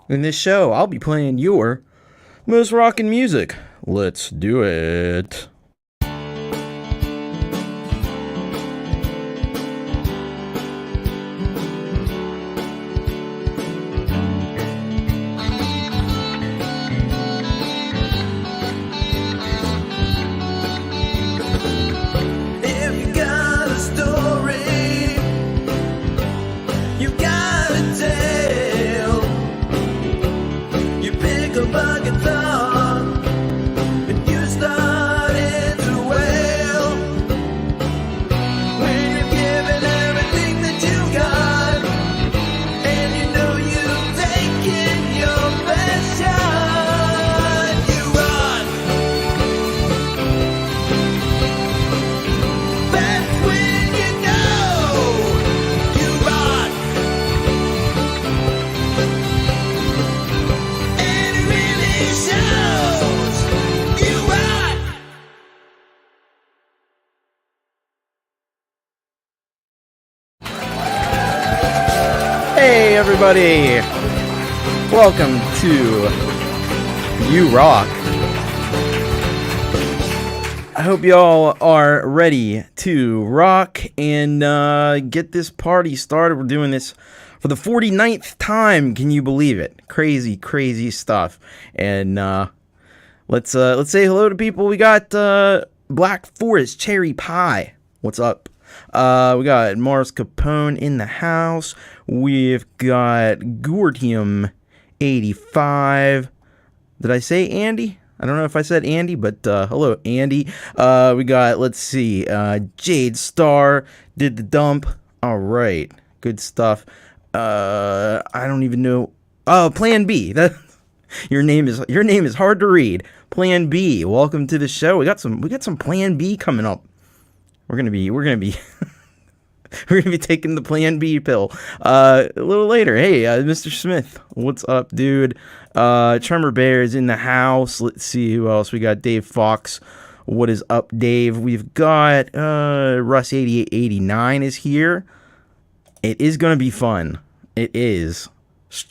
In this show, I'll be playing your most rockin' music. Let's do it. Hey everybody, welcome to You Rock. I hope y'all are ready to rock and get this party started. We're doing this for the 49th time, can you believe it? Crazy stuff. And let's say hello to people. We got Black Forest Cherry Pie. What's up? We got Mars Capone in the house. We've got Gordium85. Did I say Andy? I don't know if I said Andy, but hello, Andy. We got, let's see, Jade Star did the dump. All right, good stuff. I don't even know. Oh, Plan B. That your name is hard to read. Plan B. Welcome to the show. We got some Plan B coming up. We're gonna be we're gonna be taking the Plan B pill a little later. Hey, Mr. Smith, what's up, dude? Tremor Bear is in the house. Let's see who else we got. Dave Fox, what is up, Dave? We've got Russ 8889 is here. It is gonna be fun. It is.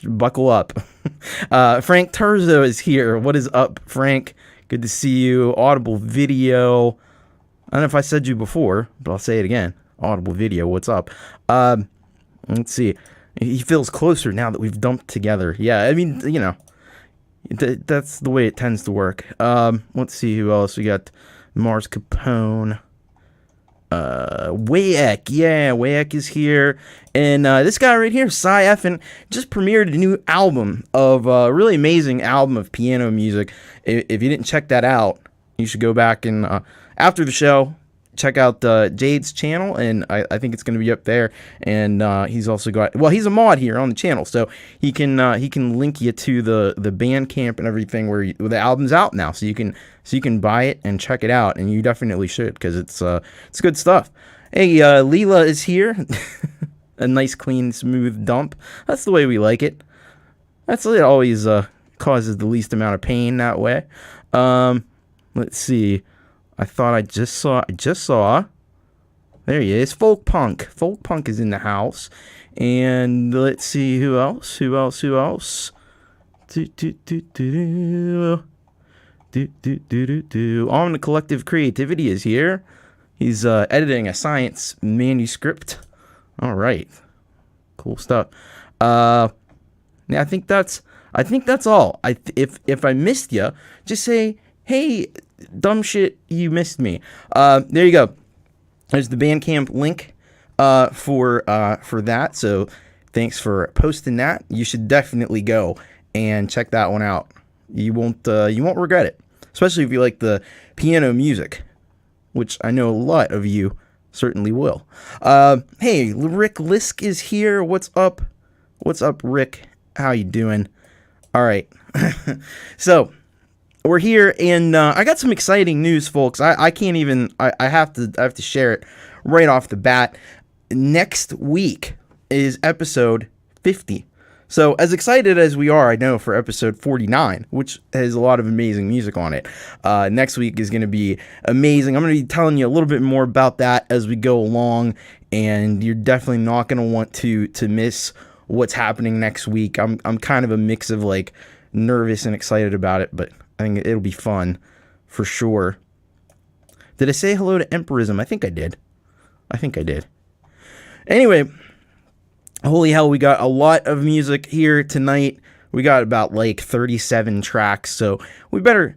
Buckle up. Frank Terzo is here. What is up, Frank? Good to see you. Audible Video. I don't know if I said you before, but I'll say it again. Audible Video, what's up? Let's see. He feels closer now that we've dumped together. Yeah, I mean, you know, that's the way it tends to work. Let's see who else. We got Mars Capone. Wayek. Yeah, Wayek is here. And this guy right here, Cy Effin, just premiered a new album of a really amazing album of piano music. If you didn't check that out, you should go back and after the show, check out Jade's channel, and I think it's going to be up there. And he's also got, well, he's a mod here on the channel, so he can link you to the Bandcamp and everything where the album's out now, so you can buy it and check it out, and you definitely should because it's good stuff. Hey, Leela is here, a nice, clean, smooth dump. That's the way we like it. It always causes the least amount of pain that way. Let's see. I thought I just saw. There he is. Folkpunk. Folkpunk is in the house. And let's see who else. On the Collective Creativity is here. He's editing a science manuscript. All right. Cool stuff. Yeah, I think that's all. If I missed you, just say, hey, dumb shit, you missed me. There you go. There's the Bandcamp link for that. So thanks for posting that. You should definitely go and check that one out. You won't regret it, especially if you like the piano music, which I know a lot of you certainly will. Hey, Rick Lisk is here. What's up? What's up, Rick? How you doing? All right. So we're here, and I got some exciting news, folks. I can't even. I have to share it right off the bat. Next week is episode 50. So as excited as we are, I know, for episode 49, which has a lot of amazing music on it, next week is going to be amazing. I'm going to be telling you a little bit more about that as we go along, and you're definitely not going to want to miss what's happening next week. I'm kind of a mix of like nervous and excited about it, but I think it'll be fun for sure. Did I say hello to Empirism? I think I did. Anyway, holy hell, we got a lot of music here tonight. We got about like 37 tracks, so we better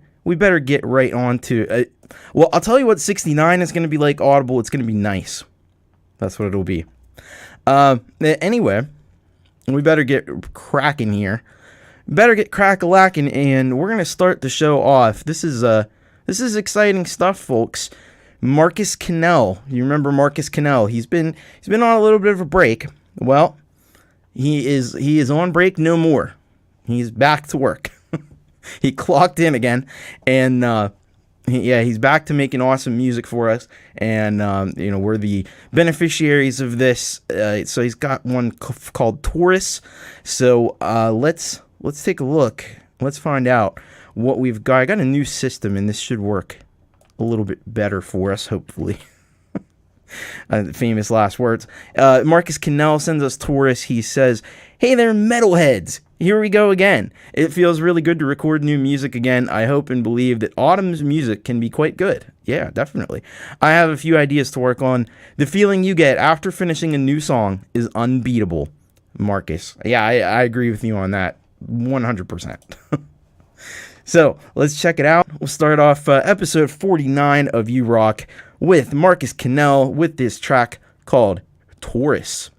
get right on to well, I'll tell you what 69 is going to be like Audible. It's going to be nice. That's what it'll be. Anyway, we better get cracking here. Better get crack-a-lacking, and we're going to start the show off. This is exciting stuff, folks. Markus Kinell. You remember Markus Kinell? He's been on a little bit of a break. Well, he is on break no more. He's back to work. He clocked in again, and he's back to making awesome music for us. And we're the beneficiaries of this. So he's got one called TAURUS. So let's take a look. Let's find out what we've got. I got a new system, and this should work a little bit better for us, hopefully. Famous last words. Markus Kinell sends us TAURUS. He says, "Hey there, metalheads. Here we go again. It feels really good to record new music again. I hope and believe that autumn's music can be quite good." Yeah, definitely. "I have a few ideas to work on. The feeling you get after finishing a new song is unbeatable." Markus. Yeah, I agree with you on that 100%. So let's check it out. We'll start off episode 49 of You Rock with Markus Kinell with this track called TAURUS.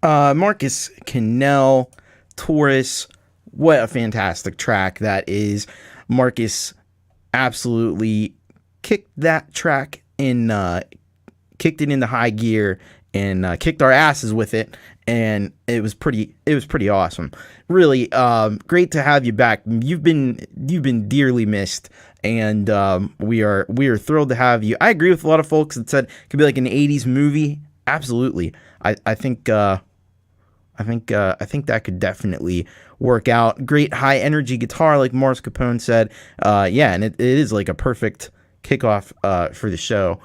Markus Kinell, TAURUS. What a fantastic track that is. Markus absolutely kicked that track in, kicked it into high gear and kicked our asses with it, and it was pretty awesome. Really great to have you back. You've been dearly missed, and we are thrilled to have you. I agree with a lot of folks that said it could be like an 80s movie. Absolutely. I think that could definitely work out. Great high energy guitar, like Mars Capone said. Yeah, and it is like a perfect kickoff for the show.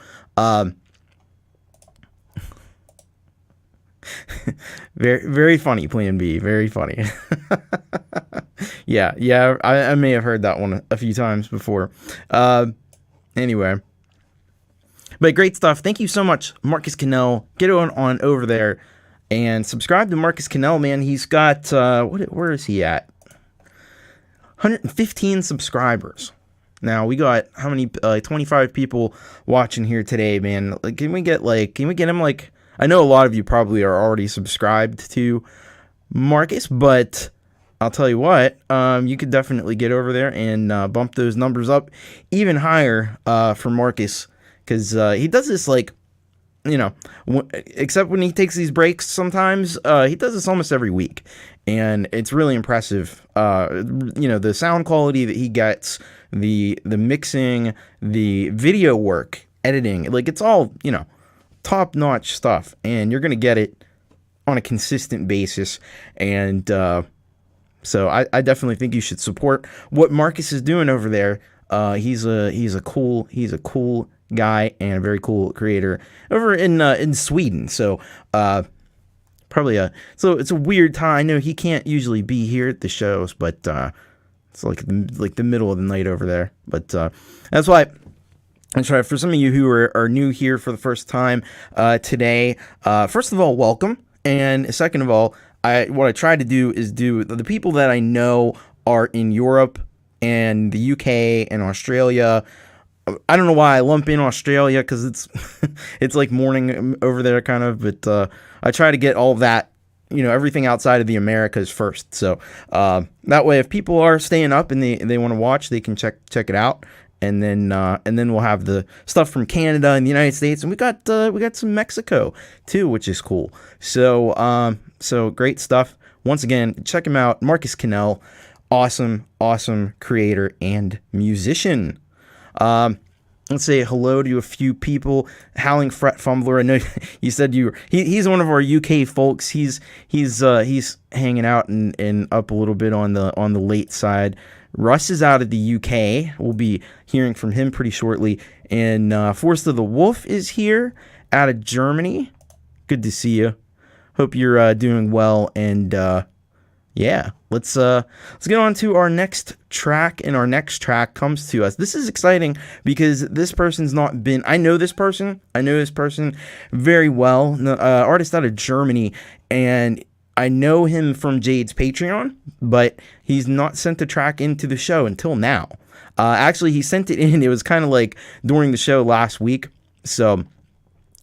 Very, very funny, Plan B. Very funny. yeah. I may have heard that one a few times before. Anyway. But great stuff. Thank you so much, Markus Kinell. Get on over there and subscribe to Markus Kinell, man. He's got, where is he at? 115 subscribers. Now, we got, how many, 25 people watching here today, man. Like, can we get him, like, I know a lot of you probably are already subscribed to Markus, but I'll tell you what, you could definitely get over there and bump those numbers up even higher for Markus, because he does this, like, you know, except when he takes these breaks sometimes, he does this almost every week, and it's really impressive. You know, the sound quality that he gets, the mixing, the video work, editing, like, it's all, you know, top-notch stuff, and you're going to get it on a consistent basis, and so I definitely think you should support what Markus is doing over there. He's a cool guy and a very cool creator over in Sweden. So probably it's a weird time. I know he can't usually be here at the shows, but it's like the middle of the night over there. But that's why I'm sorry for some of you who are new here for the first time today. First of all, welcome, and second of all, what I try to do is do the people that I know are in Europe and the UK and Australia. I don't know why I lump in Australia, because it's like morning over there kind of, but I try to get all of that, you know, everything outside of the Americas first. So that way, if people are staying up and they want to watch, they can check it out, and then we'll have the stuff from Canada and the United States, and we got some Mexico too, which is cool. So great stuff. Once again, check him out, Markus Kinell. Awesome creator and musician. Let's say hello to a few people. Howling Fret Fumbler. I know you said he's one of our UK folks. He's hanging out and up a little bit on the late side. Russ is out of the UK. We'll be hearing from him pretty shortly. And Forest of the Wolf is here out of Germany. Good to see you. Hope you're doing well, and yeah, let's get on to our next track, and our next track comes to us. This is exciting because this person's not been. I know this person very well. Artist out of Germany, and I know him from Jade's Patreon, but he's not sent the track into the show until now. Actually, he sent it in. It was kind of like during the show last week, so I'm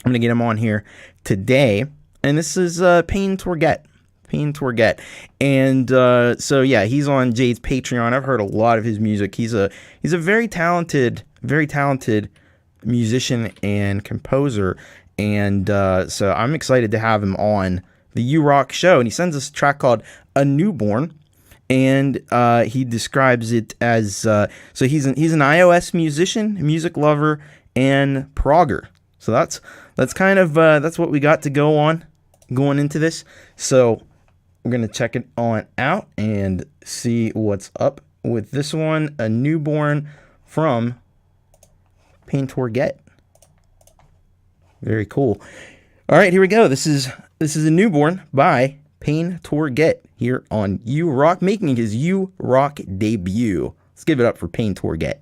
gonna get him on here today. And this is Payntorget. And so yeah, he's on Jade's Patreon. I've heard a lot of his music. He's a very talented musician and composer. And so I'm excited to have him on the U-Rock show. And he sends us a track called A Newborn. And he describes it as so he's an iOS musician, music lover, and progger. So that's kind of that's what we got to going into this. So we're going to check it on out and see what's up with this one. A Newborn from Payntorget. Very cool. All right, here we go. This is A Newborn by Payntorget here on U-Rock, making his U-Rock debut. Let's give it up for Payntorget.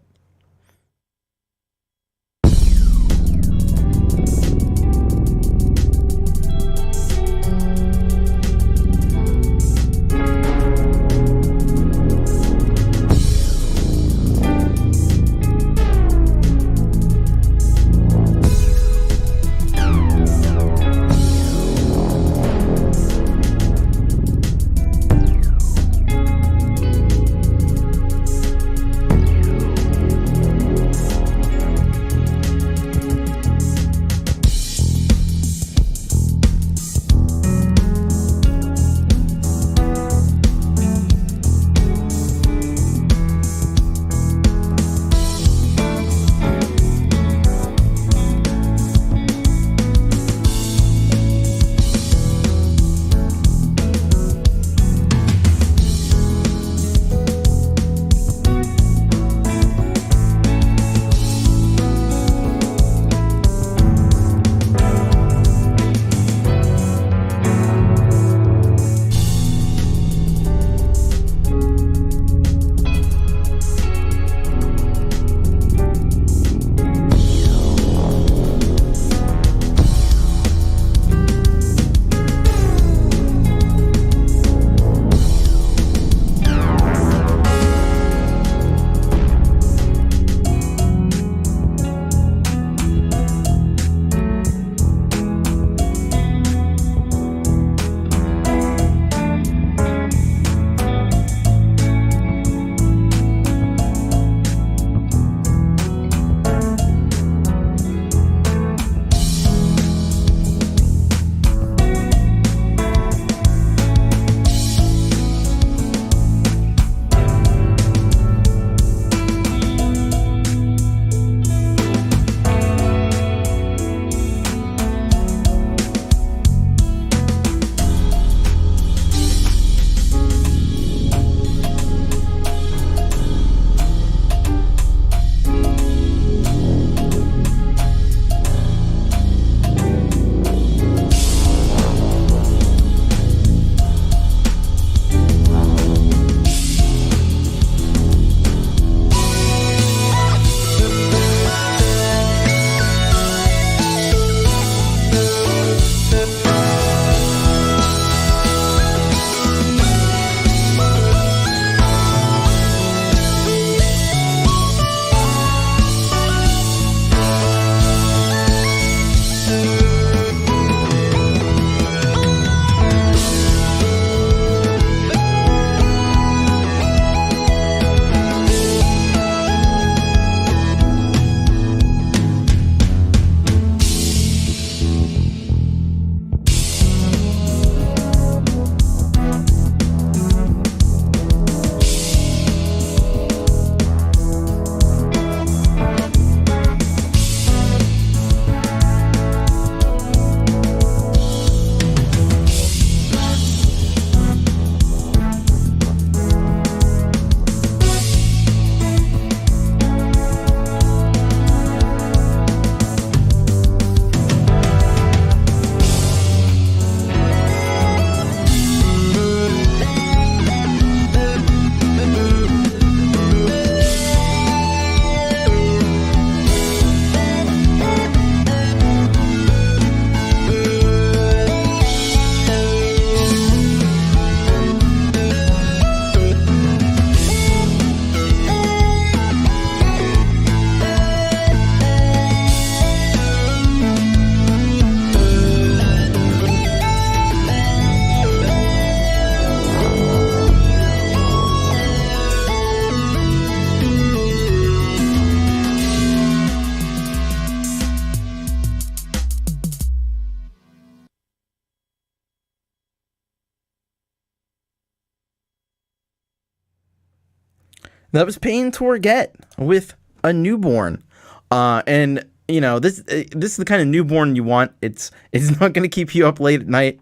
That was Payntorget with A Newborn. And, you know, this is the kind of newborn you want. It's not going to keep you up late at night.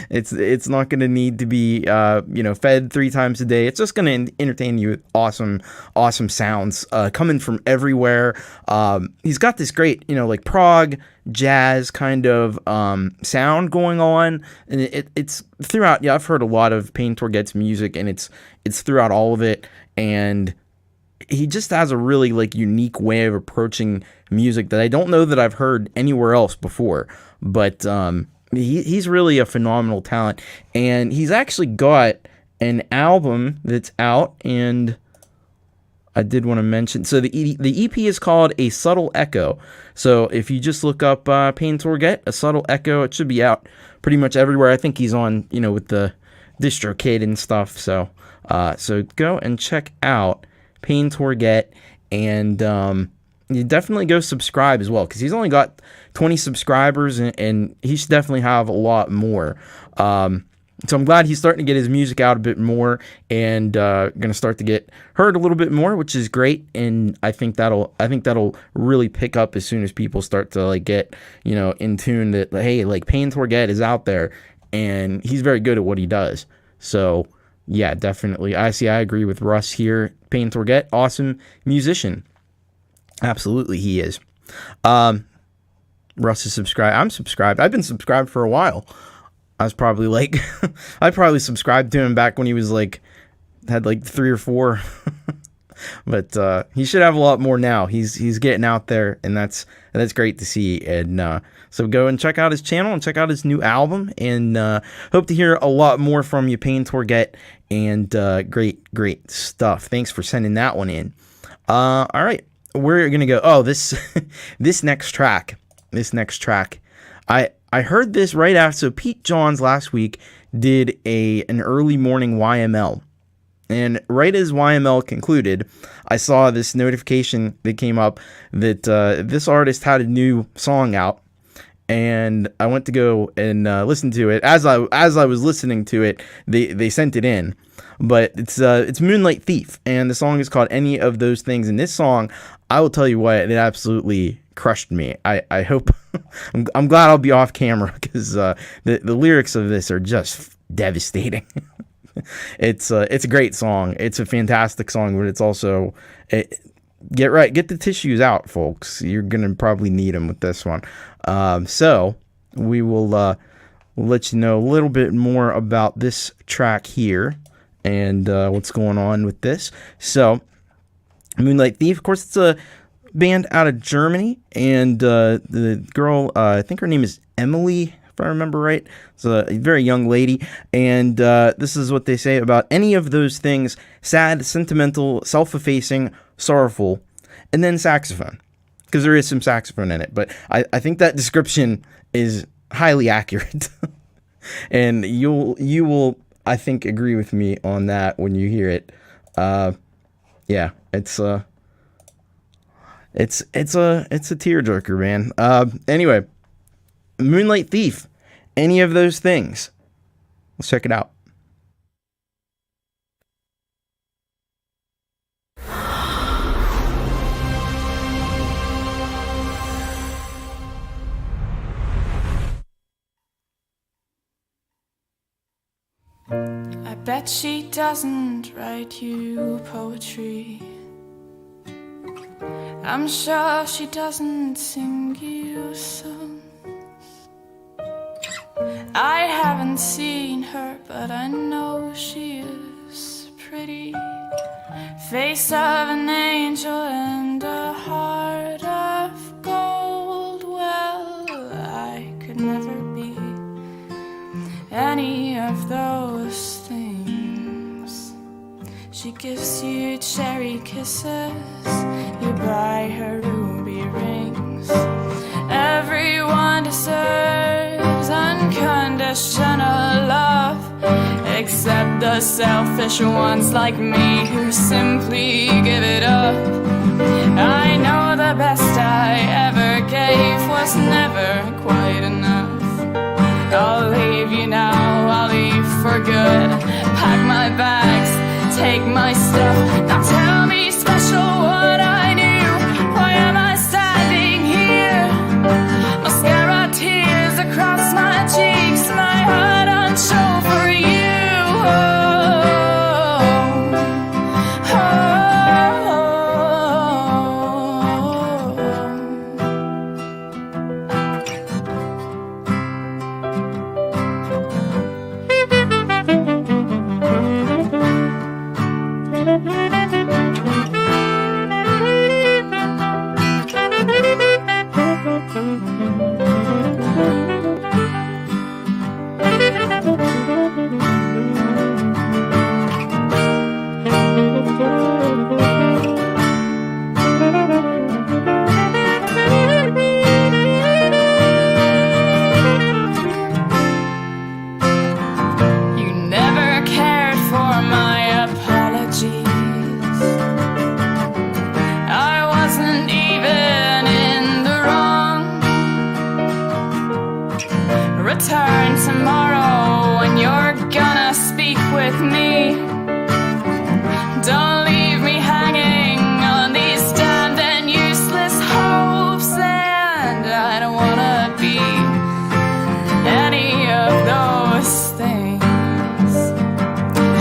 It's not going to need to be, fed 3 times a day. It's just going to entertain you with awesome sounds coming from everywhere. He's got this great, like prog, jazz kind of sound going on. And it's throughout. Yeah, I've heard a lot of Payntorget's music, and it's throughout all of it. And he just has a really like unique way of approaching music that I don't know that I've heard anywhere else before. But he's really a phenomenal talent, and he's actually got an album that's out, and I did want to mention, so the EP is called A Subtle Echo. So if you just look up Payntorget, A Subtle Echo, it should be out pretty much everywhere. I think he's on, with the DistroKid and stuff. So go and check out Payntorget, and you definitely go subscribe as well, because he's only got 20 subscribers, and he should definitely have a lot more. So I'm glad he's starting to get his music out a bit more, and going to start to get heard a little bit more, which is great. And I think that'll really pick up as soon as people start to like get in tune that, hey, like Payntorget is out there, and he's very good at what he does. So yeah, definitely. I agree with Russ here. Payntorget, awesome musician. Absolutely, he is. Russ is subscribed. I'm subscribed. I've been subscribed for a while. I was probably like, I probably subscribed to him back when he was like, had like 3 or 4. But he should have a lot more now. He's getting out there, and that's great to see. And so go and check out his channel and check out his new album. And hope to hear a lot more from you, Payntorget. And great stuff. Thanks for sending that one in. All right, we're gonna go. Oh, this next track. I heard this right after. So Pete Johns last week did an early morning YML. And right as YML concluded, I saw this notification that came up that this artist had a new song out. And I went to go and listen to it. As I was listening to it, they sent it in. But it's Moonlight Thief, and the song is called Any of Those Things. And this song, I will tell you what, it absolutely crushed me. I hope I'm glad I'll be off camera, because the lyrics of this are just devastating. It's a great song. It's a fantastic song, but it's also get the tissues out, folks. You're gonna probably need them with this one. So we will let you know a little bit more about this track here and what's going on with this. So Moonlight Thief, of course, it's a band out of Germany, and the girl, I think her name is Emily, if I remember right. It's a very young lady, and this is what they say about any of those things: sad, sentimental, self-effacing, sorrowful, and then saxophone, because there is some saxophone in it. But I think that description is highly accurate, and you will, I think, agree with me on that when you hear it. Yeah, it's a tearjerker, man. Anyway, Moonlight Thief, Any of Those Things. Let's check it out. I bet she doesn't write you poetry. I'm sure she doesn't sing you songs. I haven't seen her, but I know she is pretty. Face of an angel and a heart of gold. Well, I could never be any of those things. She gives you cherry kisses, you buy her ruby rings. Everyone deserves unconditional love, except the selfish ones like me who simply give it up. I know the best I ever gave was never quite enough. I'll leave you now, I'll leave for good. Pack my bags, take my stuff. Now tell me special what I knew. Why am I standing here? Mascara tears across my cheeks, my heart on show for you. Return tomorrow when you're gonna speak with me. Don't leave me hanging on these damned and useless hopes. And I don't wanna be any of those things.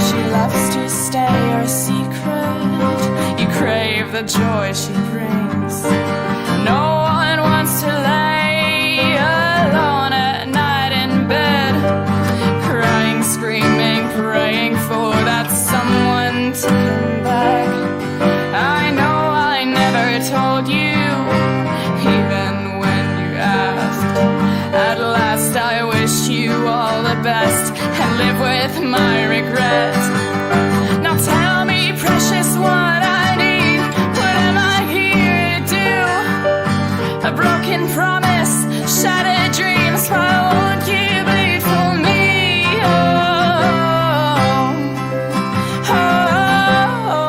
She loves to stay your secret. You crave the joy she brings. No one wants to lay alone at night in bed, crying, screaming, praying for that someone to come back. I know I never told you, even when you asked. At last I wish you all the best and live with my regret. Now tell me, precious, what I need. What am I here to do? A broken promise, shattered dreams. Why won't you bleed for me? Oh, oh, oh,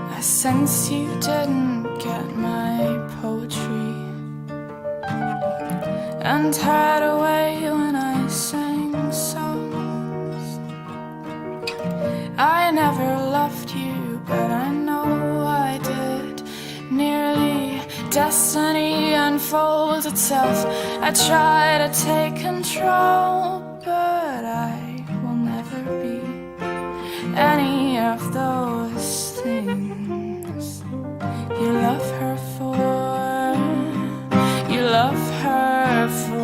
I sense you didn't get my poetry and tired away when I sang songs. I never loved you, but I know I did. Nearly destiny unfolds itself. I try to take control, but I will never be any of those things you love her for. You love her for.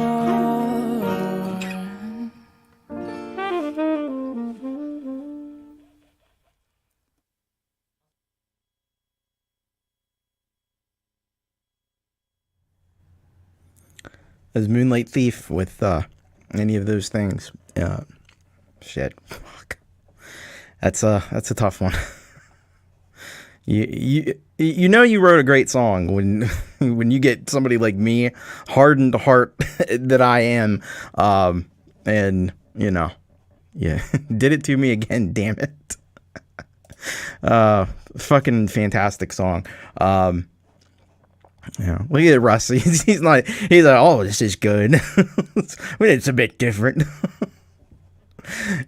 As Moonlight Thief with any of those things. Shit. Fuck. That's a tough one. You know you wrote a great song when when you get somebody like me, hardened heart that I am, and you know, yeah, did it to me again. Damn it. Fucking fantastic song. Yeah, look at Russ. He's like, oh, this is good. But it's a bit different.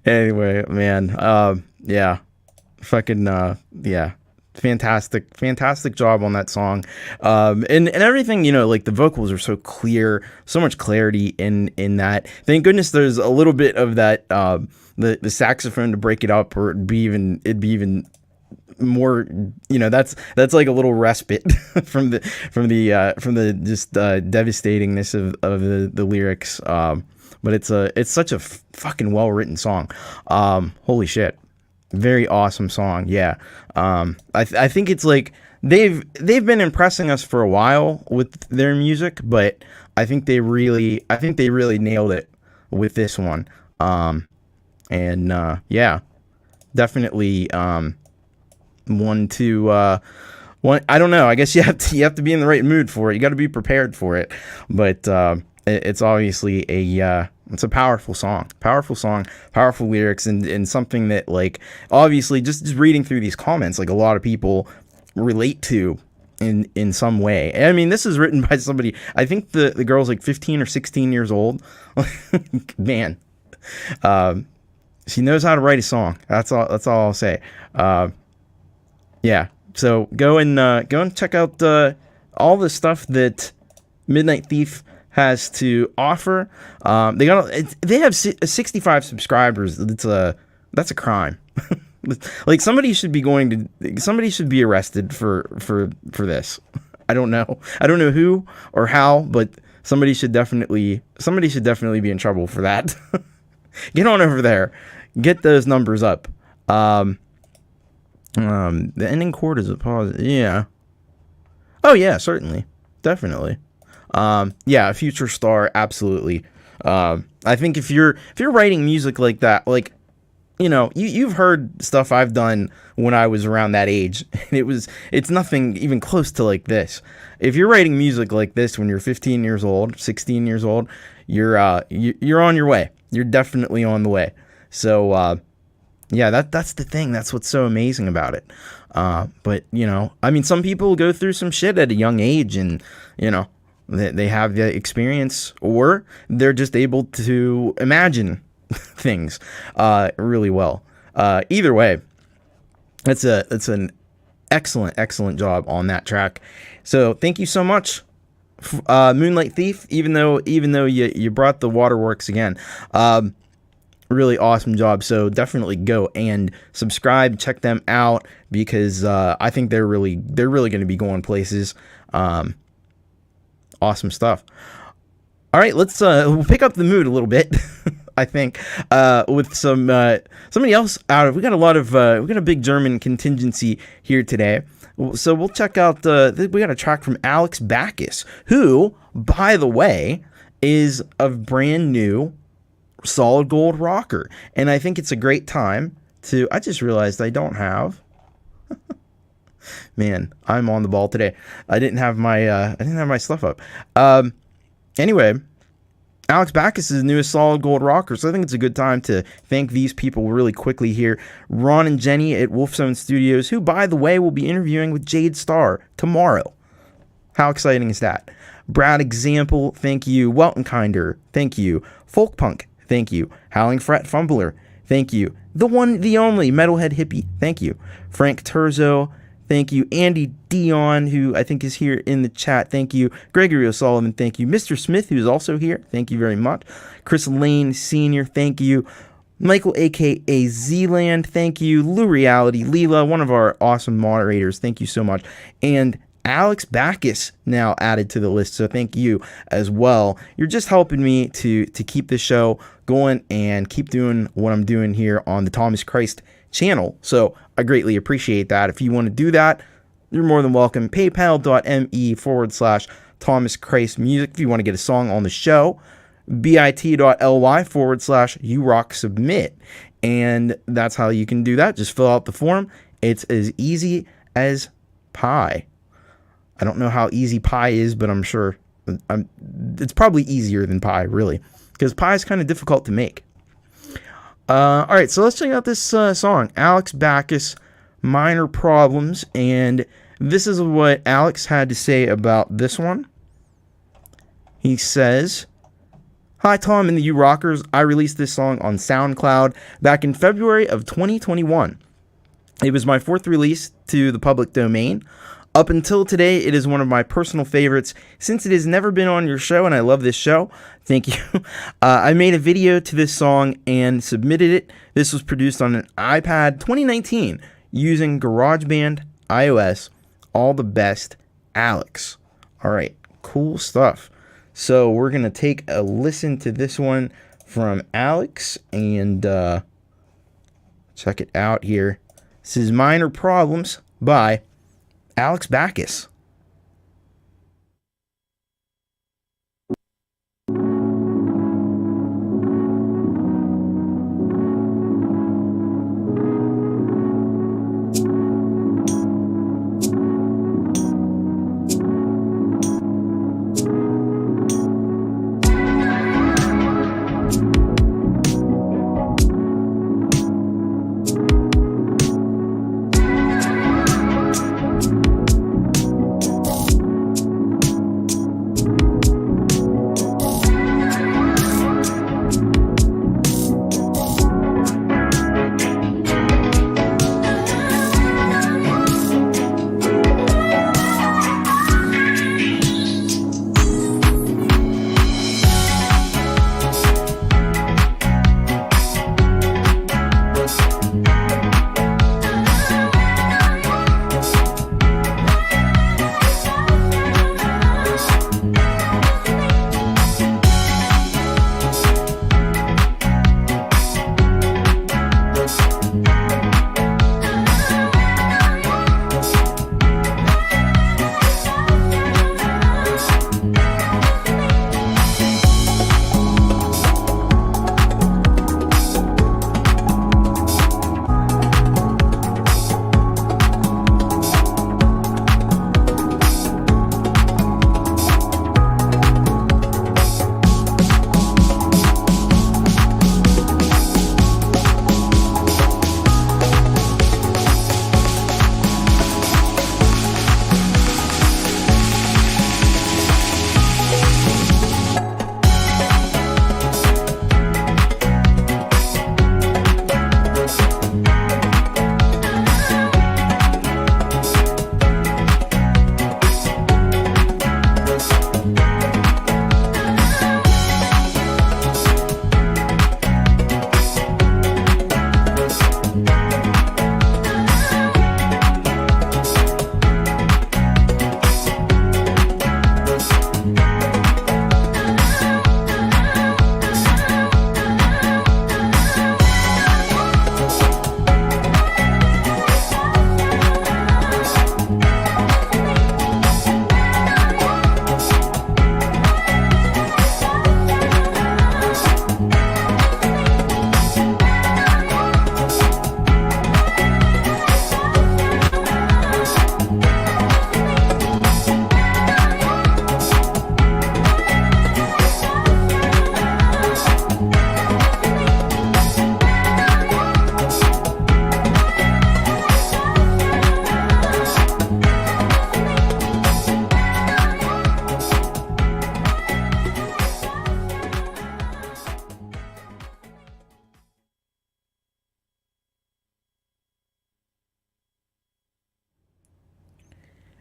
Anyway, man. Yeah, fucking yeah. Fantastic job on that song. And everything, you know, like the vocals are so clear, so much clarity in that. Thank goodness there's a little bit of that the saxophone to break it up, or it'd be even more, you know, that's like a little respite from the just devastatingness of the lyrics. But it's such a fucking well written song. Holy shit. Very awesome song. Yeah. I think it's like they've been impressing us for a while with their music, but I think they really nailed it with this one. Yeah, definitely one to one. I don't know. I guess you have to be in the right mood for it. You got to be prepared for it. But it's obviously it's a powerful song, powerful lyrics, and something that, like, obviously just reading through these comments, like, a lot of people relate to in some way. I mean, this is written by somebody, I think the girl's like 15 or 16 years old. Man, she knows how to write a song. That's all I'll say. Yeah, so go and check out all the stuff that Midnight Thief has to offer. They have 65 subscribers. That's a crime. Like, somebody should be arrested for this. I don't know who or how, but somebody should definitely be in trouble for that. Get on over there, get those numbers up. The ending chord is a pause. Yeah. Oh yeah, certainly, definitely. Yeah, a future star, absolutely. I think if you're writing music like that, like, you know, you've heard stuff I've done when I was around that age, and it's nothing even close to like this. If you're writing music like this when you're 15 years old, 16 years old, you're on your way. You're definitely on the way. So yeah, that's the thing. That's what's so amazing about it. But, you know, I mean, some people go through some shit at a young age, and, you know, they have the experience, or they're just able to imagine things really well. Either way, it's an excellent job on that track. So thank you so much, Moonlight Thief. Even though you brought the waterworks again, really awesome job. So definitely go and subscribe, check them out, because I think they're really going to be going places. Awesome stuff. All right, let's we'll pick up the mood a little bit. I think with somebody else out of. We got a big German contingency here today. So we'll check out we got a track from Alex Baccus, who, by the way, is a brand new solid gold rocker, and I think it's a great time to. I just realized I don't have. Man, I'm on the ball today. I didn't have my stuff up. Anyway, Alex Baccus is the newest solid gold rocker, so I think it's a good time to thank these people really quickly here. Ron and Jenny at Wolfzone Studios, who, by the way, will be interviewing with Jade Starr tomorrow. How exciting is that? Brad Example, thank you. Weltenkinder, thank you. Folkpunk, thank you. Howling Fret Fumbler, thank you. The one, the only Metalhead Hippie, thank you. Frank Terzo, thank you. Andy Dion, who I think is here in the chat, thank you. Gregory O'Sullivan, thank you. Mr. Smith, who's also here, thank you very much. Chris Lane Sr., thank you. Michael, a.k.a. Zland, thank you. Lou Reality, Leela, one of our awesome moderators, thank you so much. And Alex Baccus now added to the list, so thank you as well. You're just helping me to keep this show going and keep doing what I'm doing here on the Thomas Christ channel, so I greatly appreciate that. If you want to do that, you're more than welcome. PayPal.me/Thomas Christ Music if you want to get a song on the show. bit.ly/YouRockSubmit, and that's how you can do that. Just fill out the form. It's as easy as pie. I don't know how easy pie is, but I'm sure it's probably easier than pie, really, because pie is kind of difficult to make. All right, so let's check out this song, Alex Baccus, Minor Problems, and this is what Alex had to say about this one. He says, "Hi, Tom and the U Rockers. I released this song on SoundCloud back in February of 2021. It was my fourth release to the public domain. Up until today, it is one of my personal favorites since it has never been on your show, and I love this show. Thank you. I made a video to this song and submitted it. This was produced on an iPad 2019 using GarageBand iOS. All the best, Alex." All right, cool stuff. So we're going to take a listen to this one from Alex and check it out here. This is Minor Problems by Alex Baccus.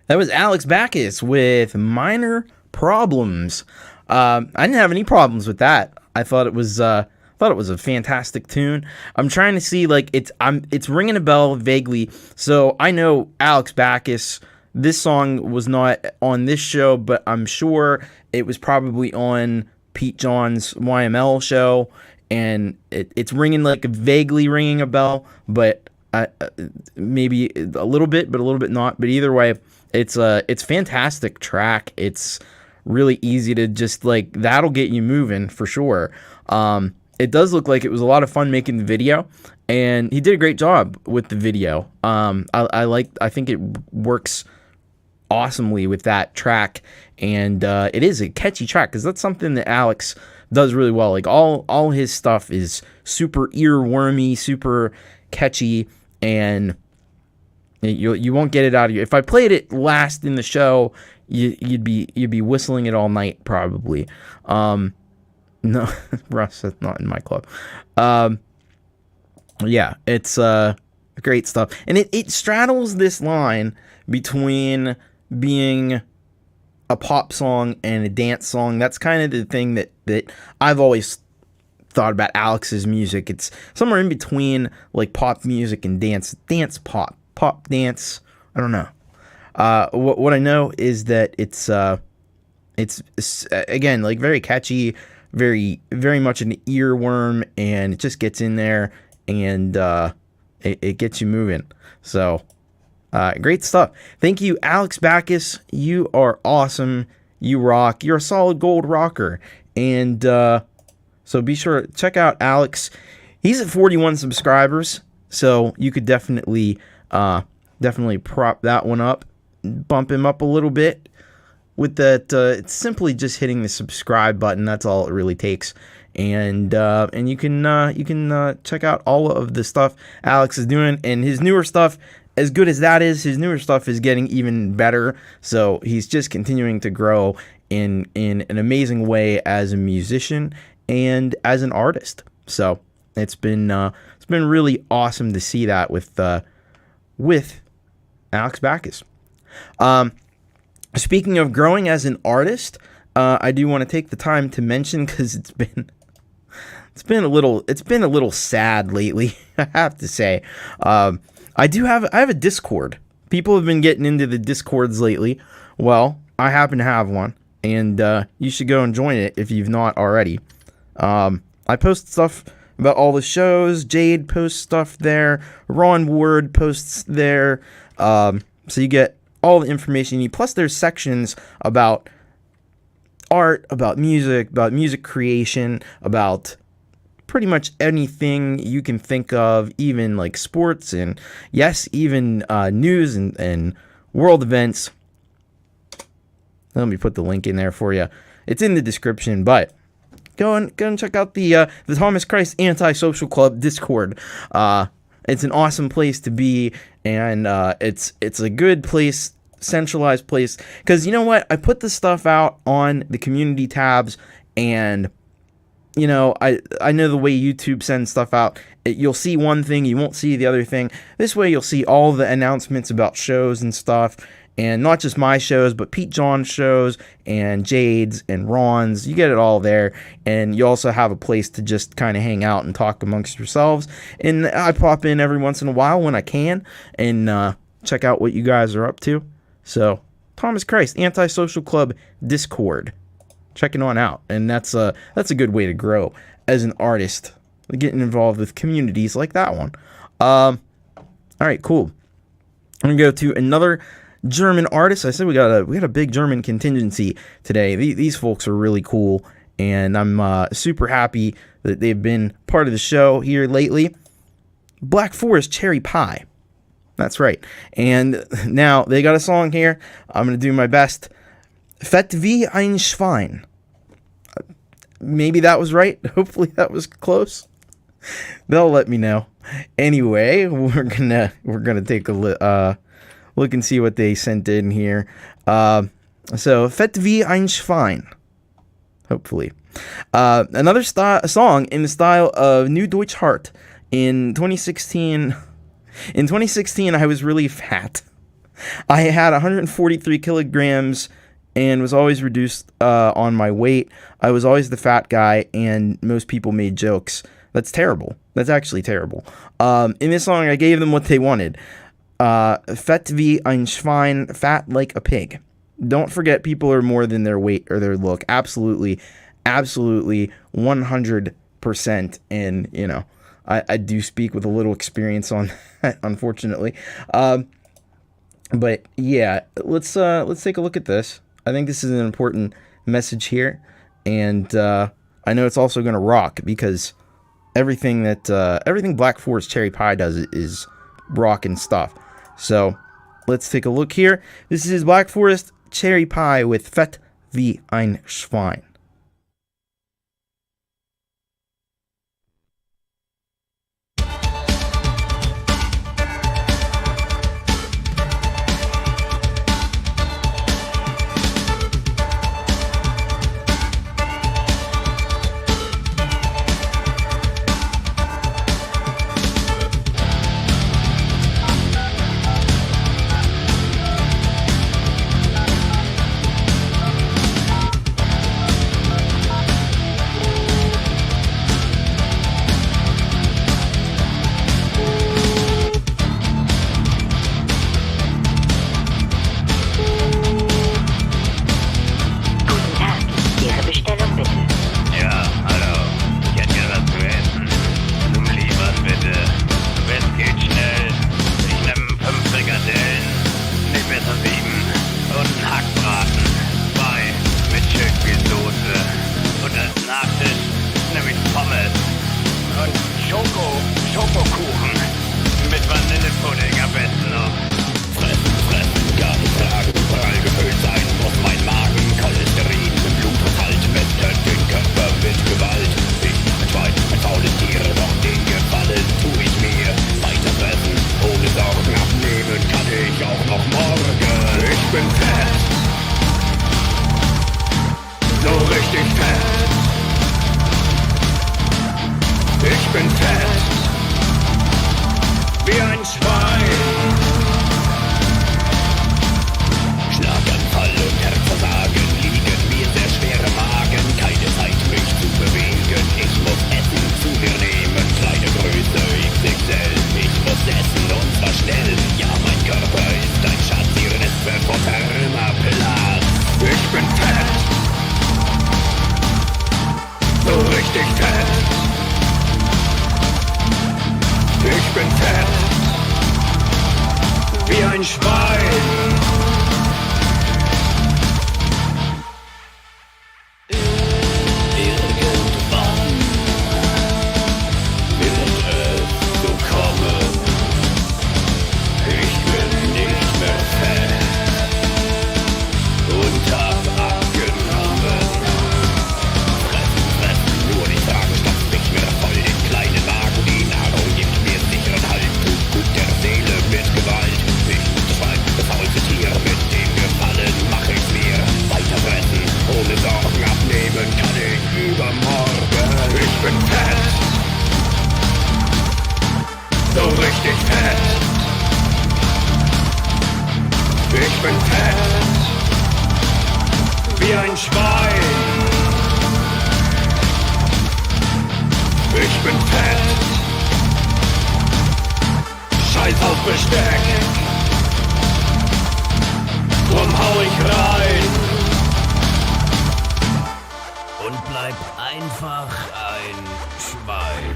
That was Alex Baccus with Minor Problems. I didn't have any problems with that. I thought it was a fantastic tune. I'm trying to see, like, it's ringing a bell vaguely. So I know Alex Baccus. This song was not on this show, but I'm sure it was probably on Pete John's YML show, and it's vaguely ringing a bell, but maybe a little bit, but a little bit not. But either way, it's fantastic track. It's really easy to just, like, that'll get you moving for sure. It does look like it was a lot of fun making the video, and he did a great job with the video. I think it works awesomely with that track, and it is a catchy track, because that's something that Alex does really well. Like, all his stuff is super earwormy, super catchy, and you won't get it out of you. If I played it last in the show, you'd be whistling it all night probably. No, Russ, that's not in my club. Yeah, it's great stuff, and it straddles this line between being a pop song and a dance song. That's kind of the thing that I've always thought about Alex's music. It's somewhere in between, like, pop music and dance pop dance. I don't know. What I know is that it's again, like, very catchy, very much an earworm, and it just gets in there, and It gets you moving. So, great stuff. Thank you, Alex Baccus. You are awesome. You rock. You're a solid gold rocker. And so be sure to check out Alex. He's at 41 subscribers, so you could definitely prop that one up, bump him up a little bit. With that, it's simply just hitting the subscribe button. That's all it really takes. And you can check out all of the stuff Alex is doing, and his newer stuff. As good as that is, his newer stuff is getting even better. So he's just continuing to grow in an amazing way as a musician and as an artist. So it's been really awesome to see that with Alex Baccus. Speaking of growing as an artist, I do want to take the time to mention, because it's been a little sad lately. I have to say. I have a Discord. People have been getting into the Discords lately. Well, I happen to have one, and you should go and join it if you've not already. I post stuff about all the shows. Jade posts stuff there. Ron Ward posts there. So you get all the information you need. Plus, there's sections about art, about music creation, about pretty much anything you can think of, even like sports and, yes, even news and world events. Let me put the link in there for you. It's in the description, but go and check out the Thomas Christ Anti-Social Club Discord. It's an awesome place to be, and it's a good place, centralized place, because you know what? I put the stuff out on the community tabs, and you know, I know the way YouTube sends stuff out. You'll see one thing, you won't see the other thing. This way you'll see all the announcements about shows and stuff, and not just my shows, but Pete John's shows and Jade's and Ron's. You get it all there, and you also have a place to just kind of hang out and talk amongst yourselves. And I pop in every once in a while when I can and check out what you guys are up to. So, Thomas Christ Anti-Social Club Discord. Checking on out, and that's a good way to grow as an artist, getting involved with communities like that one. All right, cool. I'm gonna go to another German artist. I said we got a big German contingency today. These folks are really cool, and I'm super happy that they've been part of the show here lately. Black Forest Cherry Pie. That's right. And now they got a song here. I'm gonna do my best. Fett wie ein Schwein. Maybe that was right. Hopefully that was close. They'll let me know. Anyway, we're gonna take a look and see what they sent in here. So Fett wie ein Schwein. Hopefully, another song in the style of New Deutsch Heart. In 2016, I was really fat. I had 143 kilograms. And was always reduced on my weight. I was always the fat guy, and most people made jokes. That's terrible. That's actually terrible. In this song, I gave them what they wanted. Fett wie ein Schwein, fat like a pig. Don't forget, people are more than their weight or their look. Absolutely, 100%. And, you know, I do speak with a little experience on that, unfortunately. But, yeah, let's take a look at this. I think this is an important message here, and I know it's also going to rock, because everything Black Forest Cherry Pie does is rockin' stuff. So let's take a look here. This is Black Forest Cherry Pie with Fett wie ein Schwein. ein Schwein. Irgendwann wird es so kommen. Ich bin nicht mehr fett und hab abgenommen. Fressen, fressen, nur nicht sagen, stopft mich wieder voll den kleinen Magen. Die Nahrung gibt mir sicheren Halt, tut gut der Seele mit Gewalt. Ich, das Schwein, das faulste Tier, mit dem Gefallen mach ich mir. Weiter fressen, ohne Sorgen abnehmen kann ich übermorgen. Ich bin fett, so richtig fett. Ich bin fett, wie ein Schwein. Ich bin fett, scheiß auf Besteck. Drum hau ich rein und bleib einfach ein Schwein.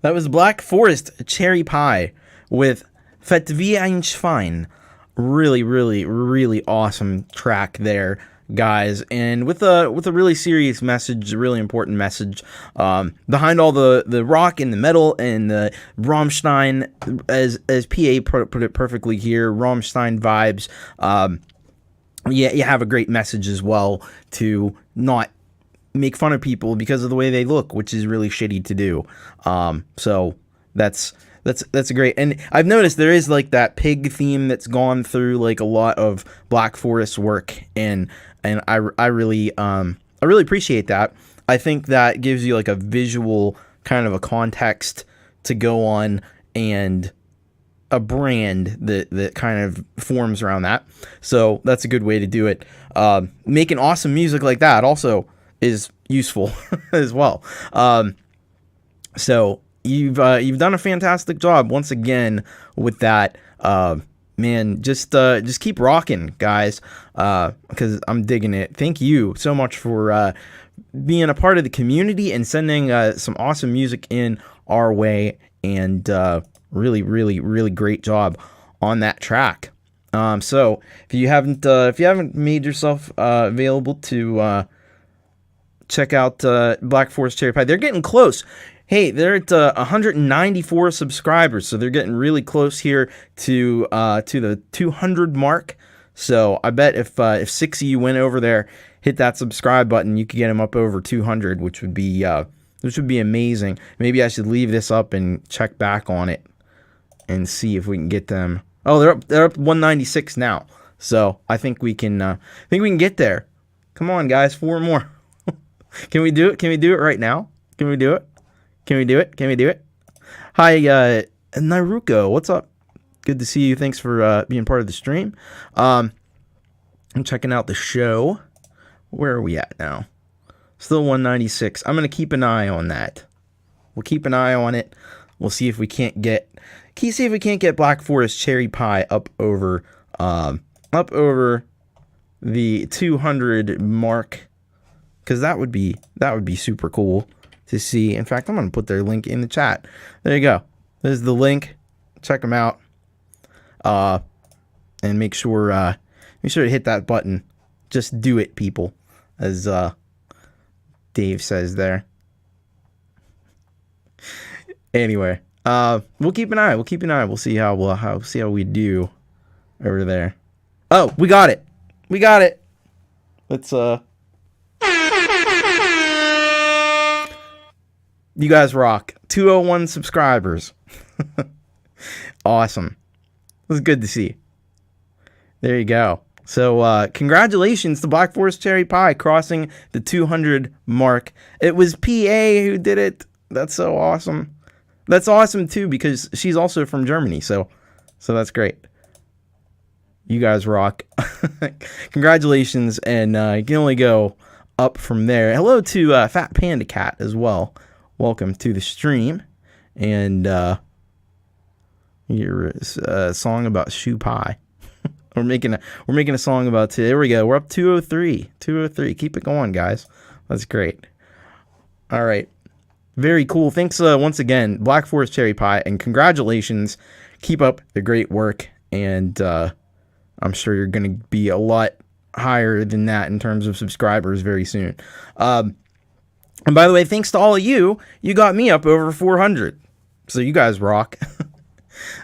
That was Black Forest Cherry Pie with Fett wie ein Schwein. Really, really, really awesome track there, guys, and with a really serious message, a really important message behind all the rock and the metal and the Rammstein, as P.A put it perfectly here, Rammstein vibes. Yeah, you have a great message as well to not make fun of people because of the way they look, which is really shitty to do. So that's great. And I've noticed there is like that pig theme that's gone through like a lot of Black Forest work, and I really appreciate that. I think that gives you like a visual kind of a context to go on, and a brand that kind of forms around that. So that's a good way to do it. Making awesome music like that also is useful as well. So you've done a fantastic job once again with that. Man, just keep rocking, guys, because I'm digging it. Thank you so much for being a part of the community and sending some awesome music in our way, and really, really, really great job on that track. So if you haven't made yourself available to check out Black Forest Cherry Pie, they're getting close. Hey, they're at 194 subscribers, so they're getting really close here to the 200 mark. So I bet if 6 of you went over there, hit that subscribe button, you could get them up over 200, which would be amazing. Maybe I should leave this up and check back on it and see if we can get them. Oh, they're up 196 now. So I think we can get there. Come on, guys, 4 more. Can we do it? Can we do it right now? Can we do it? Can we do it? Can we do it? Hi, Naruko. What's up? Good to see you. Thanks for being part of the stream. I'm checking out the show. Where are we at now? Still 196. I'm going to keep an eye on that. We'll keep an eye on it. We'll see if we can't get Black Forest Cherry Pie up over the 200 mark, because that would be super cool to see. In fact, I'm going to put their link in the chat. There you go. There's the link. Check them out. And make sure to hit that button. Just do it, people, as Dave says there. Anyway, we'll keep an eye. We'll see how we do over there. Oh, we got it. Let's you guys rock. 201 subscribers. Awesome. It was good to see. There you go. So congratulations to Black Forest Cherry Pie crossing the 200 mark. It was P.A who did it. That's so awesome. That's awesome too, because she's also from Germany. So that's great. You guys rock. Congratulations, and you can only go up from there. Hello to Fat Panda Cat as well. Welcome to the stream. And here's a song about shoe pie. We're making a song about there we go. We're up 203. Keep it going, guys. That's great. All right. Very cool. Thanks once again, Black Forest Cherry Pie, and congratulations. Keep up the great work, and I'm sure you're going to be a lot higher than that in terms of subscribers very soon. And by the way, thanks to all of you, you got me up over 400. So you guys rock.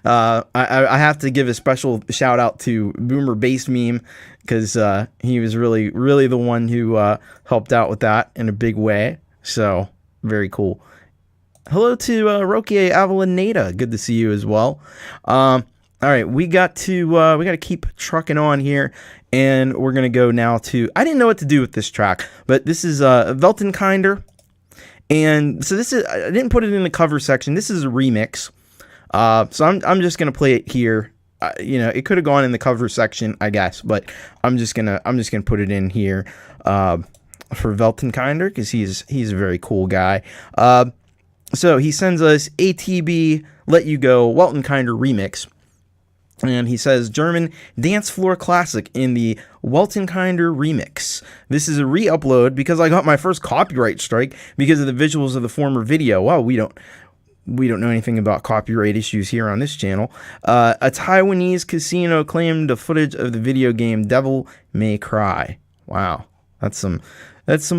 I have to give a special shout out to Boomer Bass Meme, because he was really the one who helped out with that in a big way. So very cool. Hello to Rokie Avalaneda. Good to see you as well. All right, we got to keep trucking on here, and we're gonna go now to. I didn't know what to do with this track, but this is Weltenkinder, and so this is. I didn't put it in the cover section. This is a remix. So I'm just gonna play it here. It could have gone in the cover section, I guess, but I'm just gonna put it in here for Weltenkinder, because he's a very cool guy. So he sends us ATB Let You Go Weltenkinder remix, and he says German dance floor classic in the Weltenkinder remix. This is a re-upload because I got my first copyright strike because of the visuals of the former video. Wow, we don't know anything about copyright issues here on this channel. A Taiwanese casino claimed the footage of the video game Devil May Cry. Wow, that's some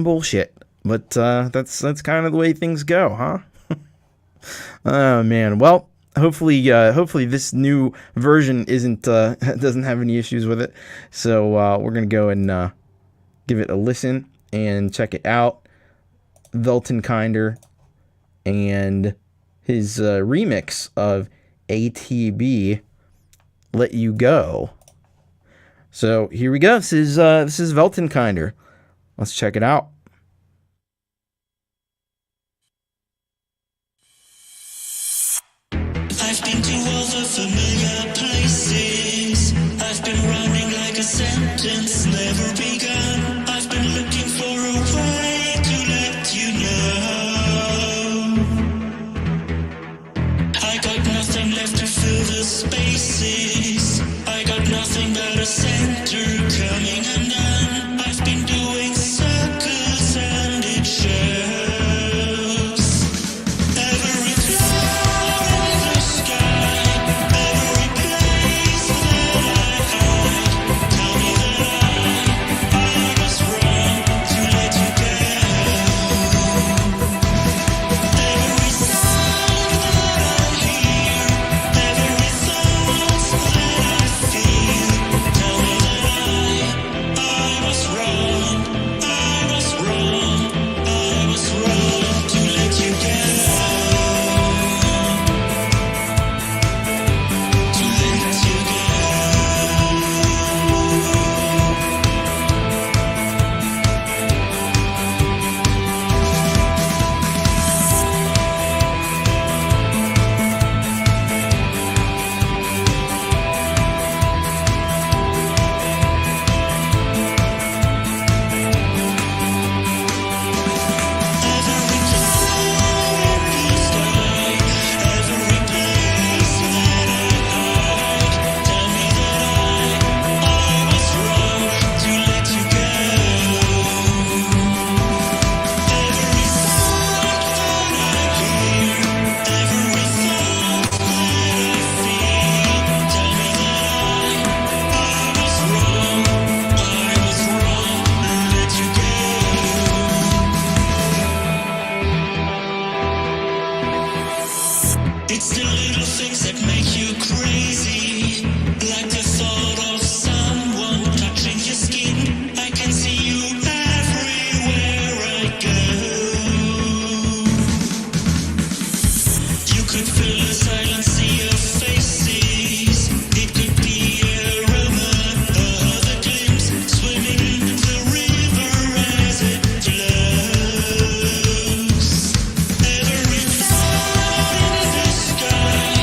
bullshit. But that's kind of the way things go, huh? Oh man. Well, hopefully this new version doesn't have any issues with it. So we're gonna go and give it a listen and check it out. Weltenkinder and his remix of ATB Let You Go. So here we go. This is Weltenkinder. Let's check it out. I've been to all the familiar places. I've been running like a sentence never begun. I've been looking for a way to let you know. I got nothing left to fill the spaces. I got nothing but a center coming undone. I've been doing circles and it shows. Every cloud in the sky, every place that I hide, tell me that I was wrong to let you go. Every sound that I hear, every thought that I feel, tell me that I was wrong, I was wrong, I was wrong to let you go. To let you go. Every cloud in the sky, every place that I hide, tell me that I was wrong to let you go. Every sound that I hear, every thought that I feel, tell me that I was wrong to let you go. It's the little things that make you crazy, like the thought of someone touching your skin. I can see you everywhere I go. You could fill a silent sea of faces. It could be a aroma of a glimpse, swimming the river as it flows. Every cloud in the sky,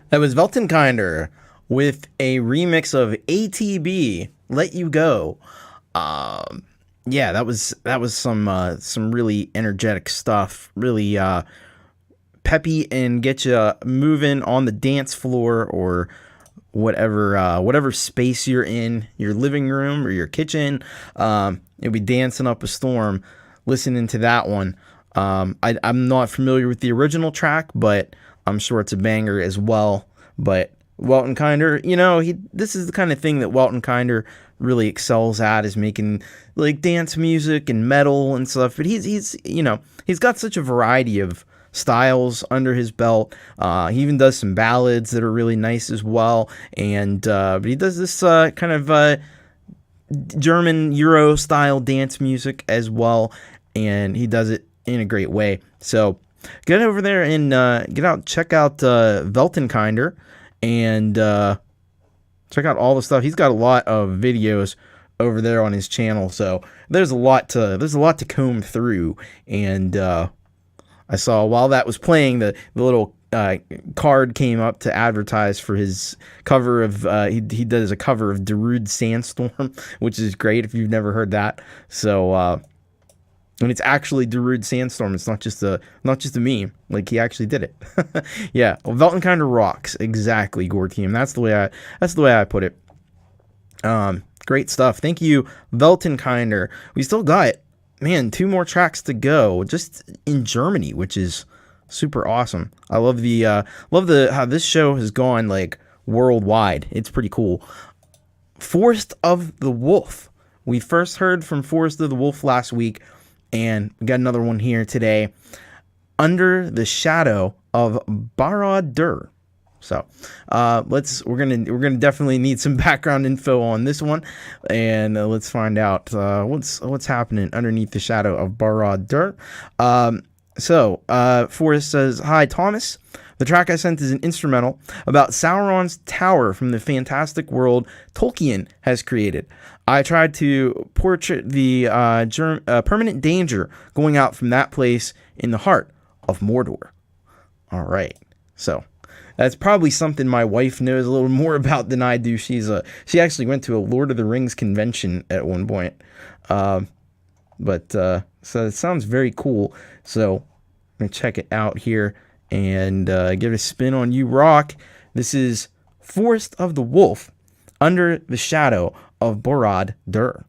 That was Weltenkinder with a remix of ATB, Let You Go. Yeah, that was some really energetic stuff. Really peppy and get you moving on the dance floor or whatever space you're in, your living room or your kitchen. You'll be dancing up a storm listening to that one. I'm not familiar with the original track, but I'm sure it's a banger as well. But Weltenkinder, this is the kind of thing that Weltenkinder really excels at, is making like dance music and metal and stuff. But he's got such a variety of styles under his belt. He even does some ballads that are really nice as well. And but he does this kind of German Euro style dance music as well, and he does it in a great way. So get over there and check out Weltenkinder, and check out all the stuff. He's got a lot of videos over there on his channel, so there's a lot to comb through. And I saw while that was playing, the little card came up to advertise for his cover of he does a cover of Darude Sandstorm, which is great if you've never heard that. So and it's actually Darude Sandstorm. It's not just a meme. Like, he actually did it. Yeah, well, Weltenkinder rocks. Exactly, Gore Team. That's the way I put it. Great stuff. Thank you, Weltenkinder. We still got, 2 more tracks to go, just in Germany, which is super awesome. I love how this show has gone like worldwide. It's pretty cool. Forest of the Wolf. We first heard from Forest of the Wolf last week, and we got another one here today. Under the Shadow of Barad-dûr. So we're gonna definitely need some background info on this one, and let's find out what's happening underneath the shadow of Barad-dûr. So Forrest says, "Hi Thomas. The track I sent is an instrumental about Sauron's tower from the fantastic world Tolkien has created. I tried to portray the permanent danger going out from that place in the heart of Mordor." All right, so that's probably something my wife knows a little more about than I do. She actually went to a Lord of the Rings convention at one point, so it sounds very cool. So I'm gonna check it out here and give it a spin on You Rock. This is Forest of the Wolf, Under the Shadow of Barad-dûr.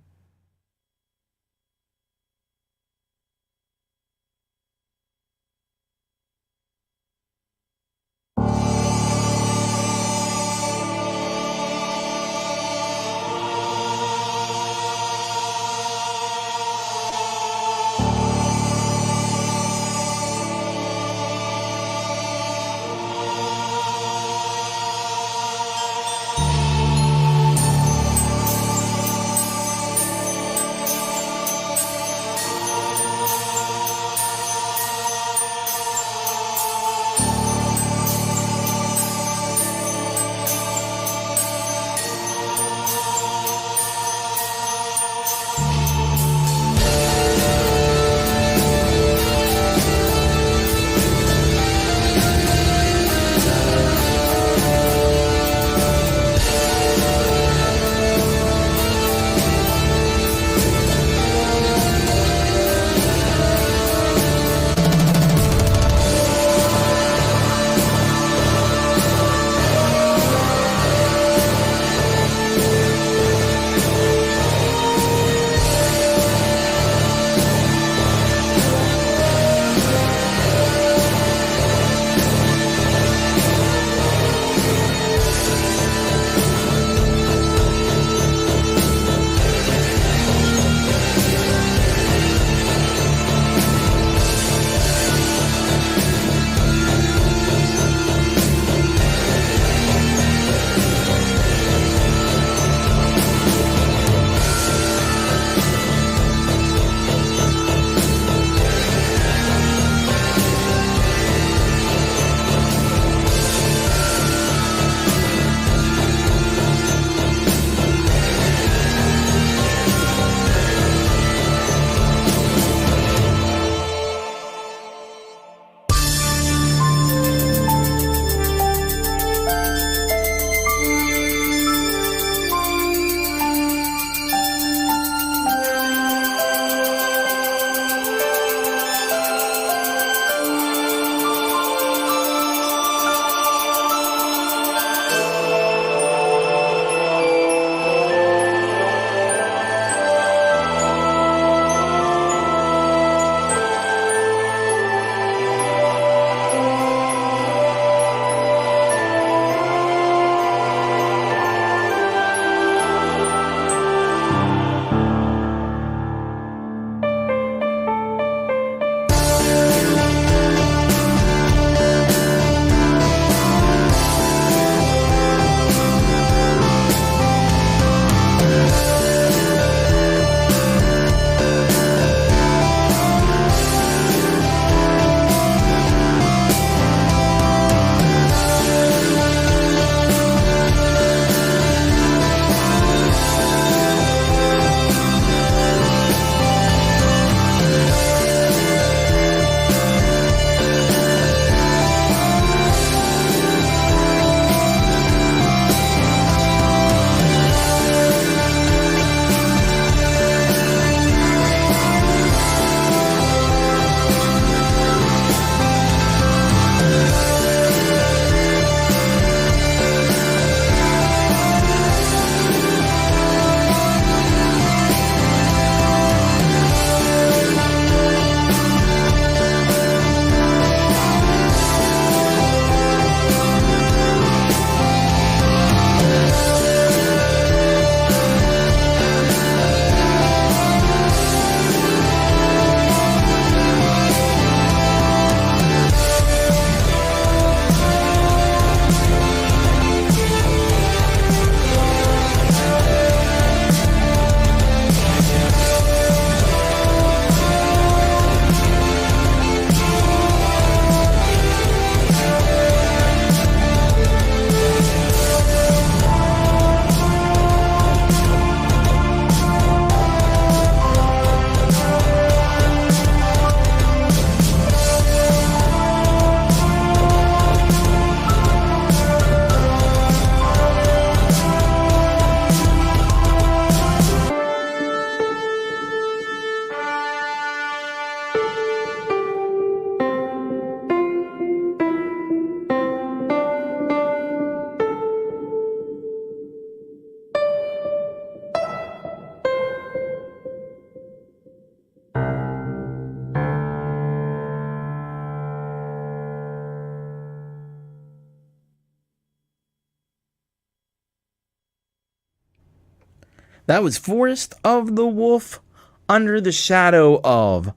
That was Forest of the Wolf Under the Shadow of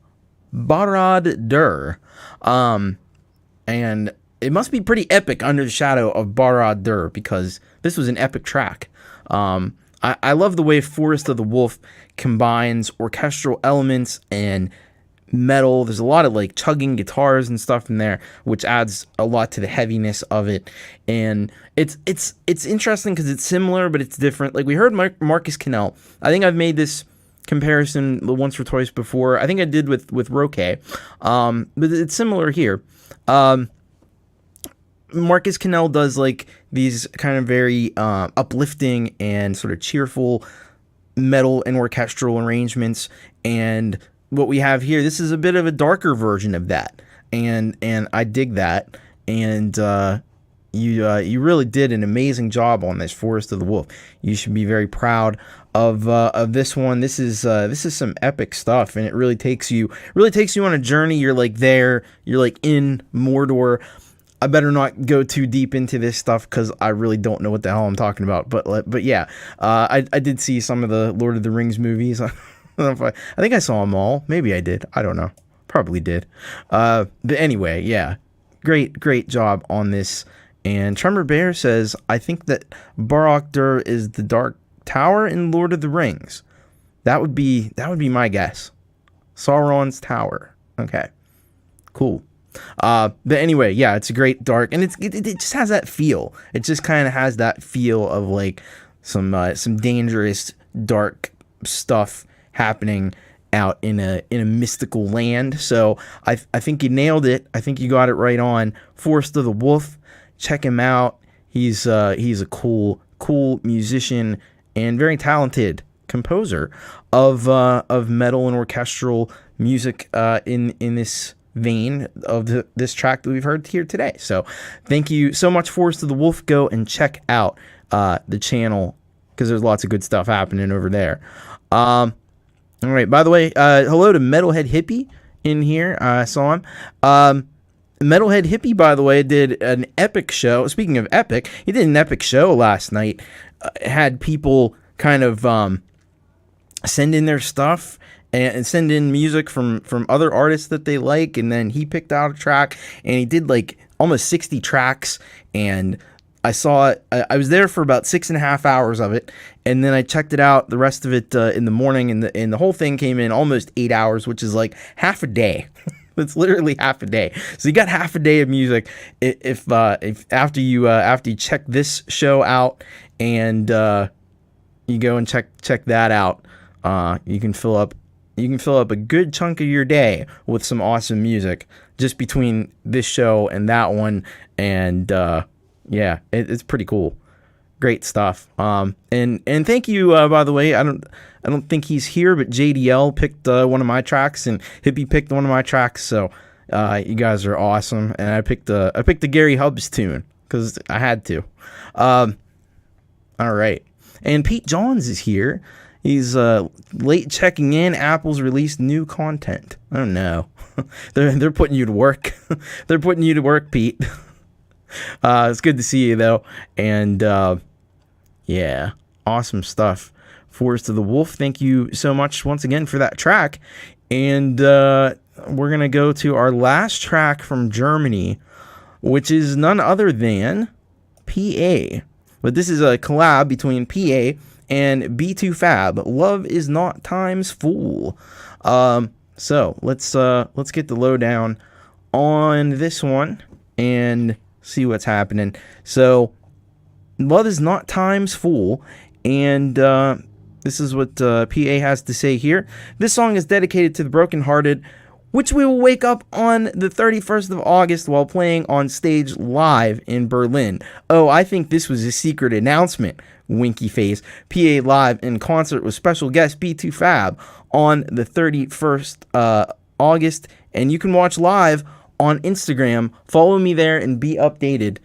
Barad-dur. And it must be pretty epic Under the Shadow of Barad-dur, because this was an epic track. I love the way Forest of the Wolf combines orchestral elements and metal. There's a lot of like chugging guitars and stuff in there, which adds a lot to the heaviness of it. And it's interesting because it's similar, but it's different. Like we heard Markus Kinell. I think I've made this comparison once or twice before. I think I did with Rockin. But it's similar here. Markus Kinell does like these kind of very uplifting and sort of cheerful metal and orchestral arrangements, and what we have here, this is a bit of a darker version of that, and I dig that. And you really did an amazing job on this Forest of the Wolf. You should be very proud of this one. This is some epic stuff, and it really takes you on a journey. You're like there, you're like in Mordor. I better not go too deep into this stuff because I really don't know what the hell I'm talking about. But yeah, I did see some of the Lord of the Rings movies. I think I saw them all. Maybe I did. I don't know. Probably did. But anyway, yeah. Great job on this. And Tremor Bear says, I think that Barad-dur is the Dark Tower in Lord of the Rings. That would be my guess. Sauron's Tower. Okay. Cool. But anyway, yeah, it's a great dark, and it just has that feel. It just kind of has that feel of like some dangerous dark stuff happening out in a mystical land. So I think you nailed it. I think you got it right on. Forest of the Wolf, check him out. He's a cool musician and very talented composer of metal and orchestral music in this vein of this track that we've heard here today. So thank you so much, Forest of the Wolf. Go and check out the channel because there's lots of good stuff happening over there. All right, by the way, hello to Metalhead Hippie in here. I saw him. Metalhead Hippie, by the way, did an epic show. Speaking of epic, he did an epic show last night. Had people kind of send in their stuff and send in music from other artists that they like, and then he picked out a track, and he did like almost 60 tracks, and I saw it. I was there for about 6.5 hours of it, and then I checked it out, the rest of it in the morning, and the whole thing came in almost 8 hours, which is like half a day. It's literally half a day. So you got half a day of music. If after you check this show out and you go and check that out, you can fill up a good chunk of your day with some awesome music just between this show and that one. And yeah, it's pretty cool. Great stuff. And thank you, by the way. I don't think he's here, but JDL picked one of my tracks, and Hippie picked one of my tracks. So you guys are awesome. And I picked the Gary Hubbs tune because I had to. All right. And Pete Johns is here. He's late checking in. Apple's released new content. Oh no, they're putting you to work. They're putting you to work, Pete. It's good to see you though, and yeah, awesome stuff. Forest of the Wolf, thank you so much once again for that track. And we're gonna go to our last track from Germany, which is none other than Pi.A. But this is a collab between Pi.A and B2Fab. Love is not time's fool. So let's get the lowdown on this one and see what's happening. So love is not time's fool, and this is what Pi.A has to say here. This song is dedicated to the brokenhearted, which we will wake up on the 31st of August while playing on stage live in Berlin. Oh, I think this was a secret announcement. Winky face. Pi.A live in concert with special guest B2Fab on the 31st August, and you can watch live on Instagram. Follow me there and be updated.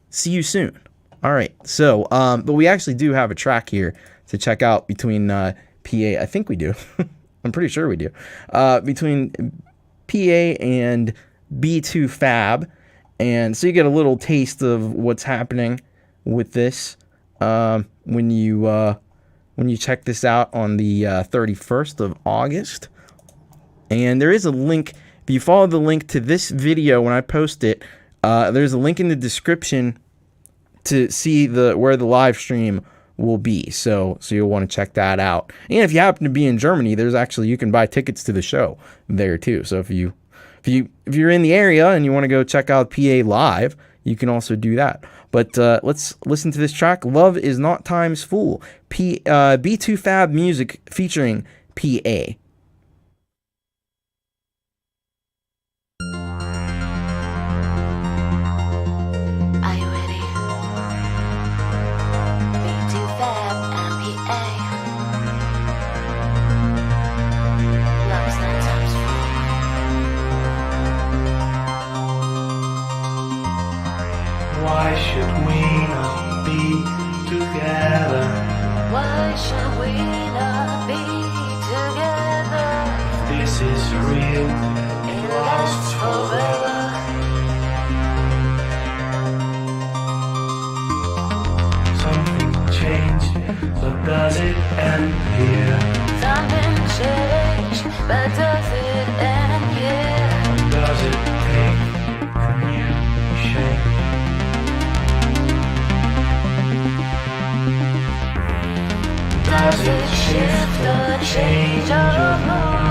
See you soon. All right. So, but we actually do have a track here to check out between Pi.A. I think we do. I'm pretty sure we do. Between Pi.A and B2Fab, and so you get a little taste of what's happening with this when you when you check this out on the 31st of August. And there is a link. If you follow the link to this video when I post it, there's a link in the description to see where the live stream will be. So you'll want to check that out. And if you happen to be in Germany, you can buy tickets to the show there too. So if you're in the area and you want to go check out Pi.A live, you can also do that. But let's listen to this track. Love Is Not Time's Fool. B2Fab music featuring Pi.A. Are you ready? B2Fab and Pi.A. Love's not time's fool. Why should we not be together? Why should we not be together? This is real, it It lasts lasts forever. forever. Something changed, but does it end here? Something changed, but does it end here? Does it take a new shape? Does it shift or change or move?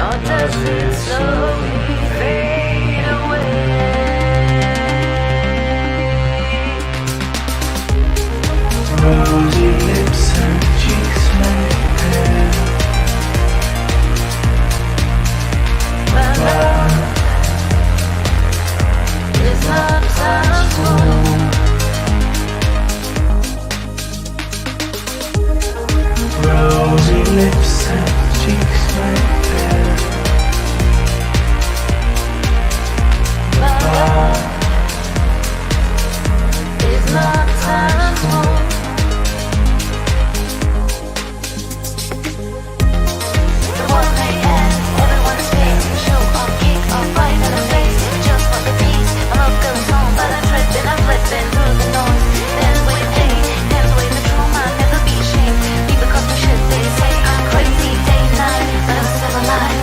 Or does it slowly fade away? Rosy lips and cheeks made pale. But love is not time's fool. Rosy lips and cheeks made pale. But love is not time's fool. The world may end, everyone's face. Show off, kick off, right in the face. Just for the peace, my love goes on. But I'm tripping, I'm flipping through the noise. Dance away the pain, dance away the trauma. Never be ashamed, be because of shit they say. I'm crazy day and night, but I'm still alive.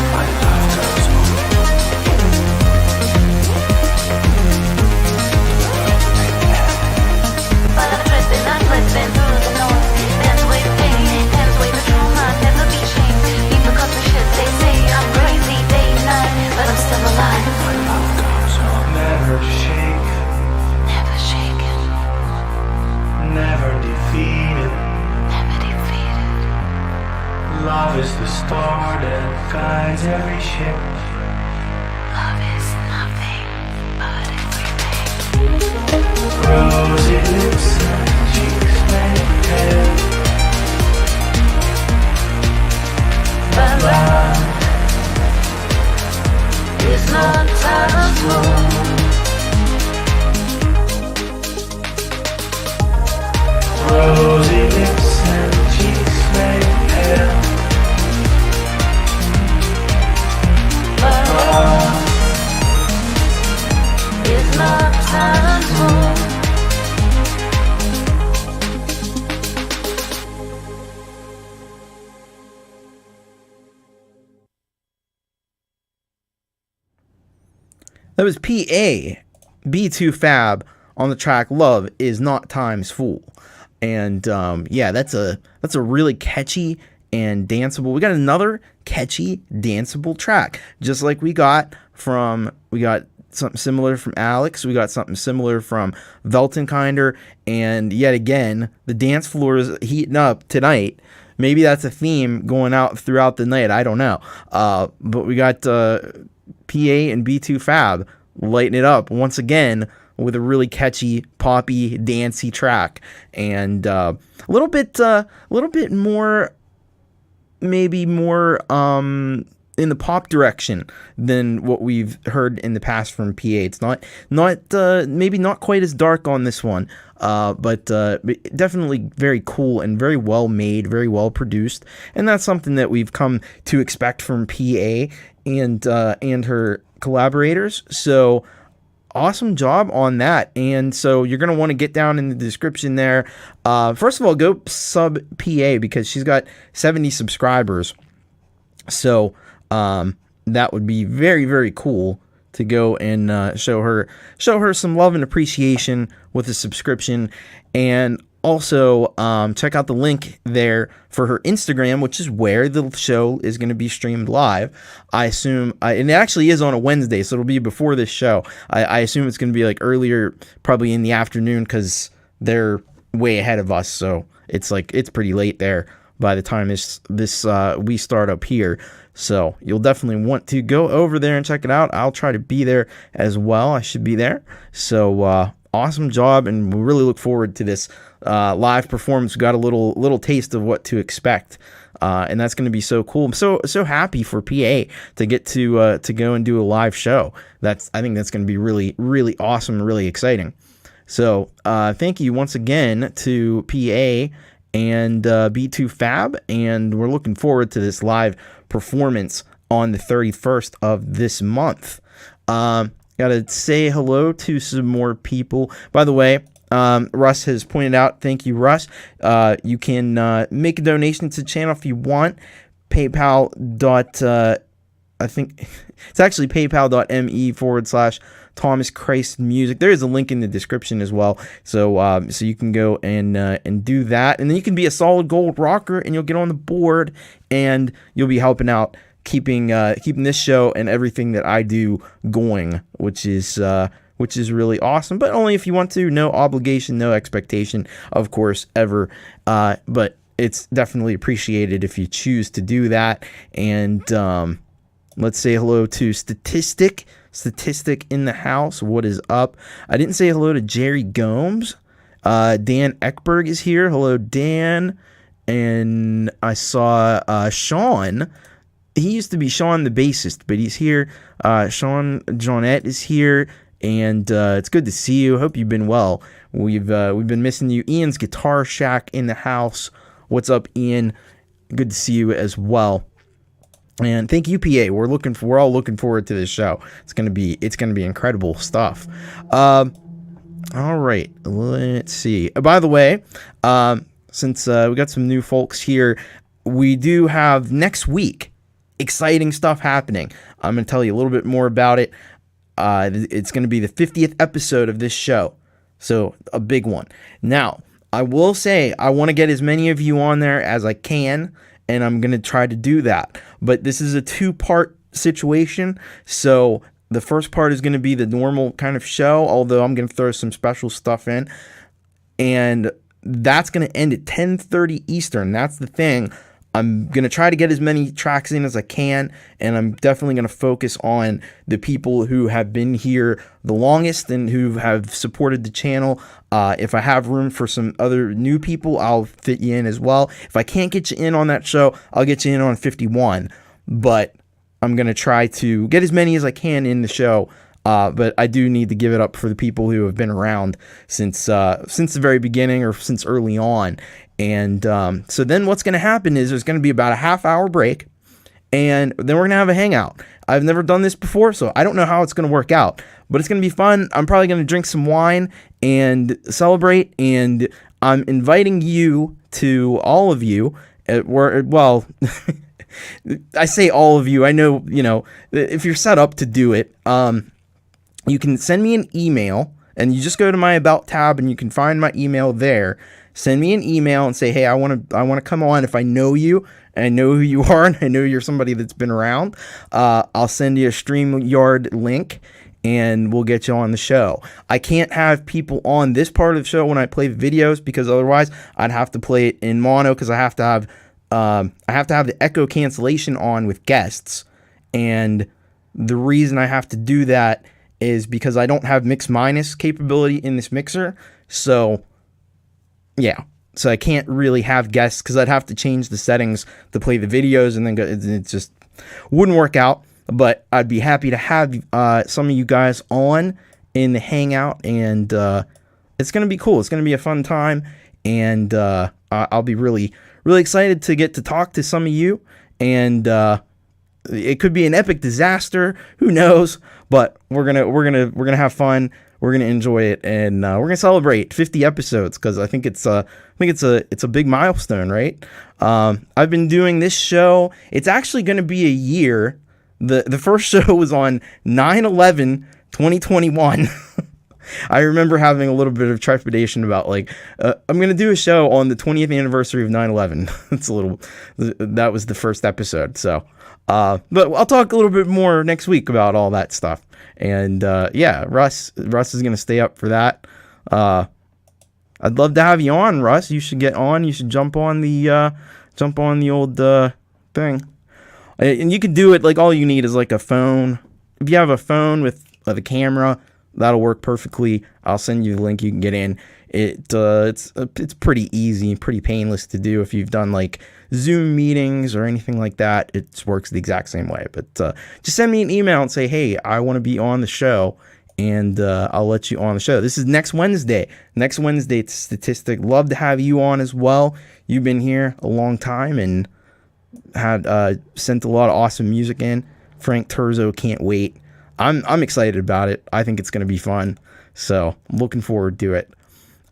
But I'm tripping, I'm flipping through the noise. Dance away the pain, dance away the trauma. Never be ashamed, be because of shit they say. I'm crazy day and night, but I'm still alive. Never shake, Never shaken, never defeated. never defeated. Love is the star that guides every ship. Love is nothing but everything. Rosy lips and cheeks made pale. But love is not time's fool. Rosy lips and cheeks made pale. But love is not time's fool. That was Pi.A, B2Fab on the track Love Is Not Time's Fool. And yeah, that's a really catchy and danceable. We got another catchy, danceable track, just like we got something similar from Alex. We got something similar from Weltenkinder, and yet again, the dance floor is heating up tonight. Maybe that's a theme going out throughout the night. I don't know. But we got Pi.A and B2Fab lighting it up once again with a really catchy, poppy, dancey track, and a little bit more, maybe more in the pop direction than what we've heard in the past from Pi.A. It's not maybe not quite as dark on this one, but definitely very cool and very well made, very well produced, and that's something that we've come to expect from Pi.A. and her collaborators. So awesome job on that. And so you're going to want to get down in the description there. First of all, go sub P.A because she's got 70 subscribers. So that would be very, very cool to go and show her some love and appreciation with a subscription. And also check out the link there for her Instagram, which is where the show is going to be streamed live. I assume, and it actually is on a Wednesday, so it'll be before this show. I assume it's going to be like earlier, probably in the afternoon, because they're way ahead of us. So it's pretty late there by the time we start up here. So you'll definitely want to go over there and check it out. I'll try to be there as well. I should be there. So awesome job, and we really look forward to this live performance. We got a little taste of what to expect, and that's going to be so cool. I'm so happy for P.A to get to go and do a live show. I think that's going to be really, really awesome and really exciting. So thank you once again to P.A and B2Fab, and we're looking forward to this live performance on the 31st of this month. Gotta say hello to some more people. By the way, Russ has pointed out, thank you, Russ. You can make a donation to the channel if you want. PayPal. I think it's actually paypal.me/Thomas Christ Music. There is a link in the description as well. So you can go and do that. And then you can be a solid gold rocker and you'll get on the board and you'll be helping out keeping this show and everything that I do going, which is really awesome, but only if you want to. No obligation, no expectation, of course, ever. But it's definitely appreciated if you choose to do that. And let's say hello to Statistic in the house. What is up? I didn't say hello to Jerry Gomes. Dan Eckberg is here. Hello, Dan. And I saw Sean. He used to be Sean the bassist, but he's here. Sean Johnette is here, and it's good to see you. Hope you've been well. We've been missing you. Ian's Guitar Shack in the house. What's up, Ian? Good to see you as well. And thank you, PA. We're all looking forward to this show. It's gonna be incredible stuff. All right, let's see. By the way, since we got some new folks here, we do have next week exciting stuff happening. I'm going to tell you a little bit more about it. It's going to be the 50th episode of this show, so a big one. Now, I will say I want to get as many of you on there as I can, and I'm going to try to do that. But this is a 2-part situation, so the first part is going to be the normal kind of show, although I'm going to throw some special stuff in, and that's going to end at 10:30 Eastern. That's the thing. I'm going to try to get as many tracks in as I can, and I'm definitely going to focus on the people who have been here the longest and who have supported the channel. If I have room for some other new people, I'll fit you in as well. If I can't get you in on that show, I'll get you in on 51. But I'm going to try to get as many as I can in the show. But I do need to give it up for the people who have been around since the very beginning or since early on. And so then what's going to happen is there's going to be about a half-hour break, and then we're going to have a hangout. I've never done this before, so I don't know how it's going to work out, but it's going to be fun. I'm probably going to drink some wine and celebrate, and I'm inviting you to all of you. Well, I say all of you. I know, if you're set up to do it, you can send me an email, and you just go to my About tab, and you can find my email there. Send me an email and say, hey, I want to come on. If I know you and I know who you are and I know you're somebody that's been around, I'll send you a StreamYard link and we'll get you on the show. I can't have people on this part of the show when I play the videos because otherwise I'd have to play it in mono because I have to have the echo cancellation on with guests. And the reason I have to do that is because I don't have mix minus capability in this mixer. So yeah, so I can't really have guests because I'd have to change the settings to play the videos and then it just wouldn't work out. But I'd be happy to have some of you guys on in the hangout, and it's going to be cool. It's going to be a fun time, and I'll be really, really excited to get to talk to some of you and it could be an epic disaster. Who knows? But we're gonna have fun. We're gonna enjoy it, and we're gonna celebrate 50 episodes because I think it's a big milestone, right? I've been doing this show. It's actually gonna be a year. The first show was on 9/11/2021. I remember having a little bit of trepidation about I'm gonna do a show on the 20th anniversary of 9/11. That was the first episode. So, but I'll talk a little bit more next week about all that stuff. And yeah, Russ is gonna stay up for that. I'd love to have you on, Russ. You should get on. You should jump on the old thing. And you could do it all you need is a phone. If you have a phone with a camera, that'll work perfectly. I'll send you the link. You can get in. It's pretty easy, pretty painless to do. If you've done Zoom meetings or anything like that, it works the exact same way. But just send me an email and say, hey, I want to be on the show, and I'll let you on the show. This is next Wednesday. Next Wednesday, it's Statistic. Love to have you on as well. You've been here a long time and had sent a lot of awesome music in. Frank Terzo, can't wait. I'm excited about it. I think it's going to be fun. So I'm looking forward to it.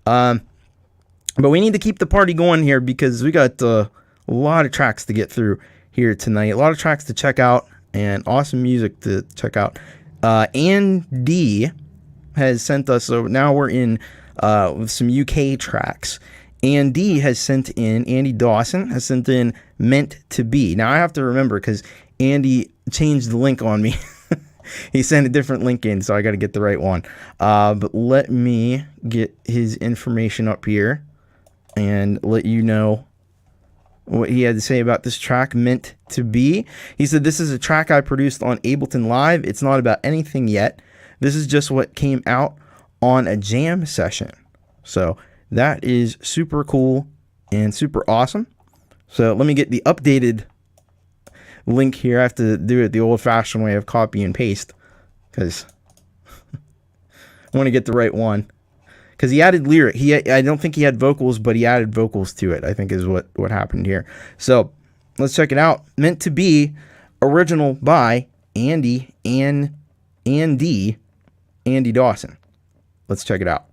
But we need to keep the party going here because we got a lot of tracks to get through here tonight. A lot of tracks to check out and awesome music to check out. An.D has sent us, so now we're in with some UK tracks. An.D has sent in, Andy Dawson has sent in Meant to Be. Now I have to remember because Andy changed the link on me. He sent a different link in, so I got to get the right one. But let me get his information up here and let you know what he had to say about this track, Meant to Be. He said, this is a track I produced on Ableton Live. It's not about anything yet. This is just what came out on a jam session. So that is super cool and super awesome. So let me get the updated link here. I have to do it the old-fashioned way of copy and paste because I want to get the right one. Because he added lyric. I don't think he had vocals, but he added vocals to it, I think is what happened here. So let's check it out. Meant to Be, original by An.D, Andy Dawson. Let's check it out.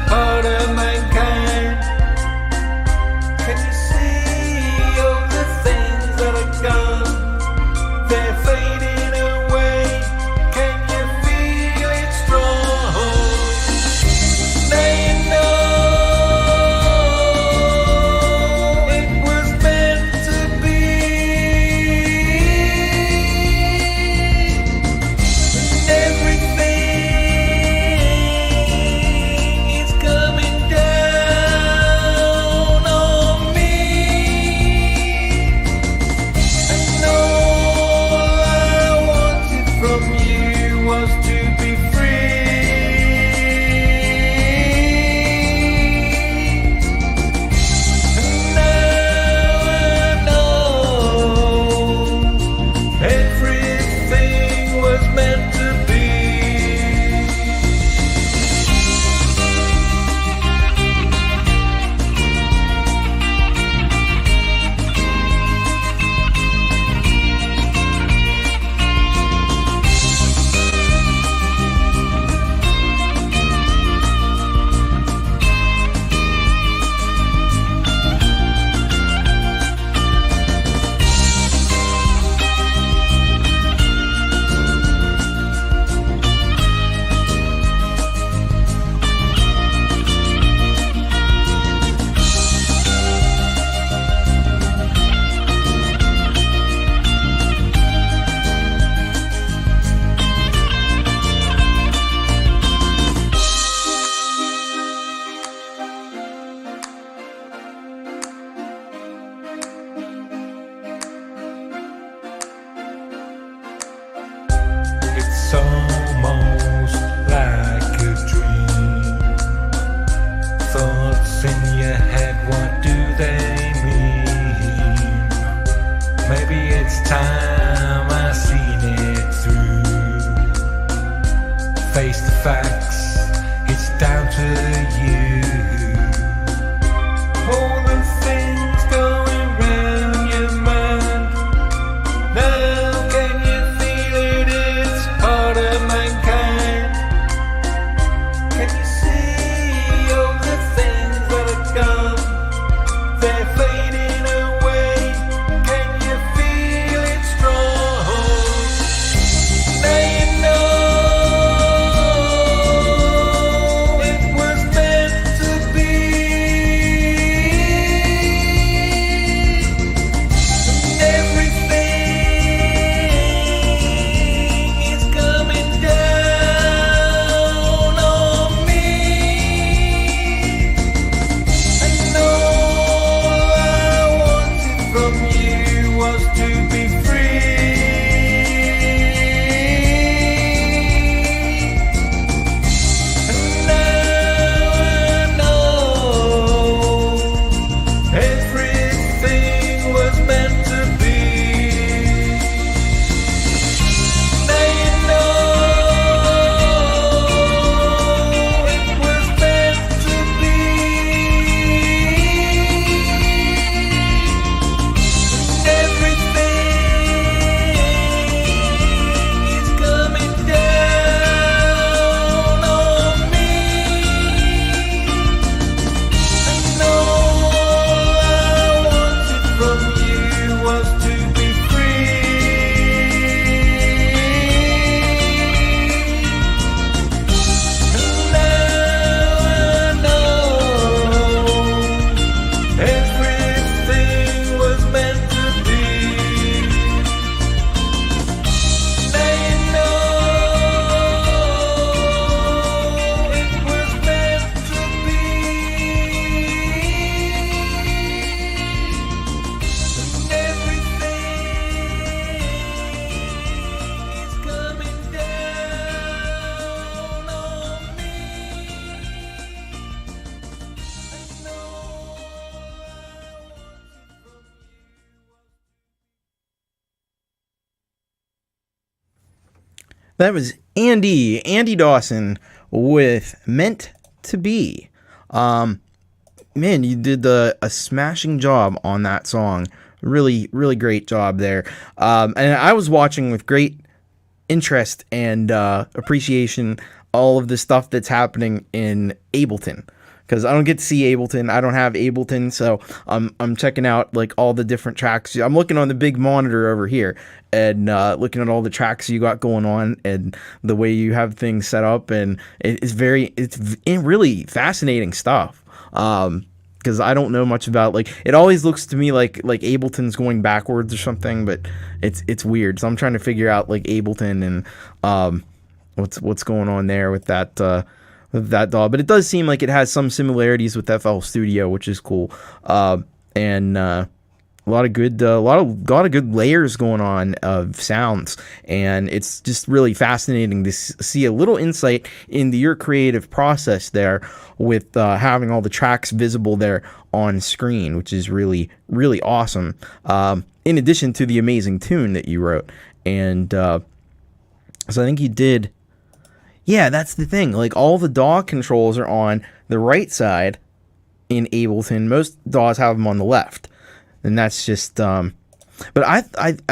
Part face the facts. It's down to you. All the things going round your mind. Now can you feel it? It's part of mankind. Can you see all the things that are gone? They're fading away. Can you feel it strong? Now you know it was meant to be. And everything is coming down on me. And all I wanted from you was to be free. And now I know everything was meant to be. Now you know it was meant to be. Everything is coming down on me. And all I wanted from you was to be free. And now I know everything was meant to be. Now you know it was meant to be. And everything is coming down on me. And all I wanted from That was Andy Dawson with Meant to Be. Man, you did a smashing job on that song. Really, really great job there. And I was watching with great interest and appreciation all of the stuff that's happening in Ableton, because I don't get to see Ableton. I don't have Ableton, so I'm checking out like all the different tracks. I'm looking on the big monitor over here and looking at all the tracks you got going on and the way you have things set up, and it's really fascinating stuff. Because I don't know much about, like, it always looks to me like Ableton's going backwards or something, but it's weird. So I'm trying to figure out like Ableton and what's going on there with that DAW. But it does seem like it has some similarities with FL Studio, which is cool. And a lot of good layers going on of sounds, and it's just really fascinating to see a little insight into your creative process there with having all the tracks visible there on screen, which is really, really awesome. In addition to the amazing tune that you wrote, and so I think you did. Yeah, that's the thing. Like, all the DAW controls are on the right side in Ableton. Most DAWs have them on the left. And that's just, but I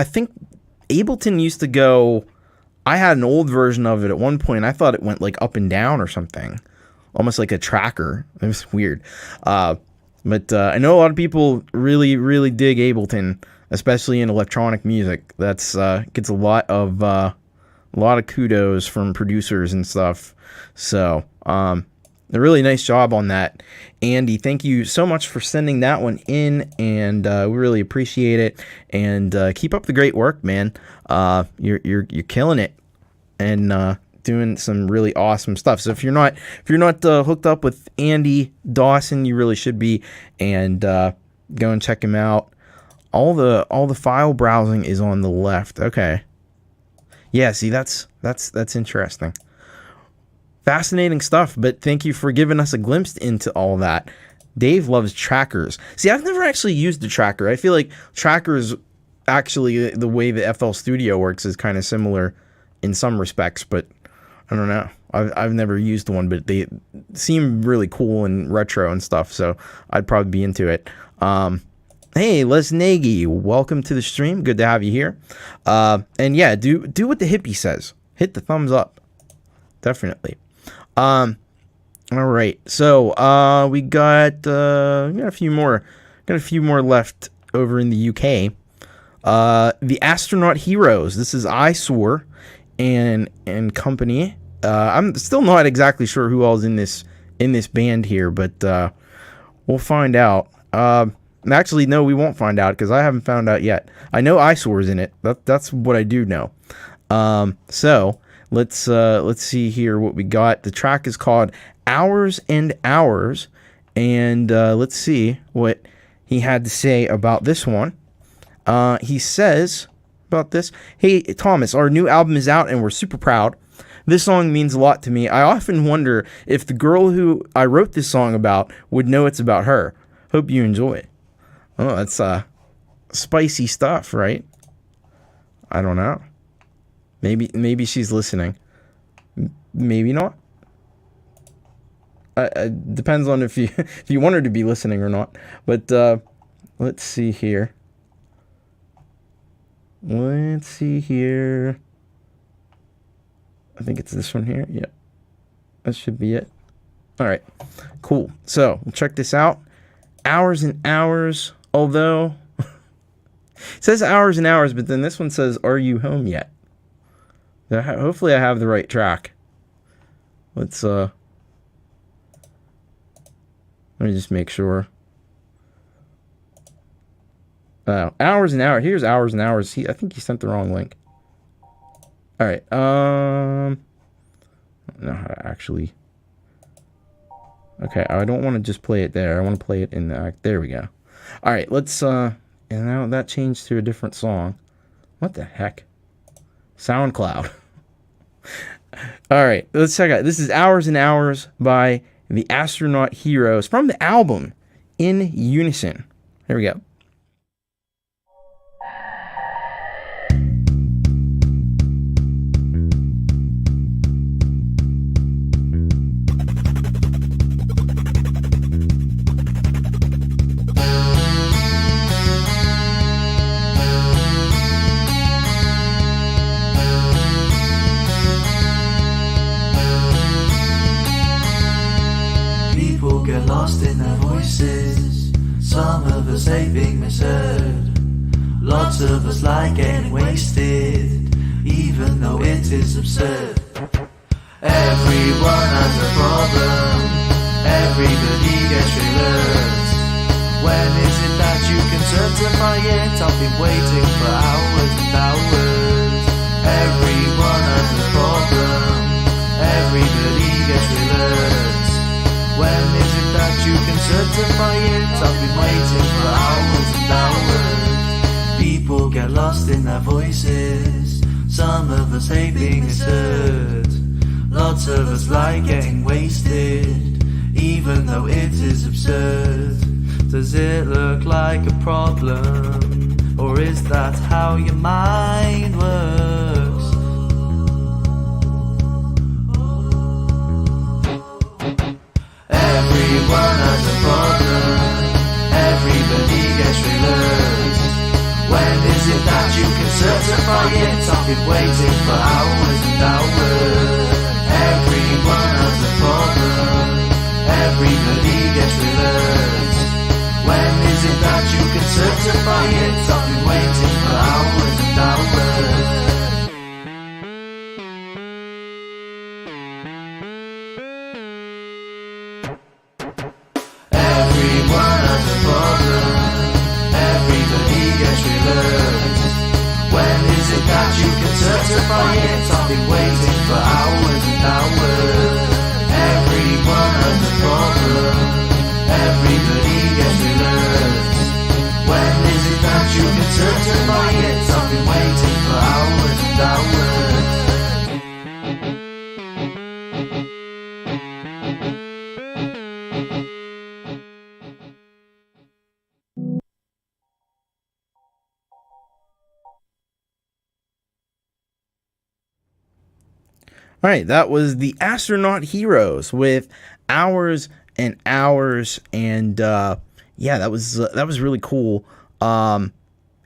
think Ableton used to go, I had an old version of it at one point. I thought it went like up and down or something, almost like a tracker. It was weird. But I know a lot of people really, really dig Ableton, especially in electronic music. That's, gets a lot of kudos from producers and stuff. So, a really nice job on that, Andy. Thank you so much for sending that one in, and we really appreciate it. And keep up the great work, man. You're killing it, and doing some really awesome stuff. So if you're not hooked up with Andy Dawson, you really should be, and go and check him out. All the file browsing is on the left. Okay. Yeah. See, that's interesting. Fascinating stuff, but thank you for giving us a glimpse into all that. Dave loves trackers. See, I've never actually used a tracker. I feel like trackers, actually, the way the FL Studio works is kind of similar in some respects, but I don't know. I've never used one, but they seem really cool and retro and stuff, so I'd probably be into it. Hey, Les Nagy, welcome to the stream. Good to have you here. And yeah, do what the hippie says. Hit the thumbs up. Definitely. All right. So we got a few more. Got a few more left over in the UK. The Astronaut Heroes. This is Eyesore and company. I'm still not exactly sure who all's in this band here, but we'll find out. Actually, no, we won't find out because I haven't found out yet. I know Eyesore's in it. That's what I do know. So let's see here what we got. The track is called Hours and Hours, and let's see what he had to say about this one. He says about this, "Hey Thomas, our new album is out and we're super proud. This song means a lot to me. I often wonder if the girl who I wrote this song about would know it's about her. Hope you enjoy it." Oh, that's spicy stuff, right? I don't know. Maybe she's listening. Maybe not. Depends on if you want her to be listening or not. But let's see here. I think it's this one here. Yeah. That should be it. All right. Cool. So, we'll check this out. Hours and Hours. Although, it says Hours and Hours, but then this one says, "Are you home yet?" Hopefully I have the right track. Let me just make sure. Hours and Hours. Here's Hours and Hours. I think he sent the wrong link. All right. I don't know how to actually. Okay, I don't want to just play it there. I want to play it in the. There we go. All right, let's. And now that changed to a different song. What the heck? SoundCloud. All right, let's check out. This is Hours and Hours by the Astronaut Heroes from the album In Unison. Here we go. Get lost in their voices. Some of us hate being misheard. Lots of us like getting wasted, even though it is absurd. Everyone has a problem. Everybody gets alert. When is it that you can certify it? I've been waiting for hours and hours. Everyone has a problem. Everybody gets alert. When is it that you can certify it? I've been waiting for hours and hours. People get lost in their voices. Some of us hate being misheard. Lots of us like getting wasted, even though it is absurd. Does it look like a problem? Or is that how your mind works? Everyone has a problem. Everybody gets alert. When is it that you can certify it? I've been waiting for hours and hours. Everyone has a problem. Everybody gets alert. When is it that you can certify it? I've been waiting for hours and hours. When is it that you can certify it? I've been waiting for hours and hours. Everyone has a problem. Everybody gets alert. When is it that you can certify it? I've been waiting for hours and hours. All right, that was the Astronaut Heroes with Hours and Hours, and yeah, that was really cool.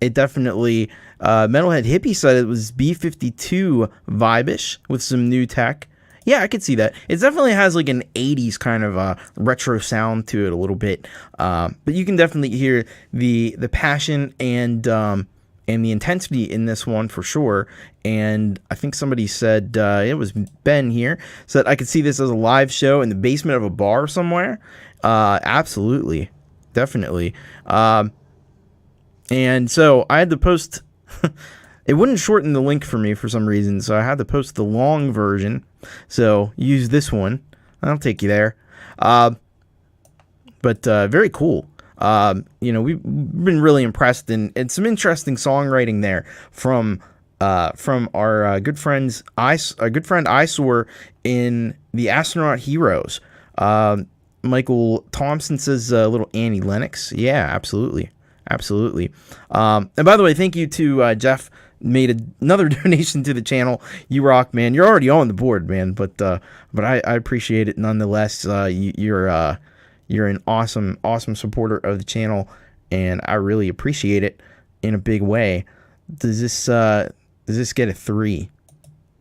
It definitely Metalhead Hippie said it was B-52 vibe-ish with some new tech. Yeah, I could see that. It definitely has like an 80s kind of retro sound to it a little bit, but you can definitely hear the passion and the intensity in this one for sure. And I think somebody said, it was Ben here, said I could see this as a live show in the basement of a bar somewhere. Absolutely. Definitely. And so I had to post, it wouldn't shorten the link for me for some reason, so I had to post the long version. So use this one. I'll take you there. But very cool. We've been really impressed, and some interesting songwriting there from our good friend Eyesore in the Astronaut Heroes. Michael Thompson says little Annie Lennox. Yeah, absolutely. And by the way, thank you to Jeff. Made another donation to the channel. You rock, man. You're already on the board, man. But I appreciate it nonetheless. You're an awesome supporter of the channel, and I really appreciate it in a big way. Does this get a 3?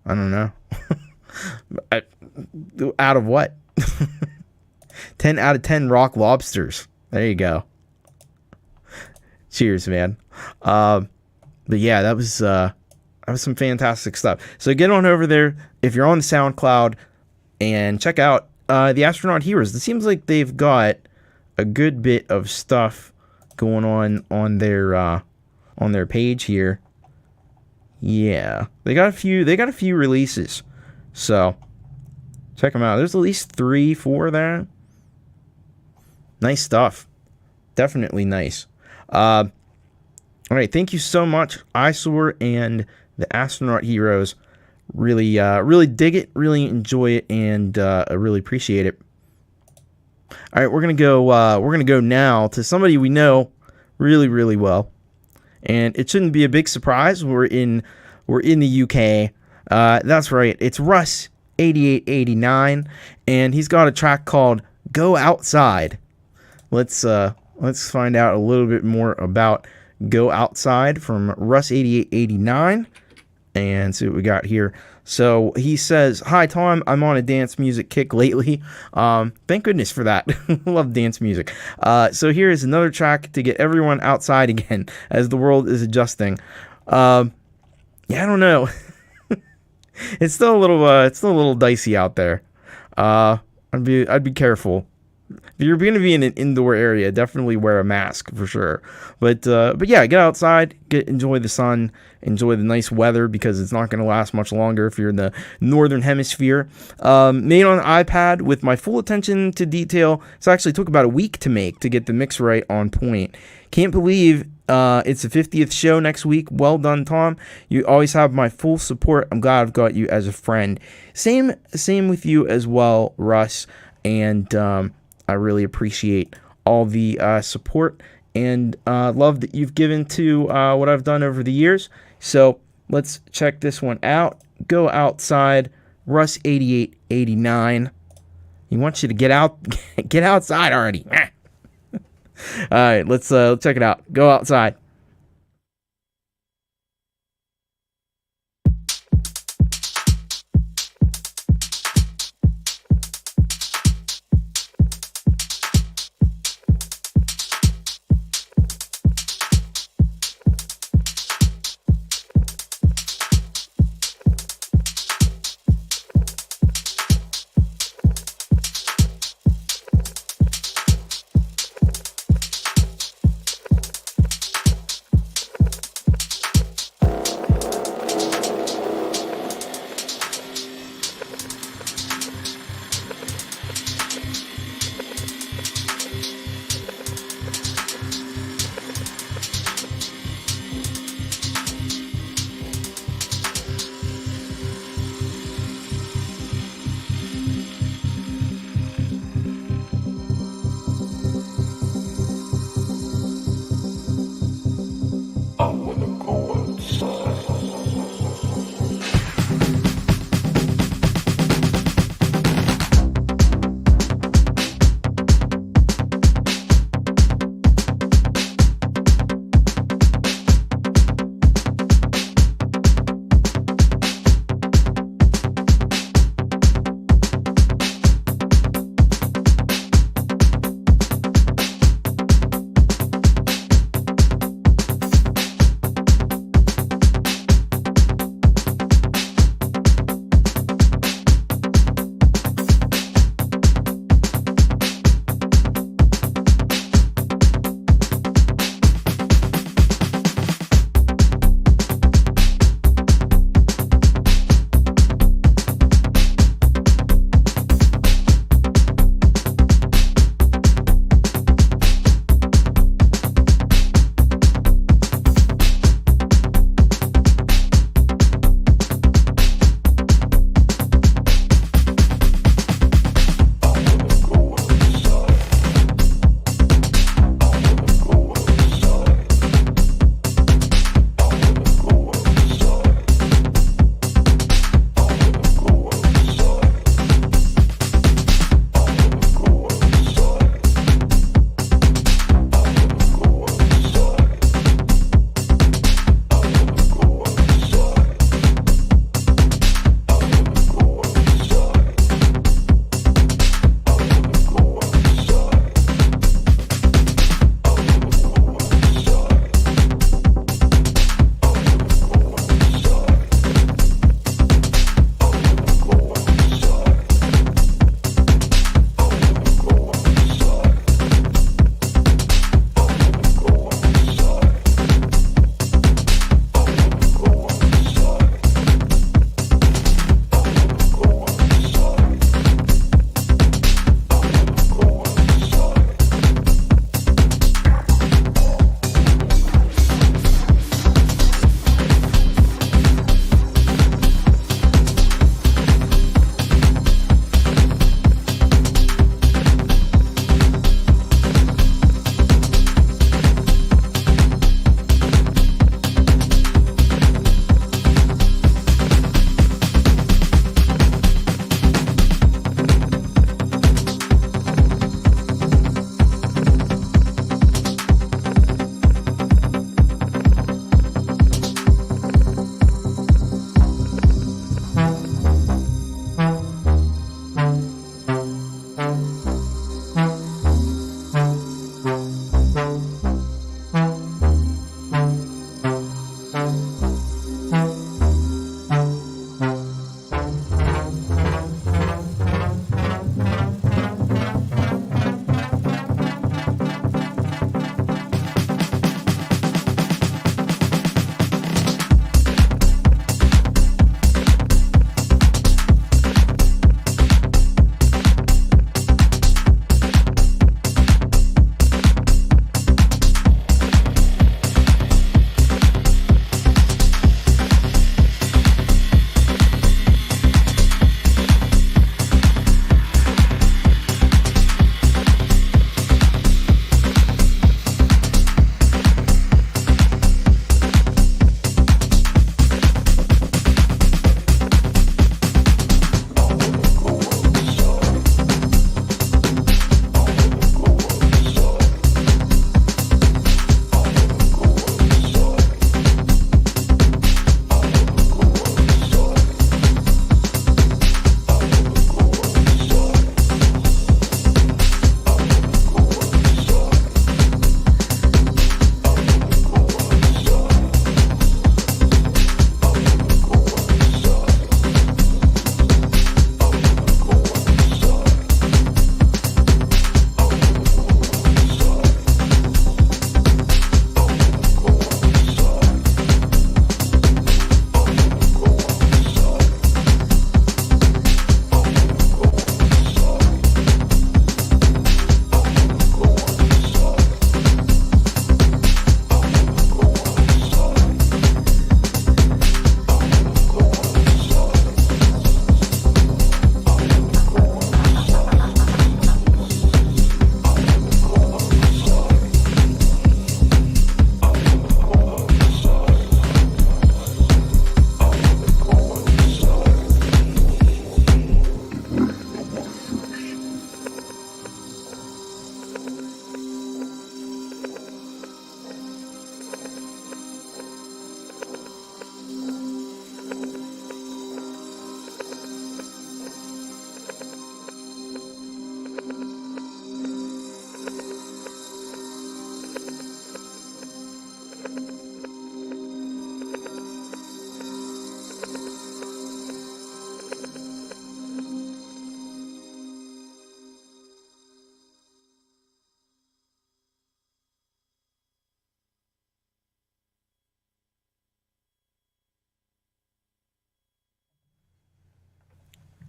I don't know. Out of what? 10 out of 10 rock lobsters. There you go. Cheers, man. But yeah, that was some fantastic stuff. So get on over there if you're on the SoundCloud and check out the Astronaut Heroes. It seems like they've got a good bit of stuff going on their page here. Yeah, they got a few releases. So check them out. There's at least 3-4 there. Nice stuff. Definitely nice. All right, thank you so much, Eyesore and the Astronaut Heroes. Really dig it, really enjoy it, and I really appreciate it. All right, we're gonna go now to somebody we know really well, and it shouldn't be a big surprise. We're in the UK. That's right, it's Russ 8889, and he's got a track called "Go Outside." Let's find out a little bit more about Go Outside from Russ 8889 and see what we got here. So he says, "Hi Tom, I'm on a dance music kick lately. Thank goodness for that. Love dance music. So here is another track to get everyone outside again as the world is adjusting." Yeah, I don't know. It's still a little dicey out there. I'd be careful. If you're going to be in an indoor area, definitely wear a mask for sure. But yeah, get outside, enjoy the sun, enjoy the nice weather, because it's not going to last much longer if you're in the northern hemisphere. Made on an iPad with my full attention to detail. It actually took about a week to make to get the mix right on point. Can't believe it's the 50th show next week. Well done, Tom. You always have my full support. I'm glad I've got you as a friend. Same with you as well, Russ. And I really appreciate all the support and love that you've given to what I've done over the years. So let's check this one out. Go Outside, Russ 8889. He wants you to get outside already. All right, let's check it out. Go Outside.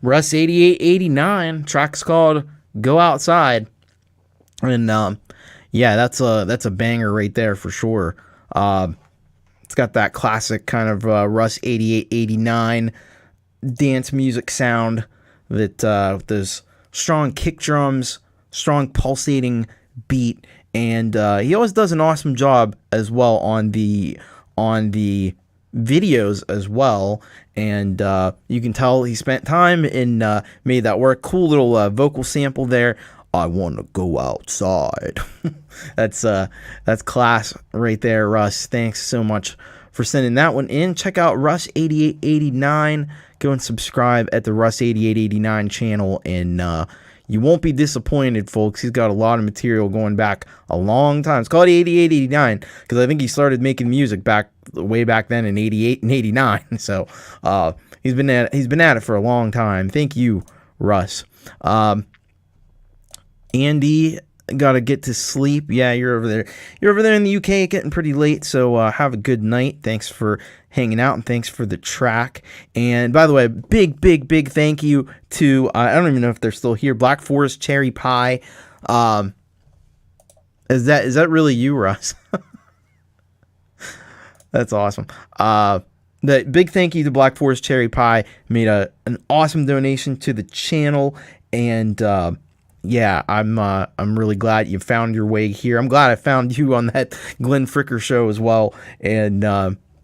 Russ 8889. Track's called Go Outside. And yeah, that's a banger right there for sure. It's got that classic kind of Russ 8889 dance music sound that with those strong kick drums, strong pulsating beat, and he always does an awesome job as well on the videos as well. And you can tell he spent time and made that work. Cool little vocal sample there. I want to go outside. That's class right there, Russ. Thanks so much for sending that one in. Check out Russ 8889. Go and subscribe at the Russ 8889 channel, and you won't be disappointed, folks. He's got a lot of material going back a long time. It's called 8889 because I think he started making music way back then in 88 and 89. So he's been at it for a long time. Thank you, Russ. An.D, gotta get to sleep. Yeah, you're over there. You're over there in the UK, getting pretty late. So have a good night. Thanks for hanging out, and thanks for the track. And by the way, big thank you to I don't even know if they're still here. Black Forest Cherry Pie. Is that really you, Russ? That's awesome. The big thank you to Black Forest Cherry Pie. Made an awesome donation to the channel, and yeah, I'm really glad you found your way here. I'm glad I found you on that Glenn Fricker show as well, and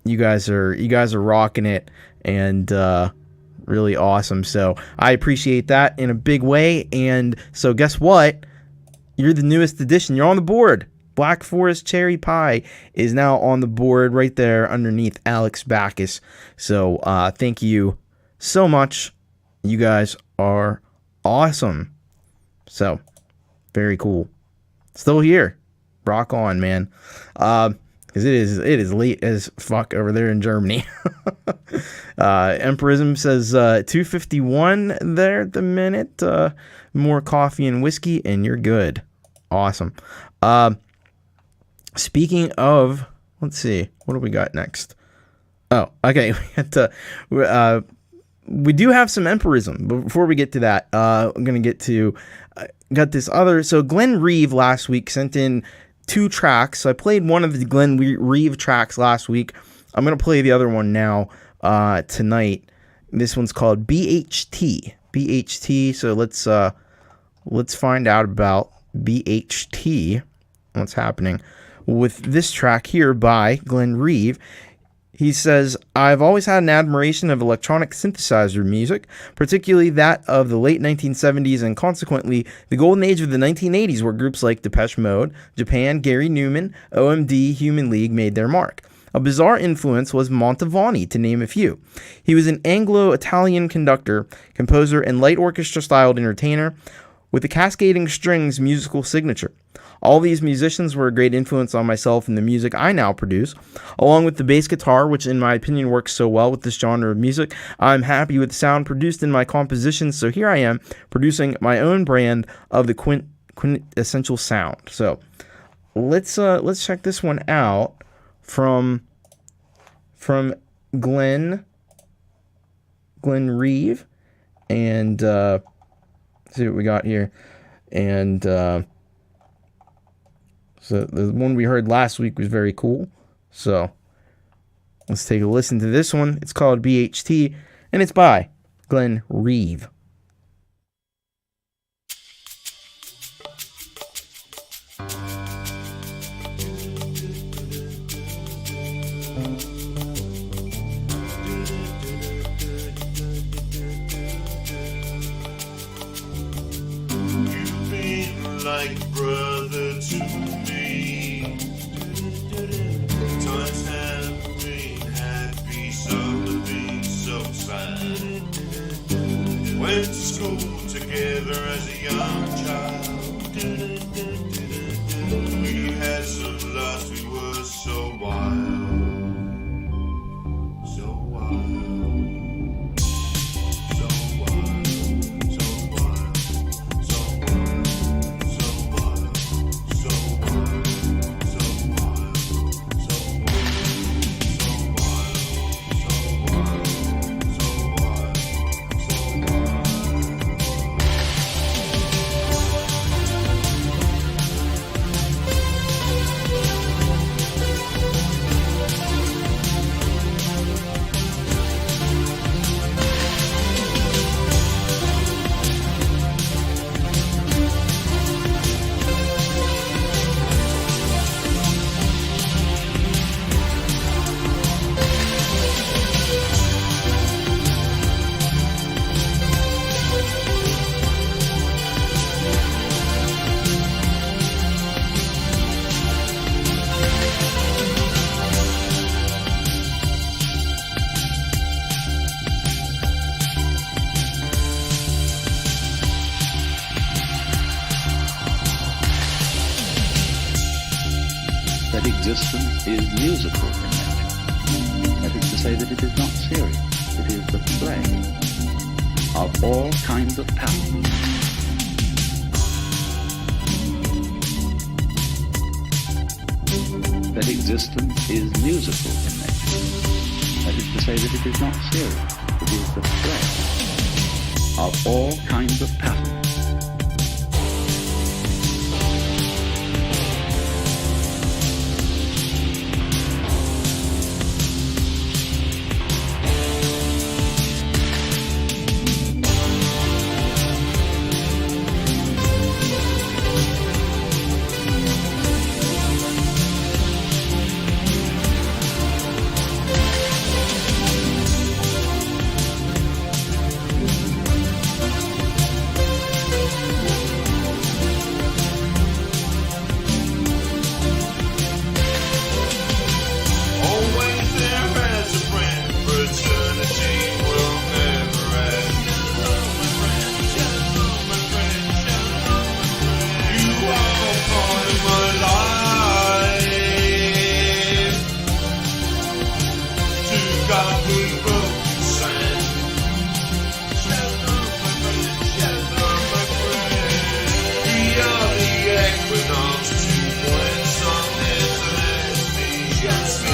you guys are rocking it, and really awesome. So I appreciate that in a big way. And so guess what? You're the newest addition. You're on the board. Black Forest Cherry Pie is now on the board right there underneath Alex Baccus. So thank you so much. You guys are awesome. So, very cool. Still here. Rock on, man. Because it is late as fuck over there in Germany. Empirism says 251 there at the minute. More coffee and whiskey, and you're good. Awesome. Speaking of, let's see. What do we got next? Oh, okay. We do have some Empirism, but before we get to that, I'm going to get to, got this other, so Glenn Reeve last week sent in 2 tracks. So I played one of the Glenn Reeve tracks last week. I'm going to play the other one now, tonight. This one's called B.H.T. B.H.T. So let's find out about B.H.T. What's happening with this track here by Glenn Reeve. He says, I've always had an admiration of electronic synthesizer music, particularly that of the late 1970s and consequently the golden age of the 1980s, where groups like Depeche Mode, Japan, Gary Newman, OMD, Human League made their mark. A bizarre influence was Mantovani, to name a few. He was an Anglo-Italian conductor, composer, and light orchestra-styled entertainer with a cascading strings musical signature. All these musicians were a great influence on myself and the music I now produce. Along with the bass guitar, which in my opinion works so well with this genre of music, I'm happy with the sound produced in my compositions, so here I am producing my own brand of the quintessential sound. So let's check this one out from Glenn Reeve, and see what we got here. And so the one we heard last week was very cool. So let's take a listen to this one. It's called B.H.T. and it's by Glenn Reeve. You've been like a brother to me. Times have been happy, some have been so sad. Went to school together as a young child. We had some laughs, we were so wild. So wild. So wild. So wild. So wild. So wild. So wild. So wild. So wild. So wild. So wild. So wild. So wild. existence is musical in nature. That is to say that it is not serious. It is the play of all kinds of patterns. That existence is musical in nature. That is to say that it is not serious. It is the play of all kinds of patterns. Always there as a friend, fraternity will never end. You are part of my life. To God we both send. Shelter, my friend, shelter, my friend. We are the equinox to blend sun and anesthesia.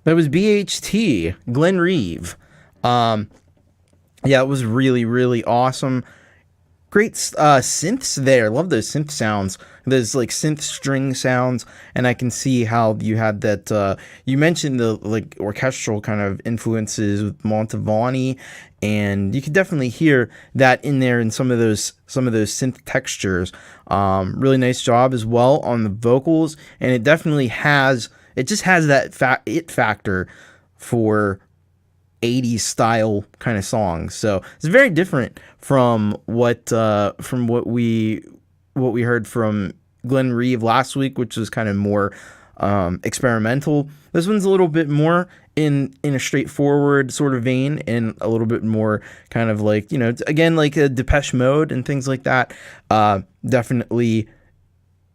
That was B.H.T, Glenn Reeve. Yeah, it was really, really awesome. Great synths there. Love those synth sounds. Those like synth string sounds. And I can see how you had that. You mentioned the like orchestral kind of influences with Montavani, and you could definitely hear that in there in some of those synth textures. Really nice job as well on the vocals, and it definitely has. It just has that it factor for 80s style kind of songs. So it's very different from what we heard from Glenn Reeve last week, which was kind of more experimental. This one's a little bit more in a straightforward sort of vein, and a little bit more kind of like, you know, again, like a Depeche Mode and things like that. Definitely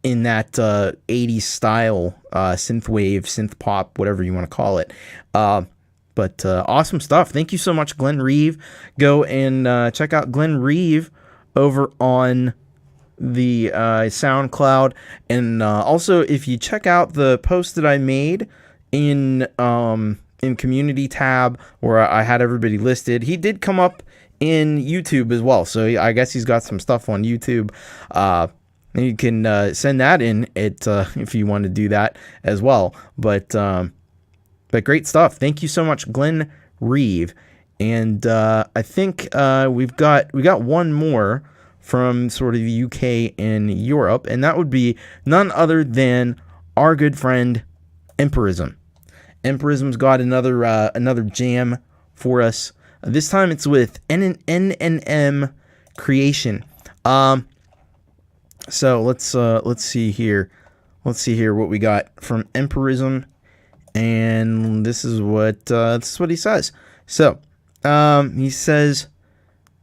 in that 80s style, synthwave, synth pop, whatever you want to call it. But awesome stuff. Thank you so much, Glenn Reeve. Go and check out Glenn Reeve over on the SoundCloud. And also, if you check out the post that I made in community tab where I had everybody listed, he did come up in YouTube as well. So I guess he's got some stuff on YouTube. You can send that in if you want to do that as well. But great stuff. Thank you so much, Glenn Reeve. And I think we got one more from sort of the UK and Europe, and that would be none other than our good friend Empirism. Empirism's got another jam for us. This time it's with N&M Creation. So let's see here. Let's see here what we got from Empirism, and this is what he says. So he says,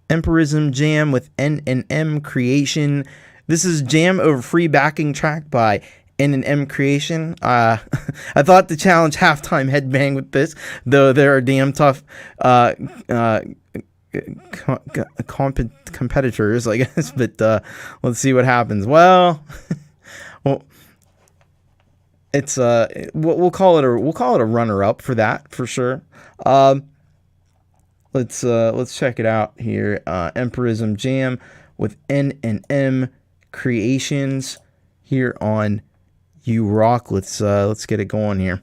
Empirism jam with N&M Creation. This is jam over free backing track by N&M Creation. I thought to challenge Halftime Headbang with this, though they're a damn tough competitors, I guess. But let's see what happens. Well, it's we'll call it a runner up for that for sure. Let's check it out here. Empirism jam with N&M Creations here on You Rock. Let's get it going here.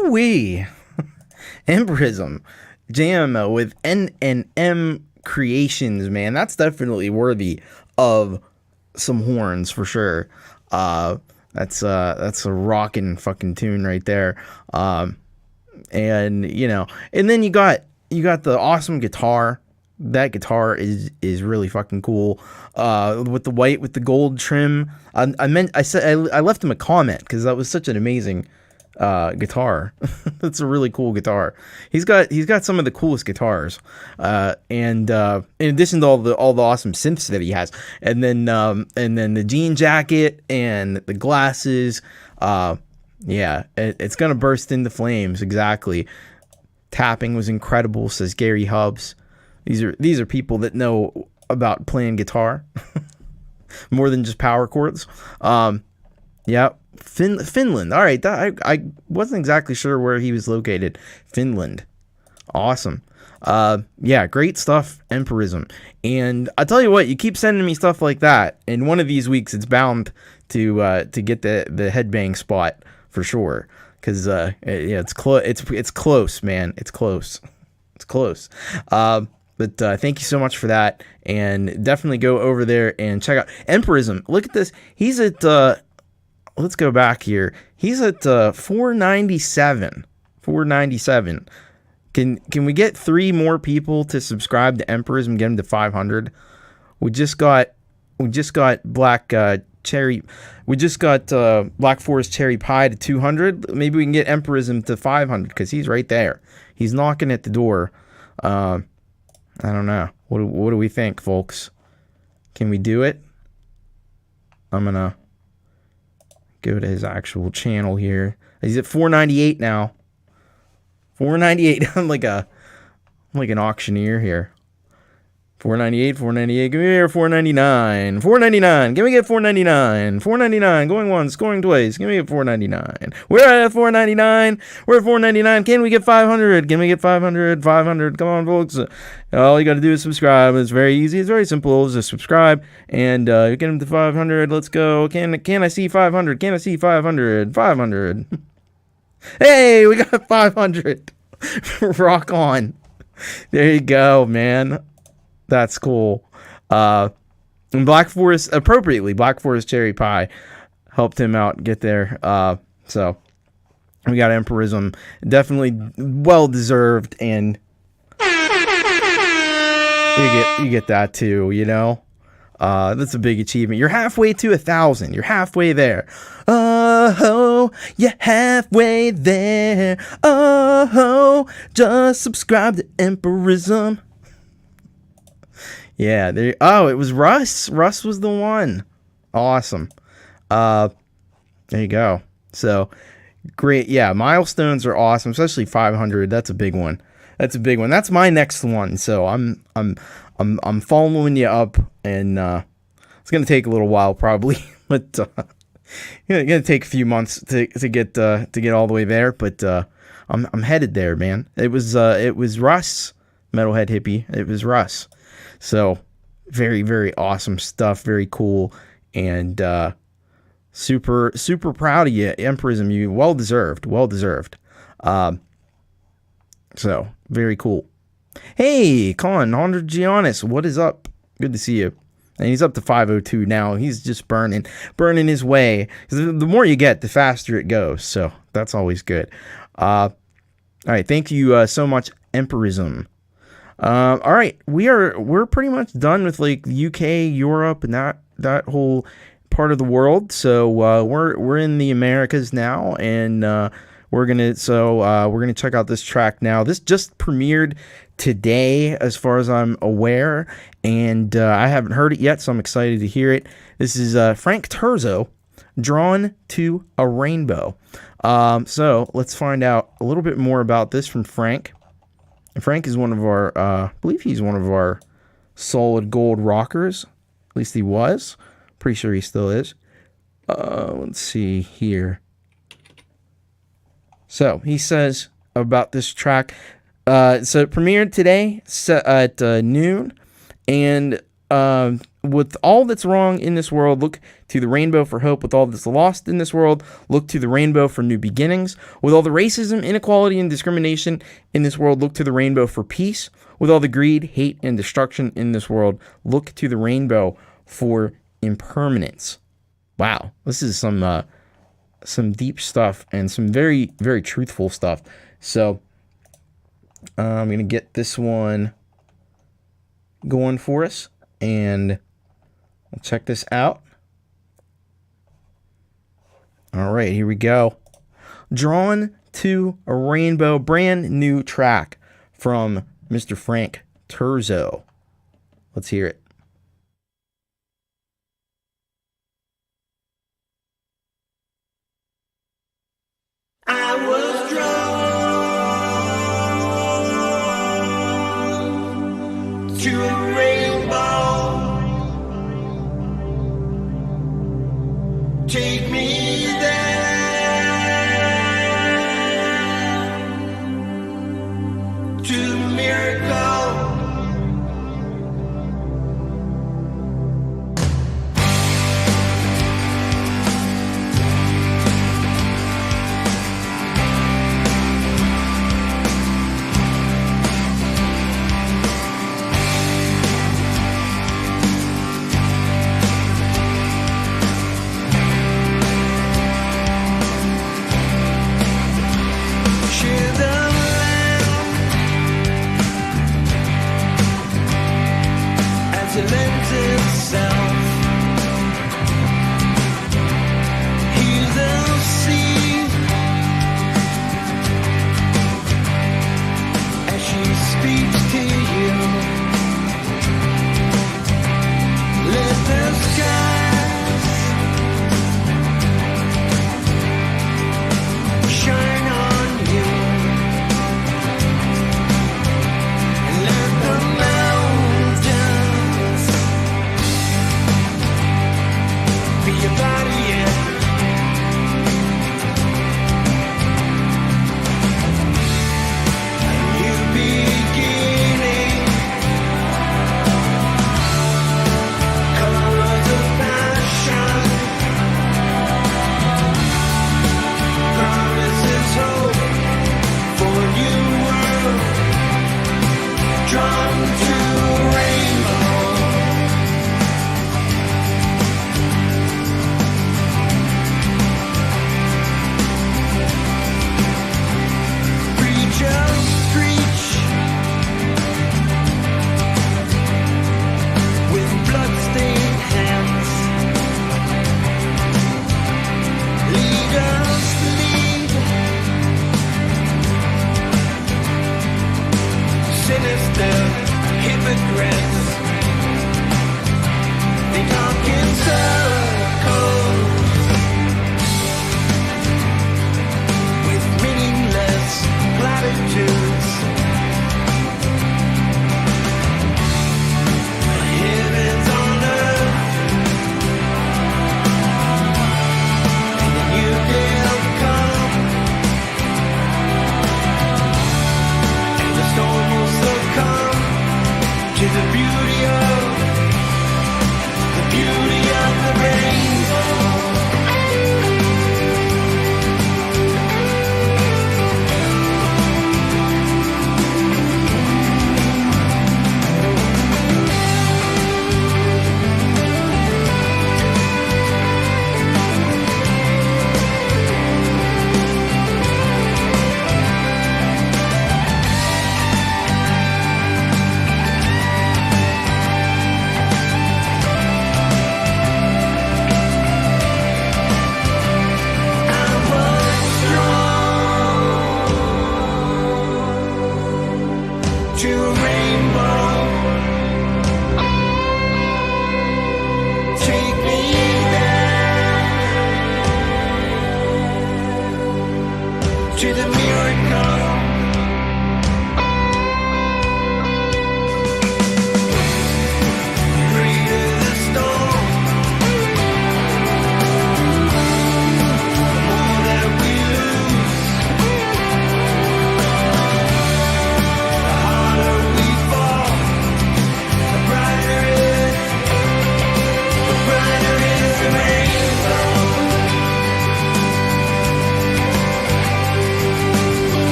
Ooh-wee. Empirism. Jam with N&M Creations, man. That's definitely worthy of some horns for sure. That's a rockin' fucking tune right there. And then you got the awesome guitar. That guitar is really fucking cool. With the white with the gold trim. I left him a comment because that was such an amazing guitar. That's a really cool guitar. He's got some of the coolest guitars. And in addition to all the awesome synths that he has, and then the jean jacket and the glasses. Yeah, it's gonna burst into flames. Exactly. Tapping was incredible, says Gary Hubbs. These are people that know about playing guitar more than just power chords. Yeah, Finland. All right, I wasn't exactly sure where he was located. Finland, awesome. Yeah, great stuff. Empirism, and I tell you what, you keep sending me stuff like that, and one of these weeks it's bound to get the headbang spot for sure. Because it's close. It's close, man. It's close. It's close. But thank you so much for that, and definitely go over there and check out Empirism. Look at this. He's at let's go back here. He's at 497. 497. Can we get 3 more people to subscribe to Empirism, get him to 500? We just got Black Cherry. We just got Black Forest Cherry Pie to 200. Maybe we can get Empirism to 500 because he's right there. He's knocking at the door. I don't know. What do we think, folks? Can we do it? I'm gonna go to his actual channel here. He's at 498 now. 498. I'm like an auctioneer here. 498. Give me here 499. 499. Give me get 499. 499. Going once, going twice. Give me get 499. We're at 499. We're at 499. Can we get 500? Can we get 500? 500. Come on, folks. All you got to do is subscribe. It's very easy. It's very simple. Just subscribe and get them to 500. Let's go. Can I see 500? Can I see 500? 500. Hey, we got 500. Rock on. There you go, man. That's cool. And Black Forest Cherry Pie helped him out get there. So we got Empirism, definitely well deserved, and you get that too. That's a big achievement. You're halfway to 1,000. You're halfway there. Oh, you're halfway there. Oh, just subscribe to Empirism. Yeah, it was Russ. Russ was the one. Awesome. There you go. So great. Yeah, milestones are awesome, especially 500. That's a big one. That's my next one. So I'm following you up, and it's gonna take a little while probably, but it's gonna take a few months to get all the way there. But I'm headed there, man. It was Russ, Metalhead Hippie. It was Russ. So, very, very awesome stuff. Very cool. And super, super proud of you, Empirism. You well deserved. Well deserved. So, very cool. Hey, Collin, 100 Giannis. What is up? Good to see you. And he's up to 502 now. He's just burning his way. The more you get, the faster it goes. So, that's always good. All right. Thank you so much, Empirism. All right, we're pretty much done with like UK, Europe, and that whole part of the world. So we're in the Americas now, and we're gonna check out this track now. This just premiered today, as far as I'm aware, and I haven't heard it yet, so I'm excited to hear it. This is Frank Terzo, Drawn to a Rainbow. So let's find out a little bit more about this from Frank. Frank is one of our, I believe he's one of our solid gold rockers. At least he was. Pretty sure he still is. Let's see here. So he says about this track. So it premiered today at noon. And with all that's wrong in this world, look to the rainbow for hope. With all that's lost in this world, look to the rainbow for new beginnings. With all the racism, inequality, and discrimination in this world, look to the rainbow for peace. With all the greed, hate, and destruction in this world, look to the rainbow for impermanence. Wow, this is some deep stuff and some very, very truthful stuff. So I'm going to get this one going for us, and we'll check this out. All right, here we go. Drawn to a Rainbow, brand new track from Mr. Frank Terzo. Let's hear it. I was drawn to a rainbow. Take me there to the miracle.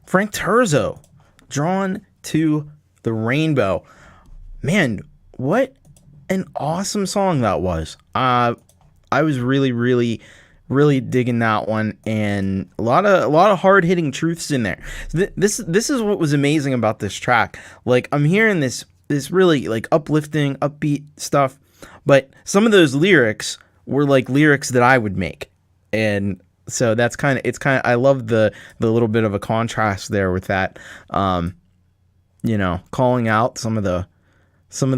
Frank Terzo, Drawn to the Rainbow. Man, what an awesome song that was. I was really, really, really digging that one, and a lot of hard-hitting truths in there. This is what was amazing about this track. Like, I'm hearing this really like uplifting, upbeat stuff, but some of those lyrics were like lyrics that I would make, and so it's kind of I love the little bit of a contrast there with that. Calling out some of the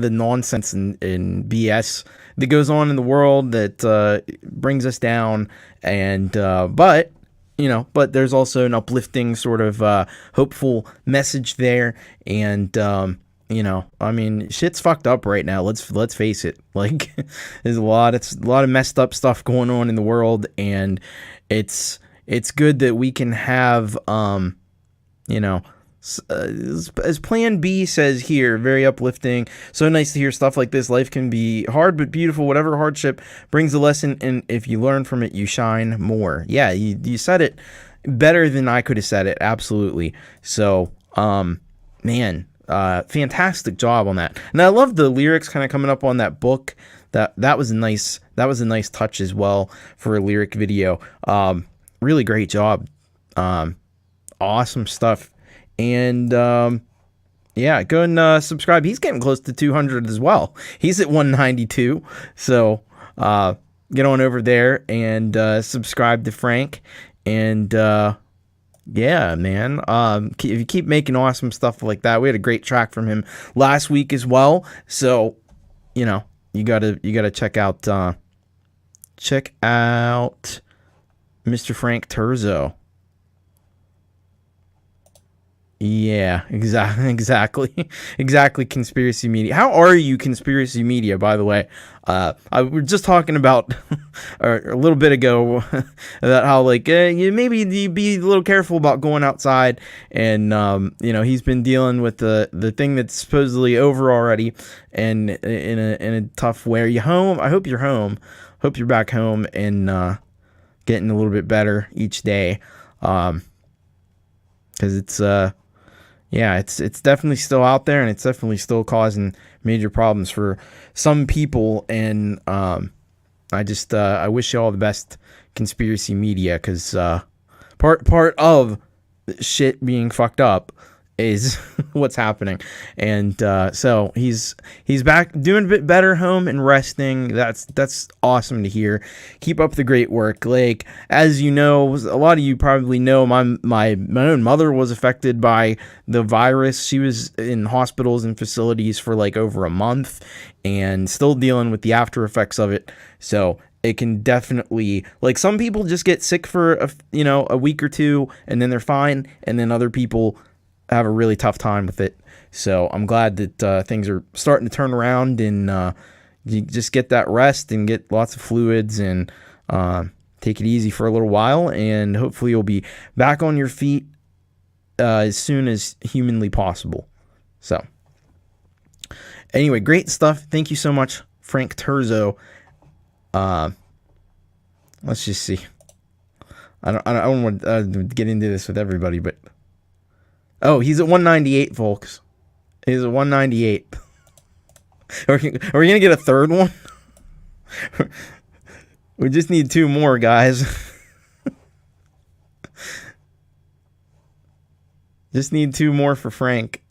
nonsense and BS that goes on in the world that brings us down, and but there's also an uplifting sort of hopeful message there, and I mean, shit's fucked up right now. Let's face it. Like, there's a lot of messed up stuff going on in the world, and it's good that we can have as Plan B says here, very uplifting. So nice to hear stuff like this. Life can be hard but beautiful. Whatever hardship brings a lesson, and if you learn from it, you shine more. Yeah, you said it better than I could have said it. Absolutely. So, man, fantastic job on that. And I love the lyrics kind of coming up on that book. That was a nice touch as well for a lyric video. Really great job. Awesome stuff. And yeah, go and subscribe. He's getting close to 200 as well. He's at 192. So get on over there and subscribe to Frank. And yeah, man. If you keep making awesome stuff like that, we had a great track from him last week as well. So you gotta check out Mr. Frank Terzo. Yeah, exactly. Conspiracy media. How are you, conspiracy media? By the way, we were just talking about a little bit ago about how you be a little careful about going outside, and he's been dealing with the thing that's supposedly over already, and in a tough way. Are you home? I hope you're home. Hope you're back home and getting a little bit better each day, because it's it's definitely still out there, and it's definitely still causing major problems for some people. And I wish you all the best, conspiracy media, because part of shit being fucked up is what's happening. And so he's back doing a bit better home and resting. That's awesome to hear. Keep up the great work. Like, as you know, a lot of you probably know, my own mother was affected by the virus. She was in hospitals and facilities for like over a month and still dealing with the after effects of it. So it can definitely, like, some people just get sick for a week or two and then they're fine, and then other people have a really tough time with it. So I'm glad that things are starting to turn around, and you just get that rest and get lots of fluids and take it easy for a little while, and hopefully you'll be back on your feet as soon as humanly possible. So anyway, great stuff. Thank you so much, Frank Terzo. Let's just see. I don't want to get into this with everybody, but oh, he's at 198, folks. He's at 198. Are we going to get a third one? We just need two more, guys. Just need two more for Frank.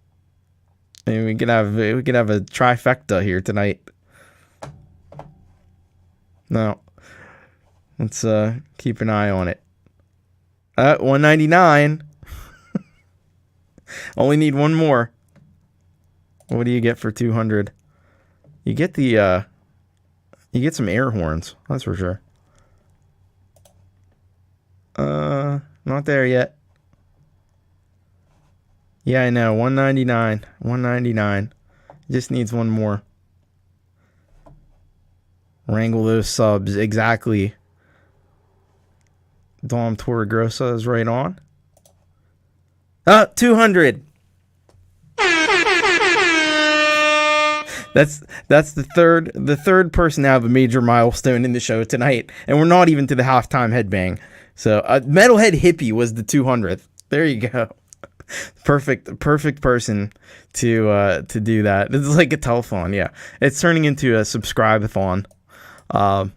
And we could have a trifecta here tonight. No. Let's keep an eye on it. 199. Only need one more. What do you get for 200? You get you get some air horns, that's for sure. Not there yet. Yeah, I know. 199. 199. Just needs one more. Wrangle those subs. Exactly. Dom Torregrossa is right on. 200. That's the third person to have a major milestone in the show tonight, and we're not even to the halftime headbang. So Metalhead Hippie was the 200th. There you go. Perfect person to do that. This is like a telephone, yeah. It's turning into a subscribe-a-thon. But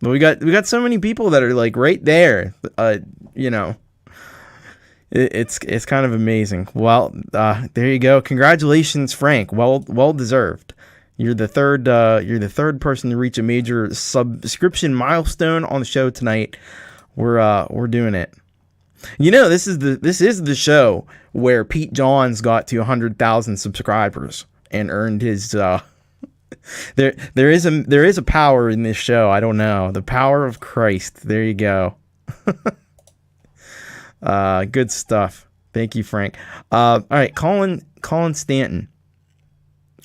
we got so many people that are like right there. You know, it's kind of amazing. Well, there you go. Congratulations, Frank. Well deserved. You're the third person to reach a major subscription milestone on the show tonight. We're doing it. You know, this is the show where Pete Johns got to 100,000 subscribers and earned his there is a power in this show. I don't know. The power of Christ. There you go. Good stuff. Thank you, Frank. All right, Collin Stanton.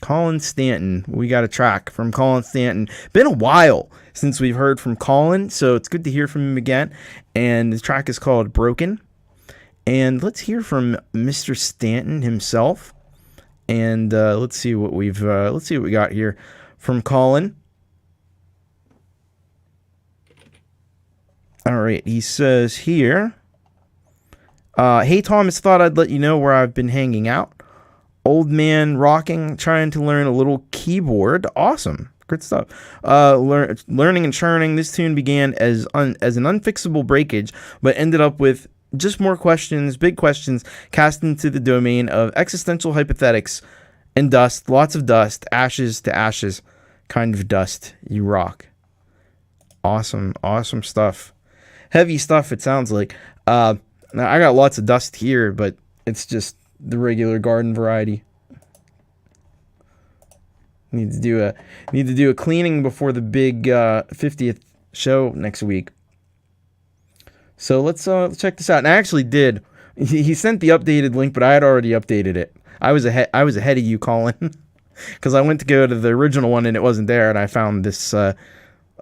Collin Stanton. We got a track from Collin Stanton. Been a while since we've heard from Collin, so it's good to hear from him again. And the track is called Broken. And let's hear from Mr. Stanton himself. And let's see what we got here from Collin. All right, he says here, hey Thomas, thought I'd let you know where I've been hanging out. Old man rocking, trying to learn a little keyboard. Awesome. Good stuff. Learning and churning. This tune began as an unfixable breakage, but ended up with just more questions, big questions, cast into the domain of existential hypothetics and dust. Lots of dust. Ashes to ashes. Kind of dust. You rock. Awesome stuff. Heavy stuff, it sounds like. Now I got lots of dust here, but it's just the regular garden variety. Need to do a cleaning before the big 50th show next week. So let's check this out. And I actually did. He sent the updated link, but I had already updated it. I was ahead of you, Collin, because I went to go to the original one and it wasn't there, and I found this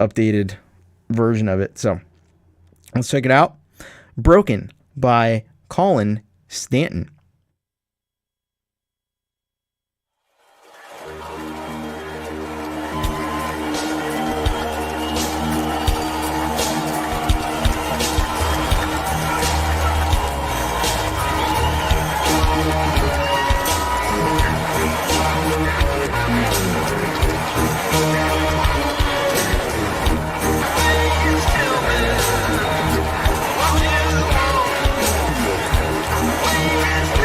updated version of it. So let's check it out. Broken by Collin Stanton. What you want?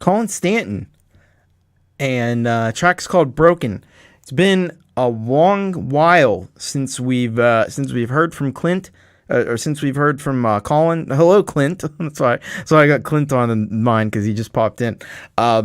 Collin Stanton, and track's called Broken. It's been a long while since we've heard from Clint, or since we've heard from Collin. Hello, Clint. That's why I got Clint on mine, because he just popped in. Yeah,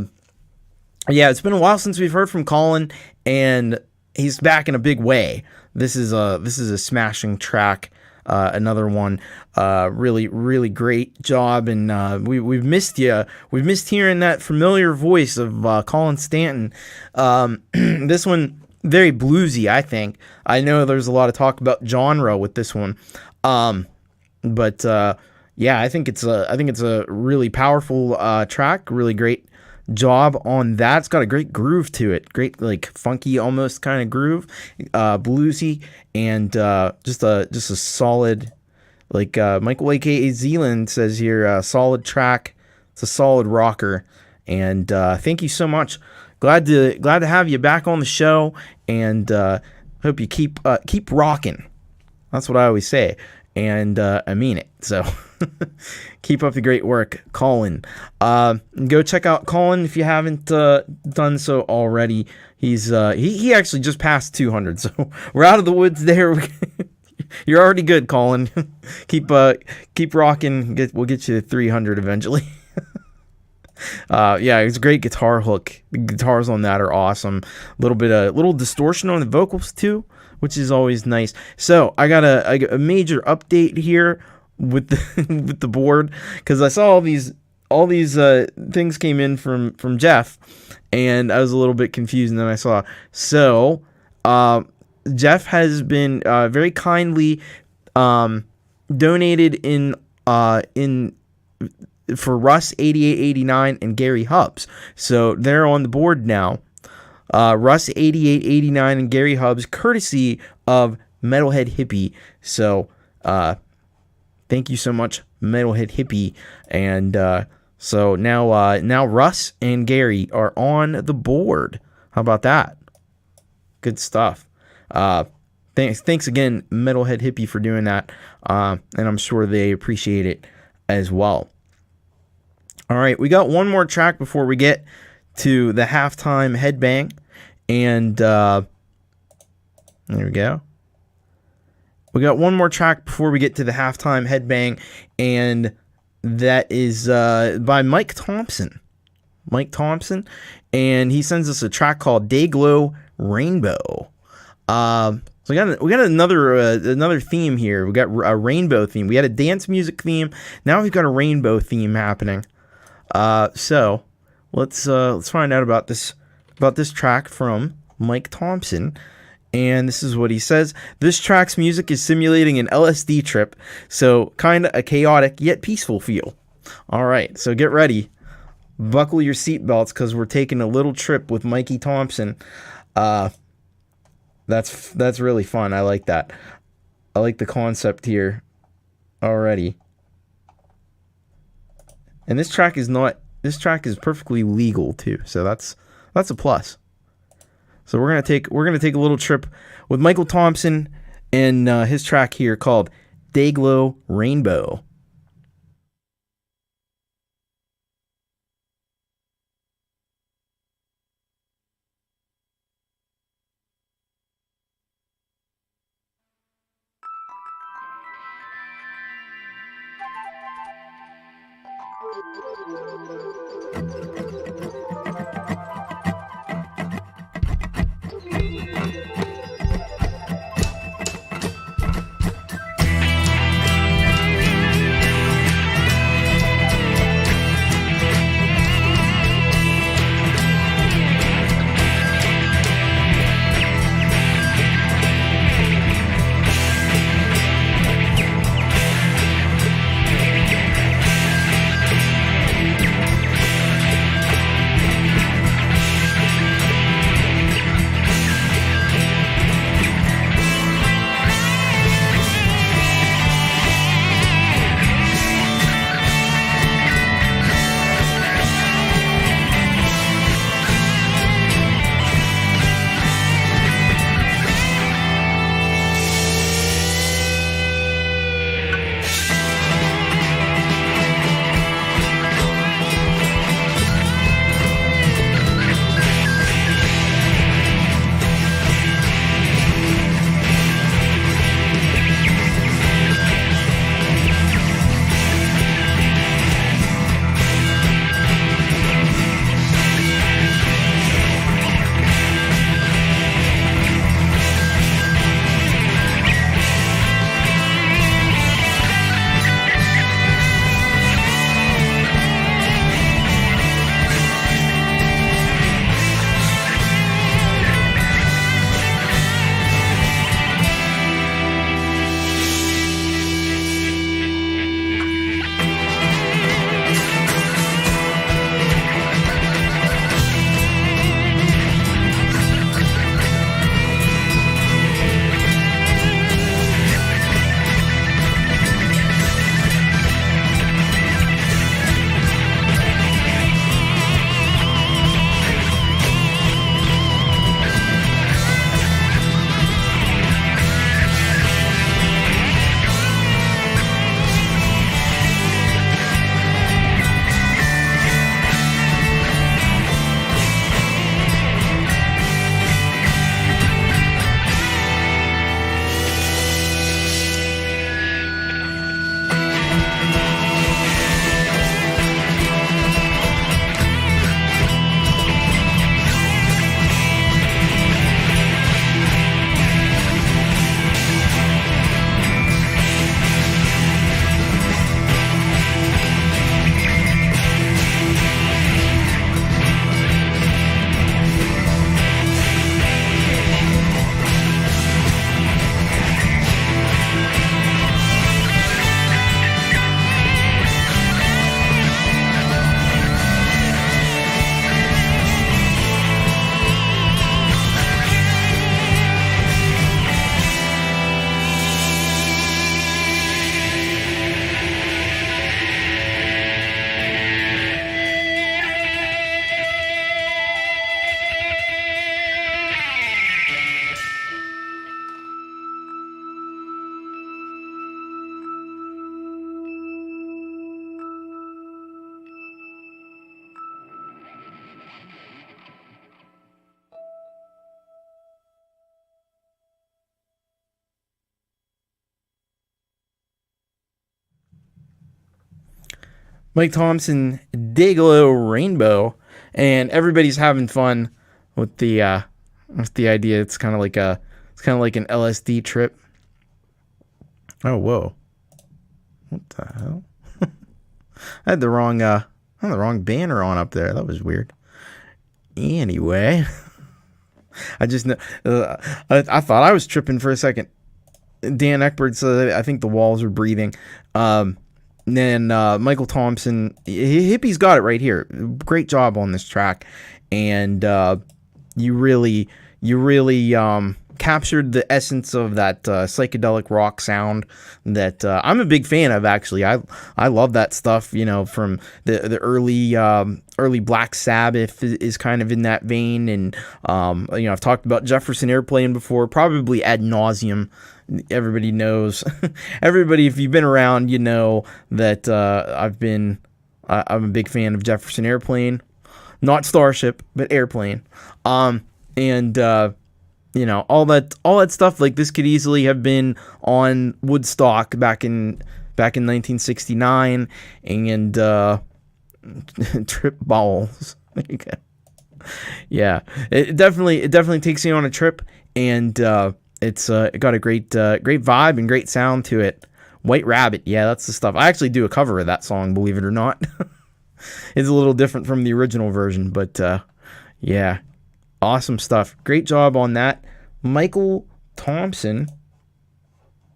it's been a while since we've heard from Collin, and he's back in a big way. This is a smashing track. Another one, really, really great job, and we've missed you. We've missed hearing that familiar voice of Collin Stanton. This one, very bluesy, I think. I know there's a lot of talk about genre with this one, but yeah, I think it's a really powerful track. Really great job on that. It's got a great groove to it, great like funky almost kind of groove, bluesy, and just a solid, like Michael aka Zland says here, solid track. It's a solid rocker, and thank you so much. Glad to have you back on the show, and hope you keep rocking. That's what I always say, and I mean it. So keep up the great work, Collin. Go check out Collin if you haven't done so already. He's he actually just passed 200, so we're out of the woods there. You're already good, Collin. keep rocking. We'll get you to 300 eventually. Yeah, it's a great guitar hook. The guitars on that are awesome. Little distortion on the vocals too, which is always nice. So I got a major update here with the board, because I saw all these things came in from Jeff, and I was a little bit confused, and then I saw Jeff has been very kindly donated in for Russ 8889 and Gary Hubbs. So they're on the board now. Russ 8889 and Gary Hubbs, courtesy of Metalhead Hippie. So thank you so much, Metalhead Hippie. And so now Russ and Gary are on the board. How about that? Good stuff. Thanks again, Metalhead Hippie, for doing that. And I'm sure they appreciate it as well. All right, we got one more track before we get to the halftime headbang, and there we go. We got one more track before we get to the halftime headbang, and that is by Mike Thompson. And he sends us a track called Dayglow Rainbow. So we got another theme here. We got a rainbow theme. We had a dance music theme. Now we've got a rainbow theme happening. So let's find out about this track from Mike Thompson. And this is what he says. This track's music is simulating an LSD trip, so kind of a chaotic yet peaceful feel. All right, so get ready. Buckle your seatbelts, because we're taking a little trip with Mikey Thompson. That's really fun. I like that. I like the concept here already. And this track is perfectly legal too, so that's a plus. So we're gonna take a little trip with Michael Thompson and his track here called Dayglow Rainbow. Mike Thompson, Dig a Little Rainbow, and everybody's having fun with the idea. It's kind of like an LSD trip. Oh, whoa! What the hell? I had the wrong banner on up there. That was weird. Anyway, I just know. I thought I was tripping for a second. Dan Eckberg said I think the walls are breathing. Then Michael Thompson, Hippie's got it right here. Great job on this track, and you really captured the essence of that psychedelic rock sound that I'm a big fan of. Actually, I love that stuff. You know, from the early Black Sabbath is kind of in that vein, and I've talked about Jefferson Airplane before, probably ad nauseum. Everybody knows. Everybody, if you've been around, you know that I'm a big fan of Jefferson Airplane, not Starship, but Airplane. All that stuff. Like, this could easily have been on Woodstock back in 1969, and trip balls. There you go. Yeah, it definitely takes you on a trip, and it got a great vibe and great sound to it. White Rabbit, yeah, that's the stuff. I actually do a cover of that song, believe it or not. It's a little different from the original version, but yeah, awesome stuff. Great job on that. Michael Thompson,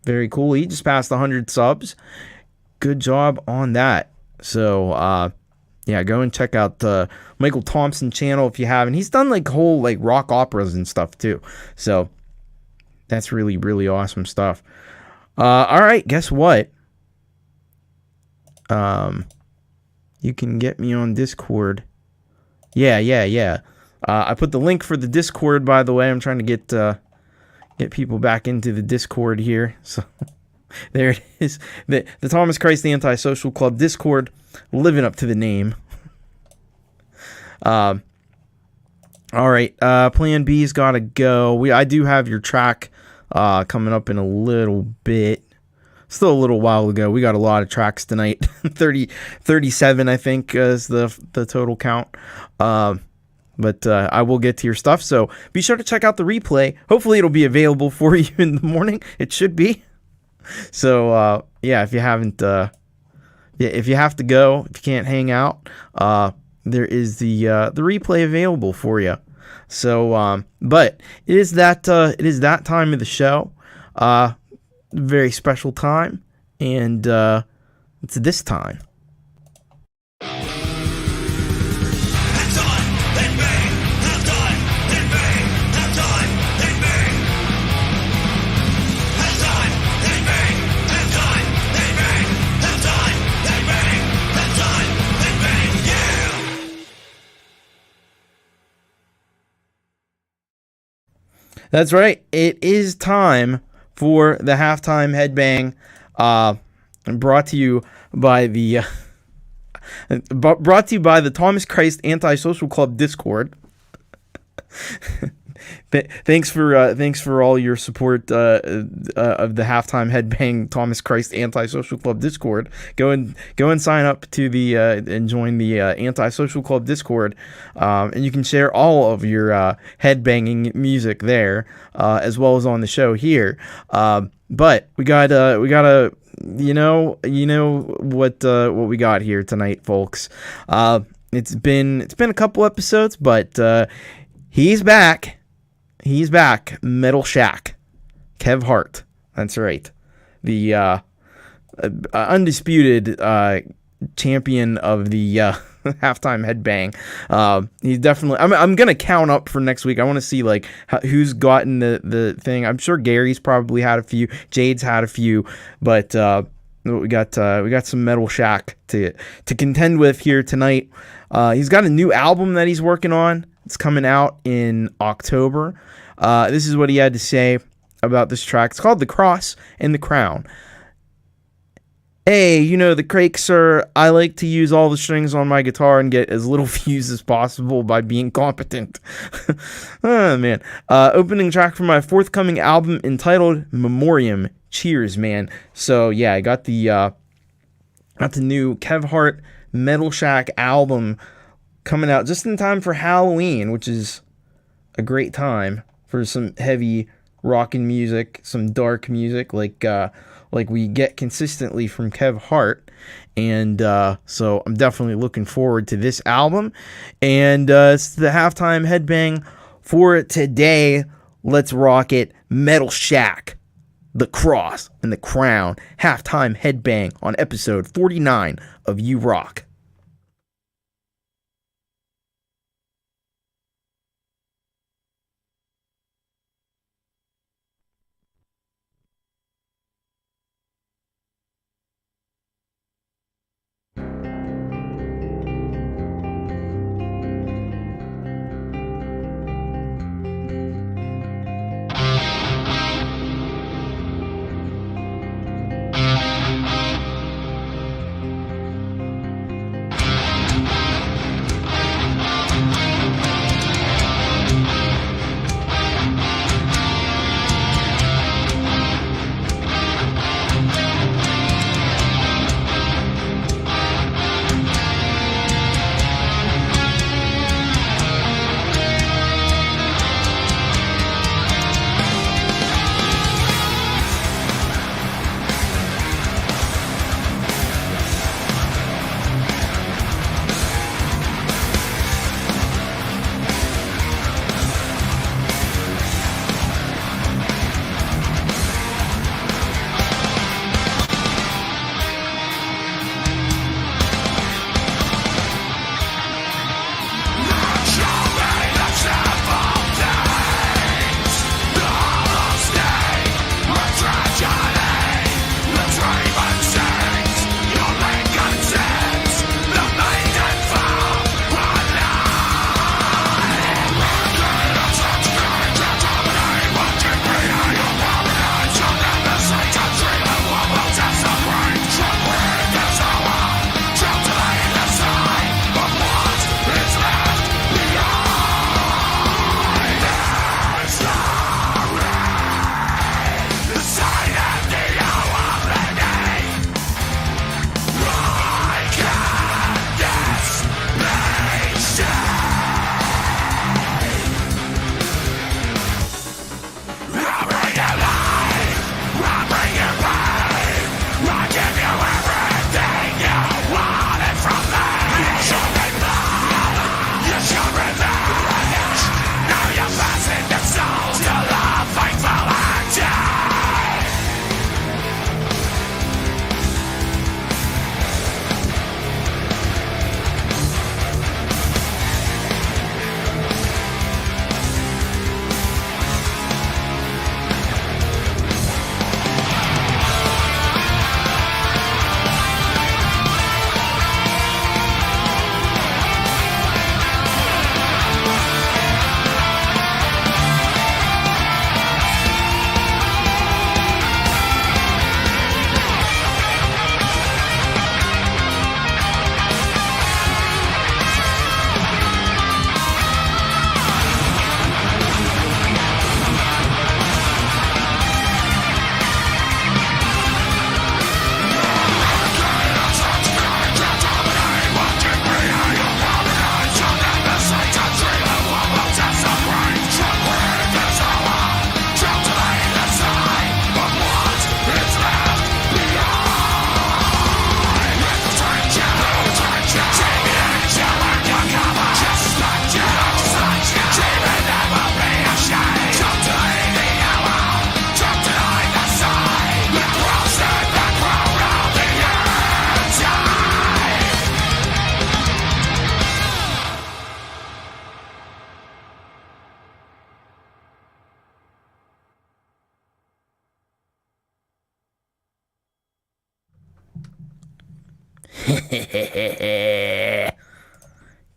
very cool. He just passed 100 subs. Good job on that. So yeah, go and check out the Michael Thompson channel if you haven't. He's done like whole like rock operas and stuff too. So that's really, really awesome stuff. All right, guess what? You can get me on Discord. Yeah. I put the link for the Discord, by the way. I'm trying to get people back into the Discord here. So there it is. The Thomas Christ Antisocial Club Discord, living up to the name. All right, Plan B's got to go. I do have your track coming up in a little bit. Still a little while ago. We got a lot of tracks tonight. 37, I think, is the total count. But I will get to your stuff. So be sure to check out the replay. Hopefully it'll be available for you in the morning. It should be. So yeah, if you haven't, if you have to go, if you can't hang out, there is the replay available for you. So, but it is that time of the show. Very special time, and it's this time. That's right. It is time for the halftime headbang, brought to you by the Thomas Christ Antisocial Club Discord. Thanks for all your support of the halftime headbang Thomas Christ Antisocial Club Discord. Go and sign up to the and join the Antisocial Club Discord, and you can share all of your headbanging music there, as well as on the show here. But we gotta you know what we got here tonight, folks. It's been a couple episodes, but he's back. He's back. Metal Shack. Kev Hart. That's right. The undisputed champion of the halftime headbang. He's definitely... I'm going to count up for next week. I want to see like who's gotten the thing. I'm sure Gary's probably had a few. Jade's had a few. But we got some Metal Shack to contend with here tonight. He's got a new album that he's working on. It's coming out in October. This is what he had to say about this track. It's called The Cross and the Crown. Hey, the crake, sir. I like to use all the strings on my guitar and get as little views as possible by being competent. Oh, man. Opening track for my forthcoming album entitled Memoriam. Cheers, man. So, yeah, I got the new Kev Hart Metal Shack album coming out just in time for Halloween, which is a great time for some heavy rockin' music, some dark music like we get consistently from Kev Hart. And so I'm definitely looking forward to this album. And it's the halftime headbang for today. Let's rock it. Metal Shack, The Cross and the Crown, halftime headbang on episode 49 of You Rock.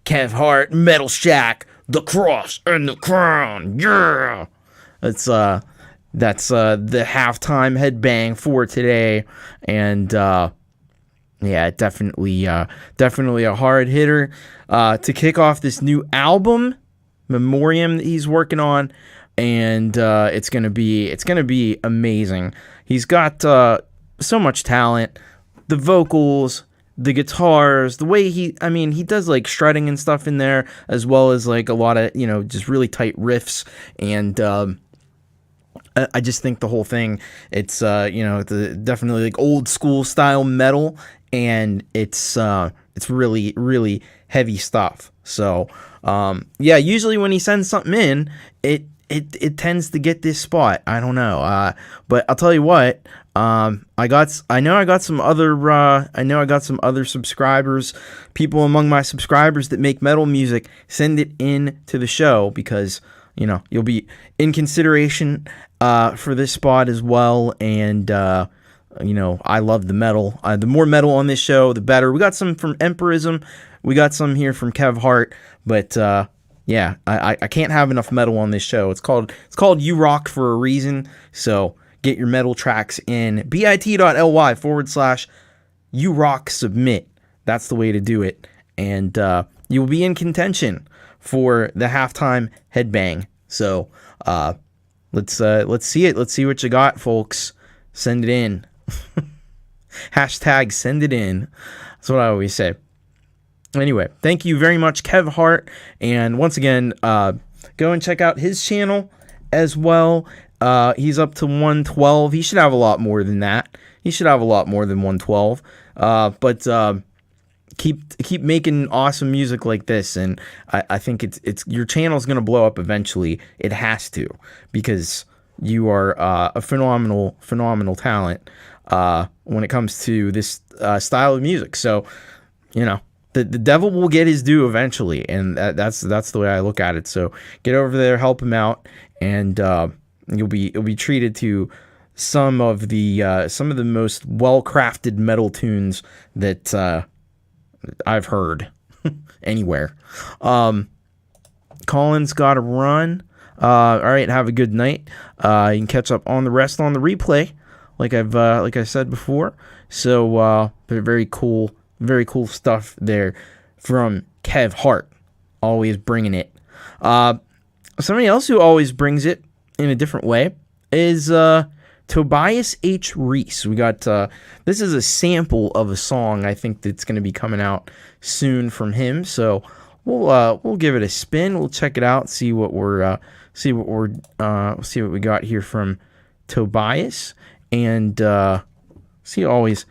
Kev Hart, Metal Shack, The Cross and the Crown. Yeah. That's the halftime headbang for today. And yeah, definitely a hard hitter to kick off this new album, Memoriam, that he's working on. And it's gonna be amazing. He's got so much talent. The vocals, the guitars, the way he does like shredding and stuff in there, as well as like a lot of, just really tight riffs. And I just think the whole thing, it's definitely like old school style metal, and it's really, really heavy stuff. So usually when he sends something in, it tends to get this spot. I don't know, but I'll tell you what. I got some other subscribers, people among my subscribers that make metal music. Send it in to the show, because you'll be in consideration for this spot as well. And I love the metal. The more metal on this show, the better. We got some from Empirism, we got some here from Kev Hart, but I can't have enough metal on this show. It's called You Rock for a reason. So get your metal tracks in bit.ly/You Rock Submit. That's the way to do it. And you'll be in contention for the halftime headbang. So let's see it. Let's see what you got, folks. Send it in. Hashtag send it in. That's what I always say. Anyway, thank you very much, Kev Hart. And once again, go and check out his channel as well. He's up to 112. He should have a lot more than that. He should have a lot more than 112. But keep making awesome music like this, and I think it's your channel's gonna blow up eventually. It has to, because you are a phenomenal talent when it comes to this style of music. So the devil will get his due eventually, and that's the way I look at it. So get over there, help him out, and you'll be treated to some of the most well-crafted metal tunes that I've heard anywhere. Collin's got to run. All right, have a good night. You can catch up on the rest on the replay, like I said before. So very cool stuff there from Kev Hart, always bringing it. Somebody else who always brings it in a different way is Tobias H. Reese. We got this is a sample of a song I think that's going to be coming out soon from him. So we'll give it a spin. We'll check it out. See what we got here from Tobias. And he always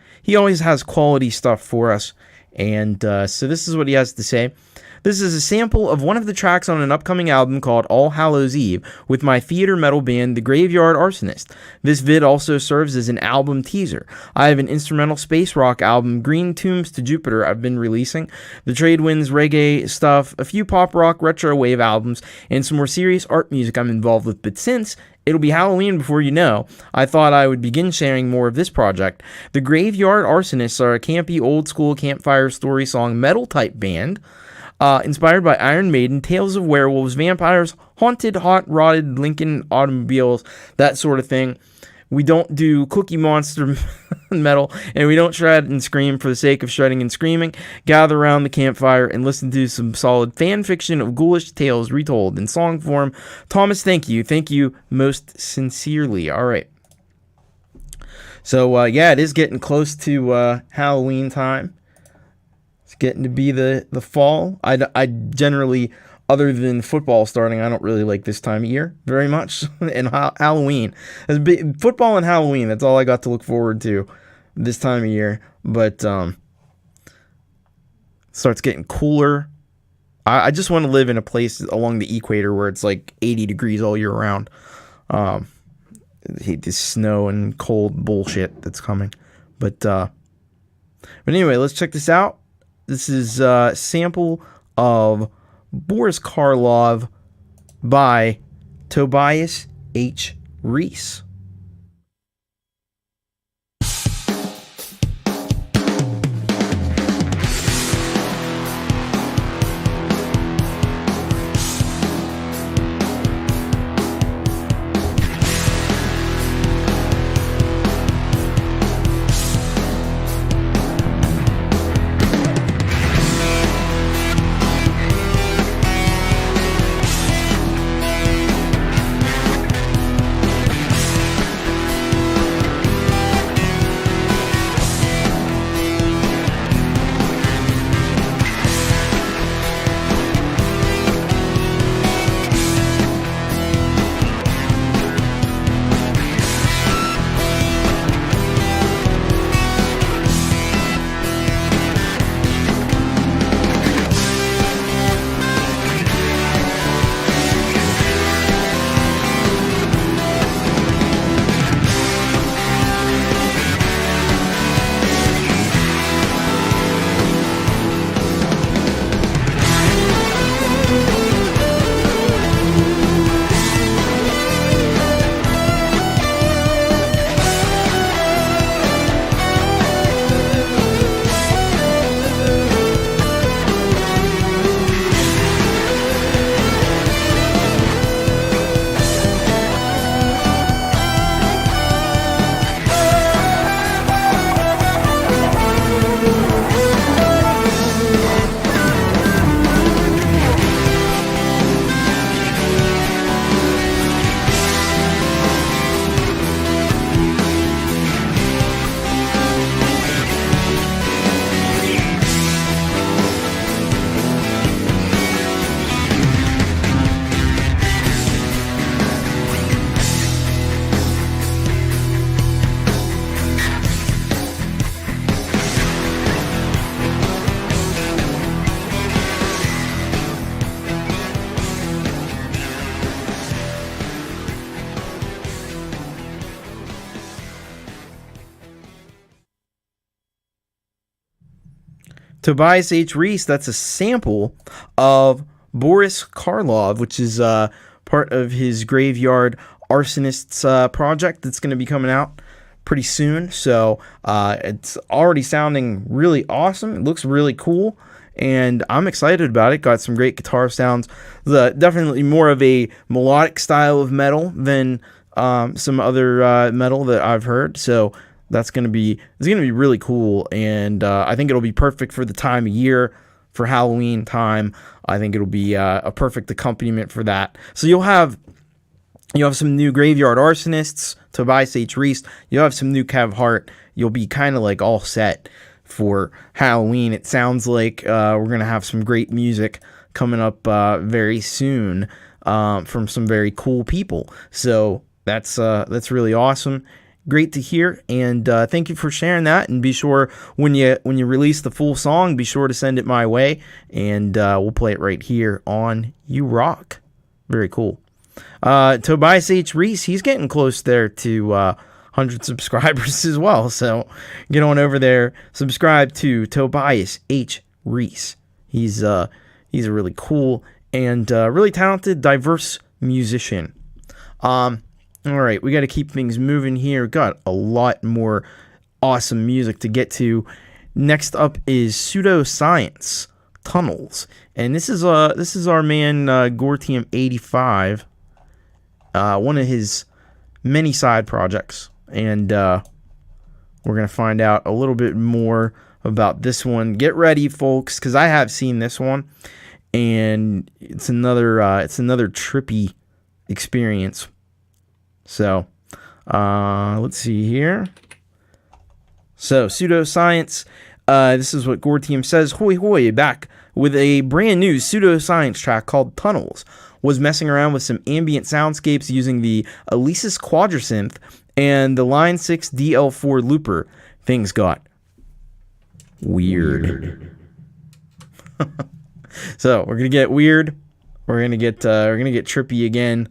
has quality stuff for us. And so this is what he has to say. This is a sample of one of the tracks on an upcoming album called All Hallows Eve with my theater metal band, The Graveyard Arsonist. This vid also serves as an album teaser. I have an instrumental space rock album, Green Tombs to Jupiter, I've been releasing, the Trade Winds reggae stuff, a few pop rock retro wave albums, and some more serious art music I'm involved with. But since it'll be Halloween before you know, I thought I would begin sharing more of this project. The Graveyard Arsonists are a campy, old-school campfire story song metal-type band, inspired by Iron Maiden, tales of werewolves, vampires, haunted, hot-rodded Lincoln automobiles, that sort of thing. We don't do Cookie Monster metal, and we don't shred and scream for the sake of shredding and screaming. Gather around the campfire and listen to some solid fan fiction of ghoulish tales retold in song form. Thomas, thank you. Thank you most sincerely. All right. So, it is getting close to Halloween time. It's getting to be the fall. I generally, other than football starting, I don't really like this time of year very much. And Halloween, football and Halloween, that's all I got to look forward to this time of year. But it starts getting cooler. I just want to live in a place along the equator where it's like 80 degrees all year round. I hate this snow and cold bullshit that's coming. But anyway, let's check this out. This is a sample of Boris Karloff by Tobias H. Reese. Tobias H. Reese, that's a sample of Boris Karloff, which is part of his Graveyard Arsonists project that's going to be coming out pretty soon. So it's already sounding really awesome. It looks really cool, and I'm excited about it. Got some great guitar sounds. Definitely more of a melodic style of metal than some other metal that I've heard. So it's gonna be really cool, and I think it'll be perfect for the time of year, for Halloween time. I think it'll be a perfect accompaniment for that. So you'll have some new Graveyard Arsonists, Tobias H. Reese. You'll have some new Kev Hart. You'll be kind of like all set for Halloween. It sounds like we're gonna have some great music coming up very soon from some very cool people. So that's really awesome. Great to hear, and thank you for sharing that. And be sure when you release the full song, be sure to send it my way, and we'll play it right here on You Rock. Very cool. Tobias H. Reese, he's getting close there to 100 subscribers as well. So get on over there, subscribe to Tobias H. Reese. He's a really cool and really talented, diverse musician. All right, we got to keep things moving here. Got a lot more awesome music to get to. Next up is Pseudoscience, Tunnels, and this is our man Gortium85, one of his many side projects, and we're gonna find out a little bit more about this one. Get ready, folks, because I have seen this one, and it's another trippy experience. So, let's see here. So, Pseudoscience, this is what Gortium says. Hoi hoi, back with a brand new Pseudoscience track called Tunnels. Was messing around with some ambient soundscapes using the Alesis Quadrasynth and the Line 6 DL4 looper. Things got weird. So, we're gonna get weird. We're gonna get trippy again.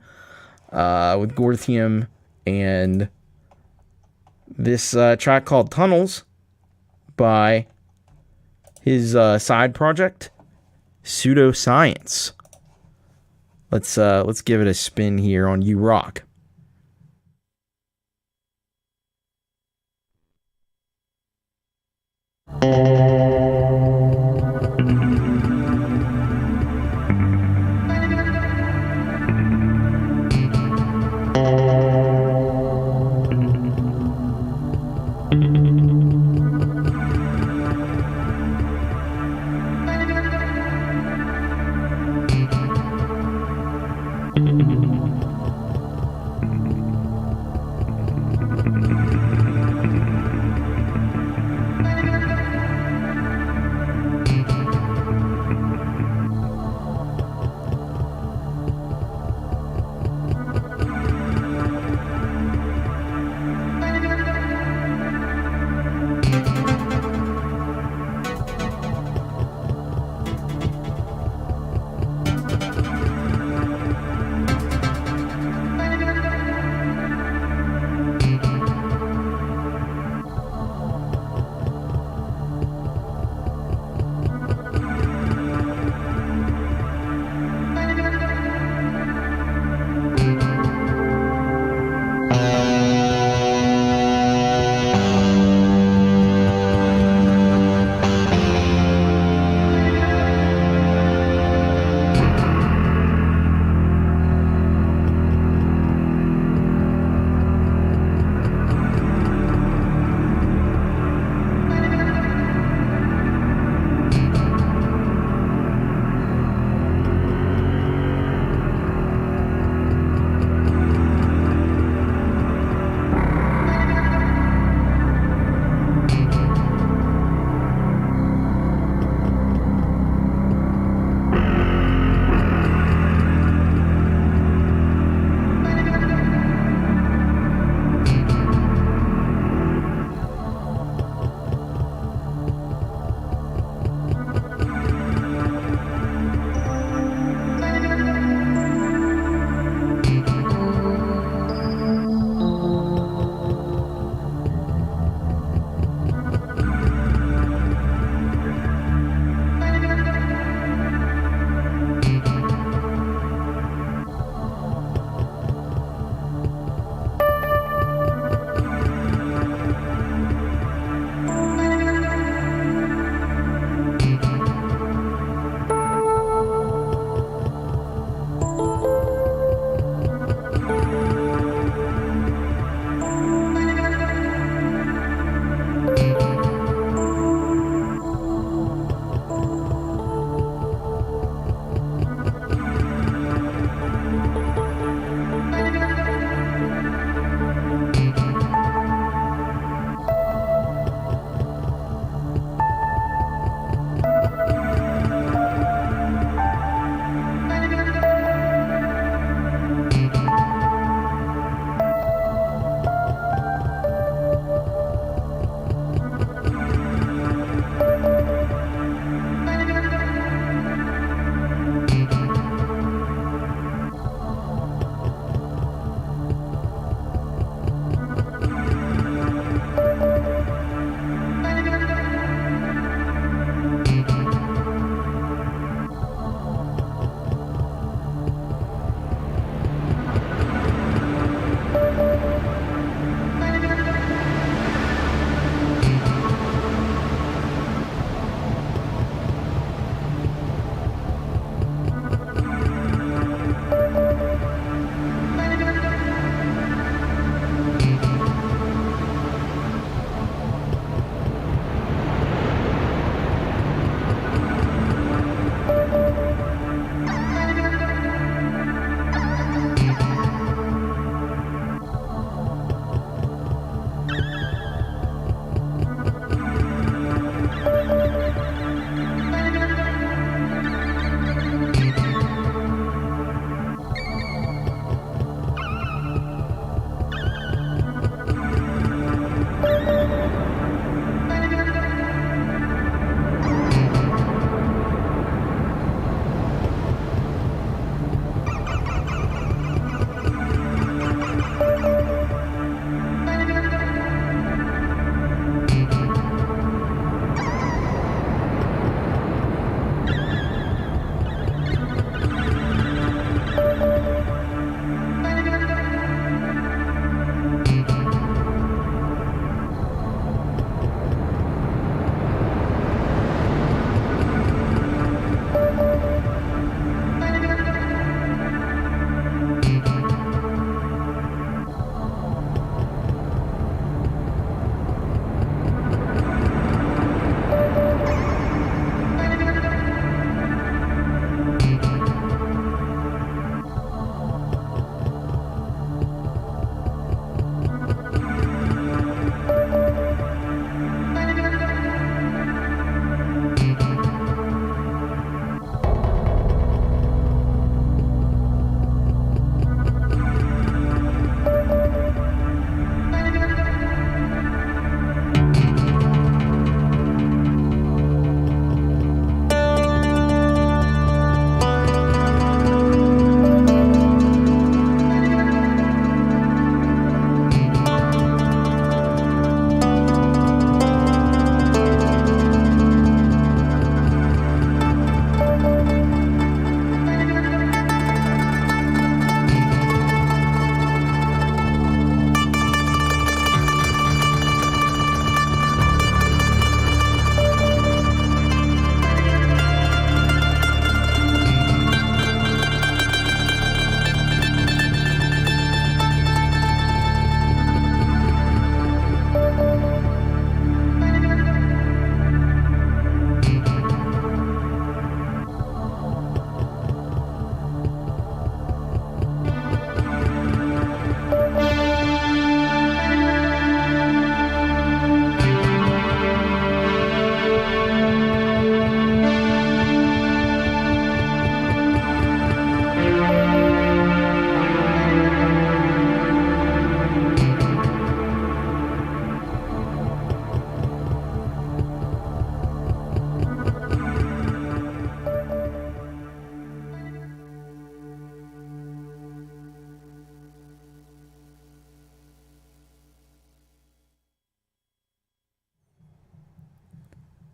With Gortium and this track called Tunnels by his side project Pseudoscience. Let's give it a spin here on You Rock.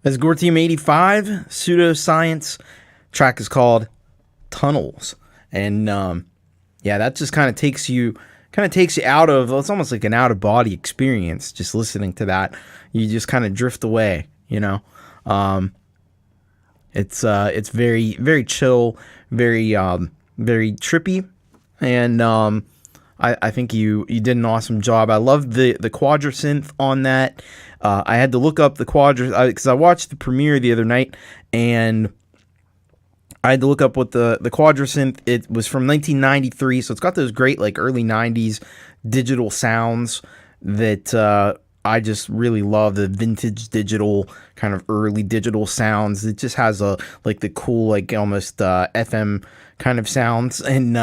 That's Gore Team 85, Pseudoscience. Track is called Tunnels. And yeah, that just kind of takes you out of, it's almost like an out of body experience just listening to that. You just kind of drift away, you know. It's very, very chill, very very trippy, and I think you did an awesome job. I love the quadrasynth on that. I had to look up the because I watched the premiere the other night, and I had to look up what the quadrasynth. It was from 1993, so it's got those great like early 90s digital sounds that I just really love. The vintage digital kind of early digital sounds. It just has a like the cool like almost FM kind of sounds, and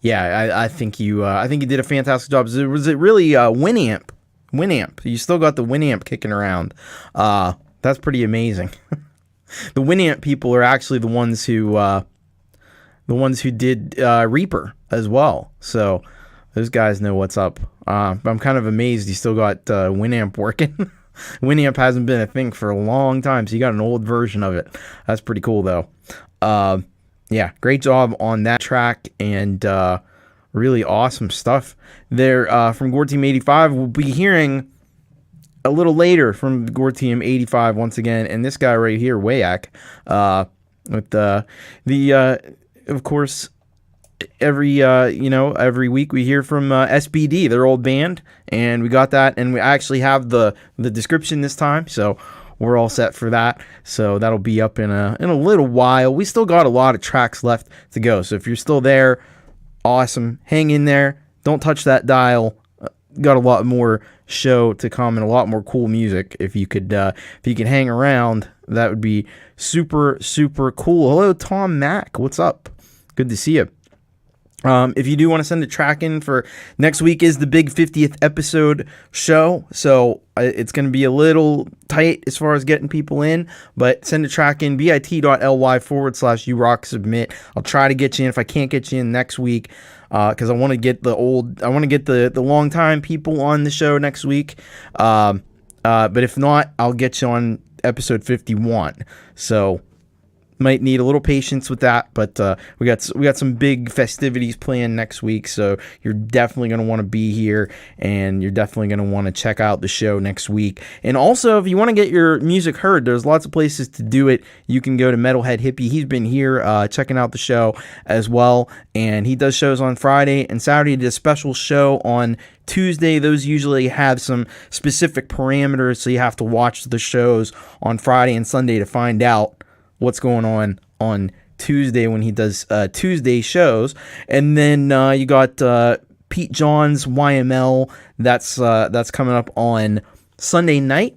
yeah, I think you did a fantastic job. Was it really Winamp? Winamp. You still got the Winamp kicking around. That's pretty amazing. The Winamp people are actually the ones who did Reaper as well. So those guys know what's up. I'm kind of amazed you still got Winamp working. Winamp hasn't been a thing for a long time, so you got an old version of it. That's pretty cool though. Yeah, great job on that track, and really awesome stuff there from Gore Team 85. We'll be hearing a little later from Gore Team 85 once again, and this guy right here, Wayak, with of course, every week we hear from SBD, their old band, and we got that, and we actually have the description this time, so we're all set for that. So that'll be up in a little while. We still got a lot of tracks left to go, so if you're still there, awesome. Hang in there. Don't touch that dial. Got a lot more show to come and a lot more cool music. If you could hang around, that would be super, super cool. Hello, Tom Mack. What's up? Good to see you. If you do want to send a track in for next week is the big 50th episode show, so it's going to be a little tight as far as getting people in, but send a track in, bit.ly/urocksubmit. I'll try to get you in. If I can't get you in next week, because I want to get the long time people on the show next week, but if not, I'll get you on episode 51, so might need a little patience with that, but we got some big festivities planned next week, so you're definitely going to want to be here, and you're definitely going to want to check out the show next week. And also, if you want to get your music heard, there's lots of places to do it. You can go to Metalhead Hippie. He's been here checking out the show as well, and he does shows on Friday and Saturday. He did a special show on Tuesday. Those usually have some specific parameters, so you have to watch the shows on Friday and Sunday to find out what's going on Tuesday when he does Tuesday shows. And then you got Pete John's YML that's coming up on Sunday night,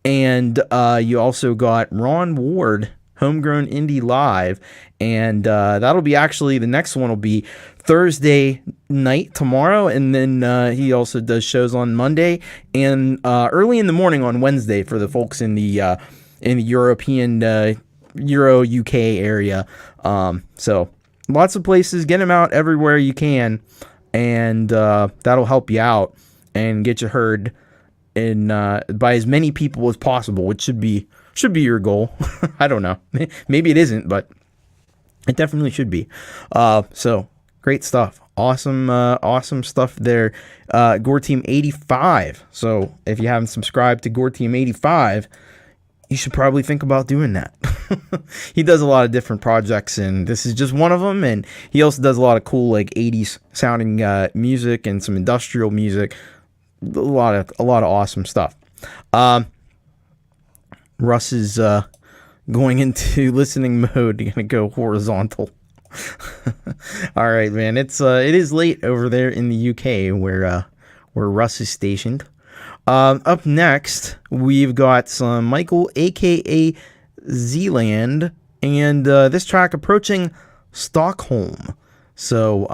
and you also got Ron Ward Homegrown Indie Live, and that'll be actually the next one will be Thursday night tomorrow, and then he also does shows on Monday and early in the morning on Wednesday for the folks in the European Euro UK area. So lots of places. Get them out everywhere you can, and that'll help you out and get you heard in by as many people as possible, which should be your goal. I don't know, maybe it isn't, but it definitely should be. So great stuff. Awesome stuff there. Gore Team 85. So if you haven't subscribed to Gore Team 85, you should probably think about doing that. He does a lot of different projects, and this is just one of them. And he also does a lot of cool, like 80s sounding music and some industrial music. A lot of awesome stuff. Russ is going into listening mode. You're gonna go horizontal. All right, man. It is late over there in the UK where Russ is stationed. Up next, we've got some Michael, aka Zland, and this track Approaching Stockholm. So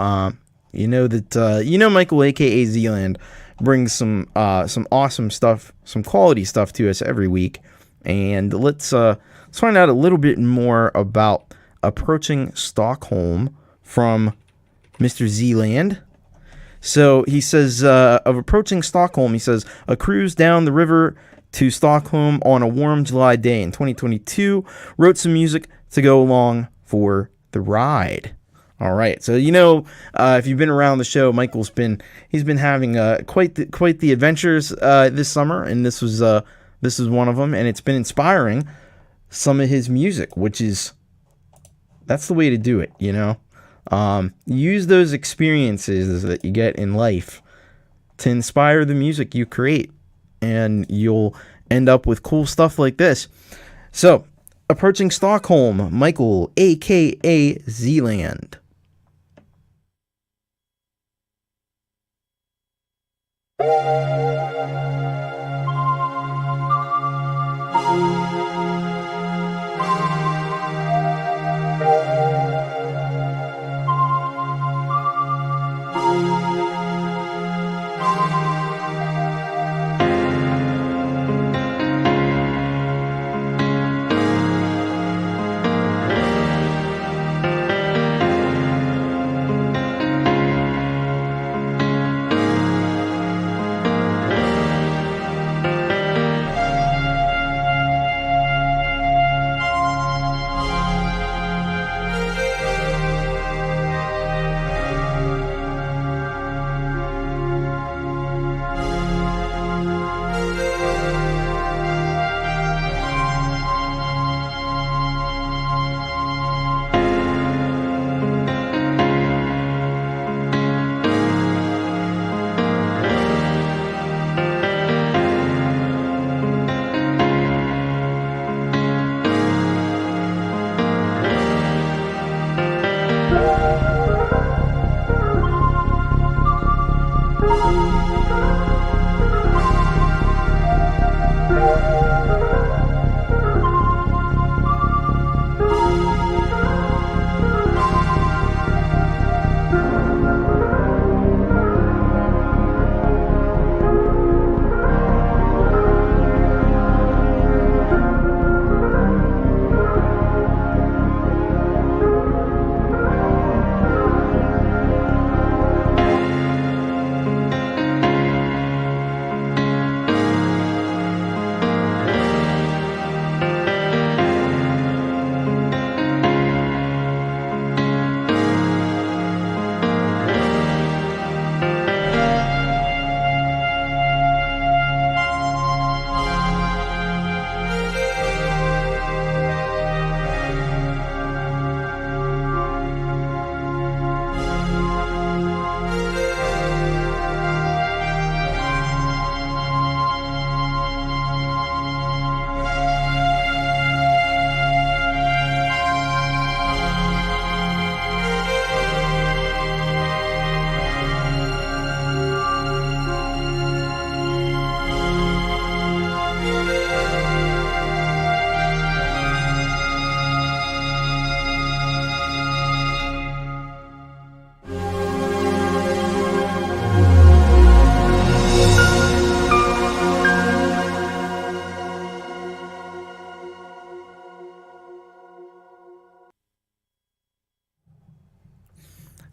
Michael, aka Zland, brings some awesome stuff, some quality stuff to us every week, and let's find out a little bit more about Approaching Stockholm from Mr. Zland. So he says, of Approaching Stockholm, he says, a cruise down the river to Stockholm on a warm July day in 2022. Wrote some music to go along for the ride. All right, so if you've been around the show, Michael's been having quite the adventures this summer, and this is one of them, and it's been inspiring some of his music, that's the way to do it, use those experiences that you get in life to inspire the music you create, and you'll end up with cool stuff like this. So, approaching Stockholm, Michael, aka Zland.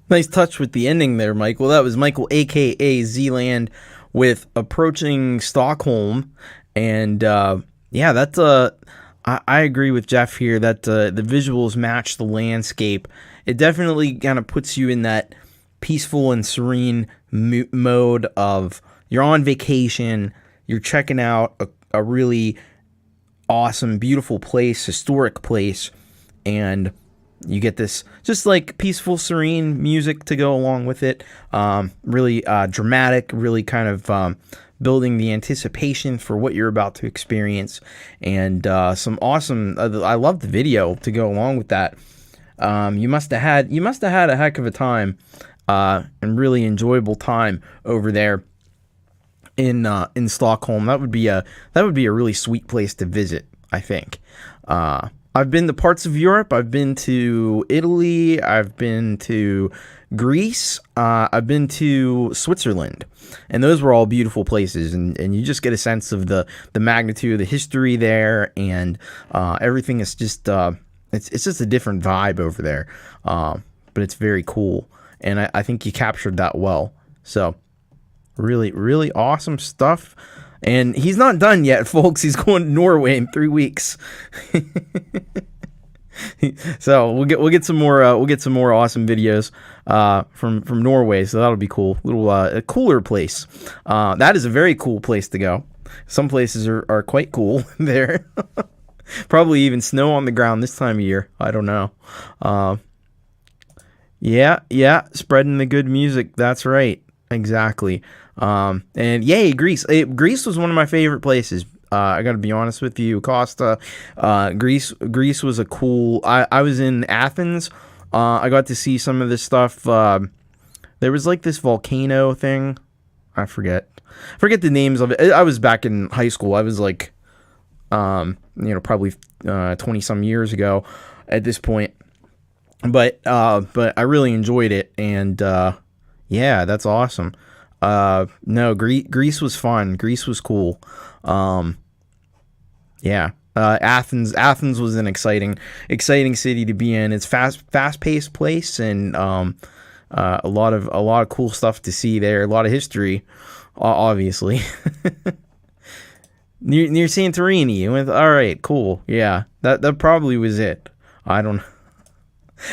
Nice touch with the ending there, Michael. That was Michael, a.k.a. Zland, with Approaching Stockholm. And, that's... I agree with Jeff here that the visuals match the landscape. It definitely kind of puts you in that peaceful and serene mode of you're on vacation, you're checking out a really awesome, beautiful place, historic place, and you get this just like peaceful, serene music to go along with it. Really dramatic, really kind of building the anticipation for what you're about to experience, and some awesome. I love the video to go along with that. You must have had a heck of a time, and really enjoyable time over there in Stockholm. That would be a really sweet place to visit, I think. I've been to parts of Europe. I've been to Italy. I've been to Greece. I've been to Switzerland, and those were all beautiful places. And you just get a sense of the magnitude of the history there, and everything is just it's just a different vibe over there. But it's very cool, and I think you captured that well. So really, really awesome stuff. And he's not done yet, folks. He's going to Norway in 3 weeks. So we'll get some more awesome videos from Norway. So that'll be cool. A cooler place. That is a very cool place to go. Some places are quite cool there. Probably even snow on the ground this time of year. I don't know. Yeah, spreading the good music. That's right. Exactly. And yay, Greece. Greece was one of my favorite places. I got to be honest with you, Costa. Greece was a cool. I was in Athens. I got to see some of this stuff. There was like this volcano thing. I forget the names of it. I was back in high school. I was like, probably 20 some years ago at this point. But I really enjoyed it, and yeah, that's awesome. No, Greece was fun. Greece was cool. Yeah. Athens was an exciting city to be in. It's fast-paced place, and a lot of cool stuff to see there. A lot of history, obviously. near Santorini. All right, cool. Yeah, that probably was it. I don't know.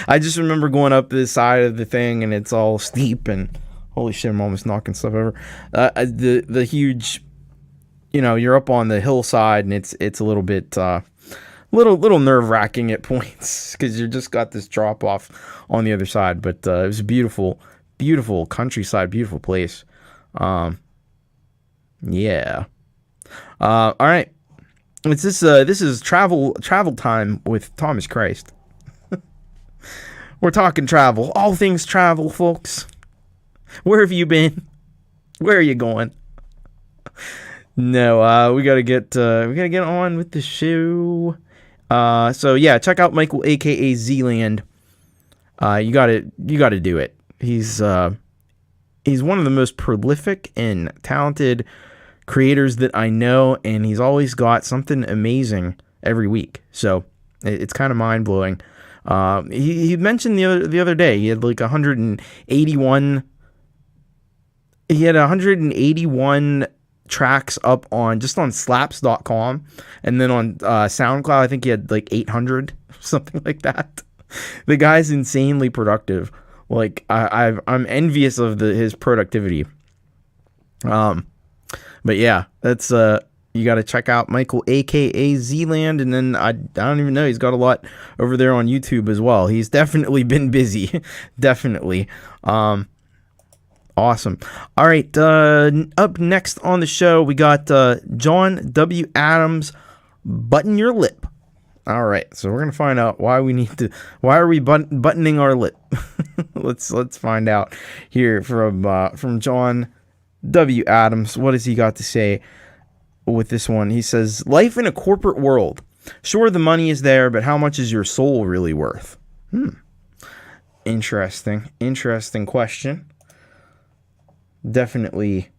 I just remember going up this side of the thing, and it's all steep, and holy shit, I'm almost knocking stuff over. The huge, you're up on the hillside, and it's a little bit, little nerve-wracking at points, because you just got this drop-off on the other side, but it was a beautiful countryside, beautiful place. Yeah. All right. This is travel time with Thomas Christ. We're talking travel, all things travel, folks. Where have you been? Where are you going? No, we gotta get on with the show. So yeah, check out Michael, aka Zland. You gotta do it. He's one of the most prolific and talented creators that I know, and he's always got something amazing every week. So it's kind of mind blowing. He mentioned the other day he had like 181. He had 181 tracks up on slaps.com, and then on SoundCloud I think he had like 800, something like that. The guy's insanely productive. Like I'm envious of his productivity. But yeah, that's you got to check out Michael, aka Zland, and then I don't even know, he's got a lot over there on YouTube as well. He's definitely been busy. Definitely. Awesome. All right, up next on the show, we got John W. Adams, Button Your Lip. All right, so we're going to find out why are we buttoning our lip? Let's find out here from John W. Adams. What has he got to say with this one? He says, life in a corporate world. Sure, the money is there, but how much is your soul really worth? Interesting question. Definitely,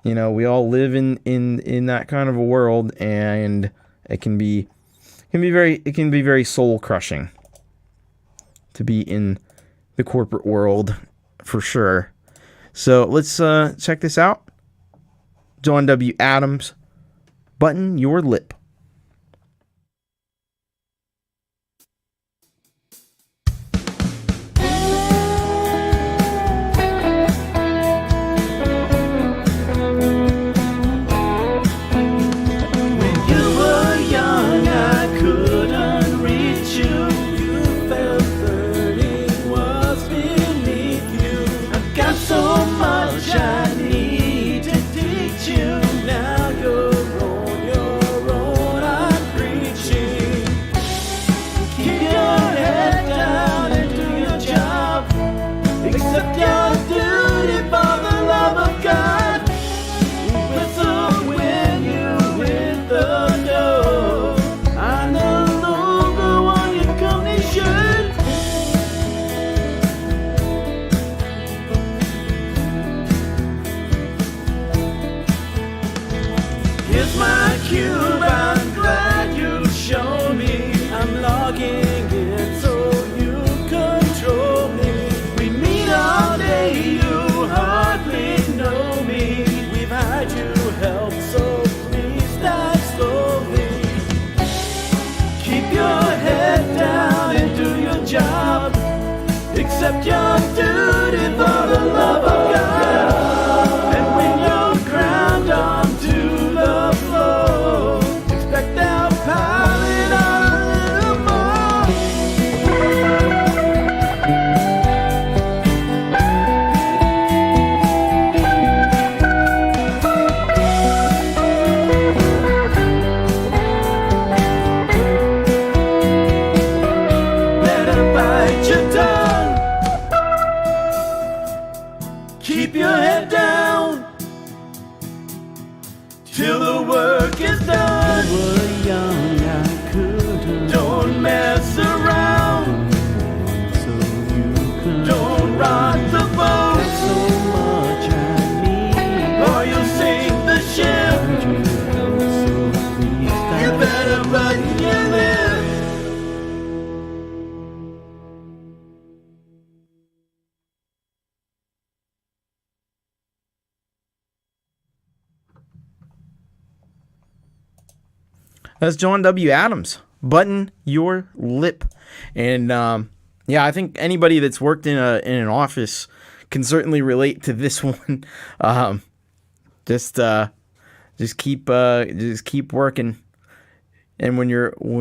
we all live in that kind of a world, and it can be very soul crushing to be in the corporate world, for sure. So let's check this out. John W. Adams, Button Your Lip. head down till the work is done. We're young, I couldn't. Don't mess around. So you can Don't rock the boat, so much I need. or you'll sink the ship. You better button your lip. That's John W. Adams. Button your lip. And yeah, I think anybody that's worked in an office can certainly relate to this one. Just keep working. And when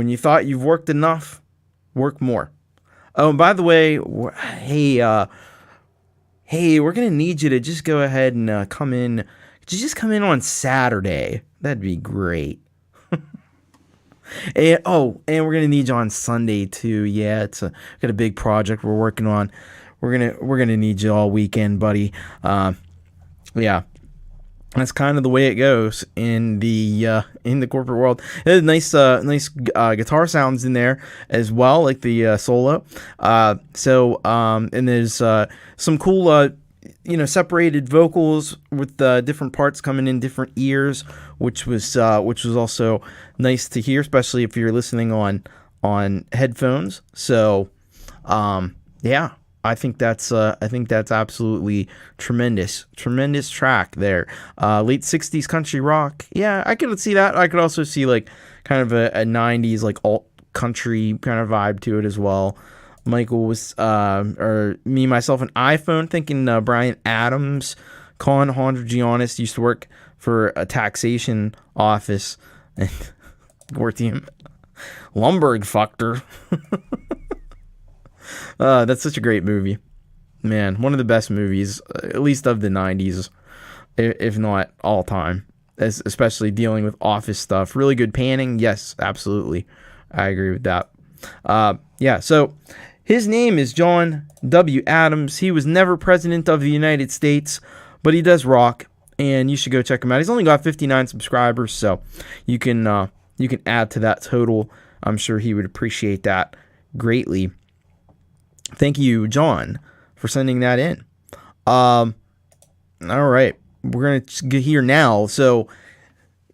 you thought you've worked enough, work more. Oh, and by the way, hey, we're gonna need you to just go ahead and come in. Just come in on Saturday. That'd be great. And we're gonna need you on Sunday too. Yeah, got a big project we're working on. We're gonna need you all weekend, buddy. Yeah, that's kind of the way it goes in the corporate world. There's nice guitar sounds in there as well, like the solo. And there's some cool separated vocals with different parts coming in different ears, which was also nice to hear, especially if you're listening on headphones. So yeah, I think that's absolutely tremendous track there. Late 60s country rock. Yeah, I could see that. I could also see like kind of a 90s like alt country kind of vibe to it as well. Michael was, or me, myself, and iPhônë, thinking Brian Adams, Con Honda Giannis used to work for a taxation office, and worked him. Lumberg fucked her. That's such a great movie. Man, one of the best movies, at least of the 90s, if not all time, especially dealing with office stuff. Really good panning. Yes, absolutely. I agree with that. Yeah, so his name is John W. Adams. He was never president of the United States, but he does rock, and you should go check him out. He's only got 59 subscribers, so you can add to that total. I'm sure he would appreciate that greatly. Thank you, John, for sending that in. All right, we're gonna get here now. So,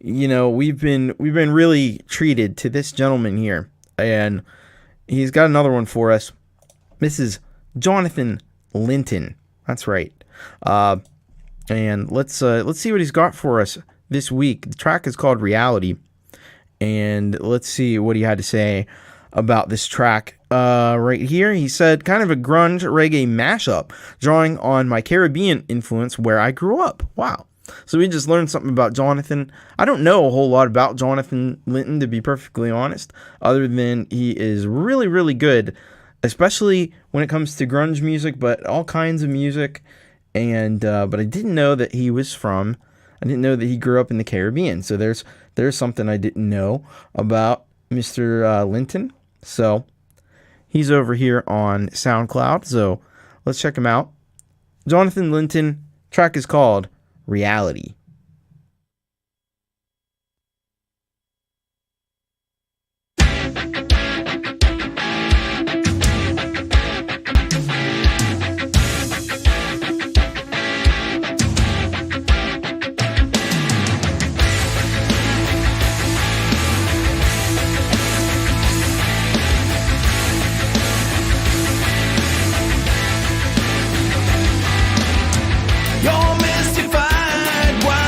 we've been really treated to this gentleman here, and he's got another one for us. Mrs. Jonathan Linton. That's right. And let's see what he's got for us this week. The track is called Reality, and let's see what he had to say about this track. Right here, he said, kind of a grunge reggae mashup, drawing on my Caribbean influence where I grew up. Wow. So we just learned something about Jonathan. I don't know a whole lot about Jonathan Linton, to be perfectly honest, other than he is really, really good, especially when it comes to grunge music, but all kinds of music. And but I didn't know that he grew up in the Caribbean. So there's something I didn't know about Mr. Linton. So he's over here on SoundCloud. So let's check him out. Jonathan Linton. Track is called Reality. You're mystified. Why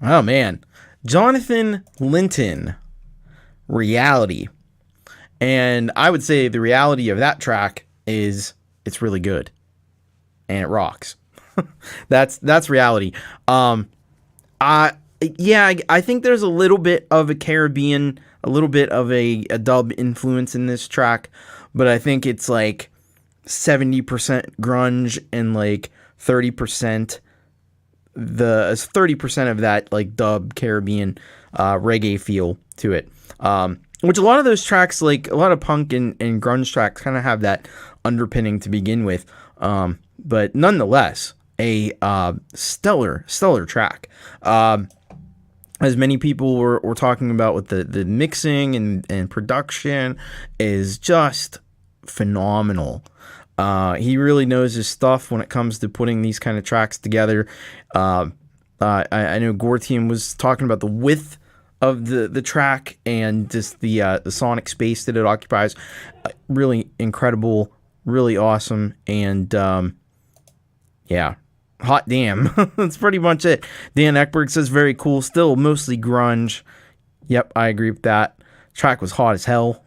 Oh man, Jonathan Linton, Reality. And I would say the reality of that track is it's really good and it rocks. That's reality. I think there's a little bit of a Caribbean, a little bit of a dub influence in this track, but I think it's like 70% grunge and like 30% of that like dub Caribbean reggae feel to it. Which a lot of those tracks, like a lot of punk and grunge tracks, kind of have that underpinning to begin with. But nonetheless, a stellar track. As many people were talking about with the mixing and production is just phenomenal. He really knows his stuff when it comes to putting these kind of tracks together. I know Gortian was talking about the width of the track and just the sonic space that it occupies. Really incredible, really awesome, and yeah, hot damn. That's pretty much it. Dan Ekberg says very cool, still mostly grunge. Yep, I agree with that. Track was hot as hell.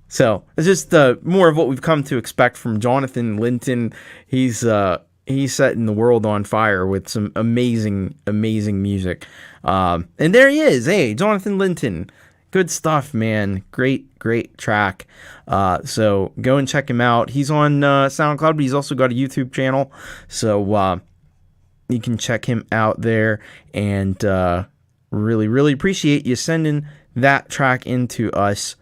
So it's just more of what we've come to expect from Jonathan Linton. He's setting the world on fire with some amazing music. And there he is. Hey, Jonathan Linton. Good stuff, man. Great track. So go and check him out. He's on SoundCloud, but he's also got a YouTube channel. So you can check him out there. And really appreciate you sending that track into us.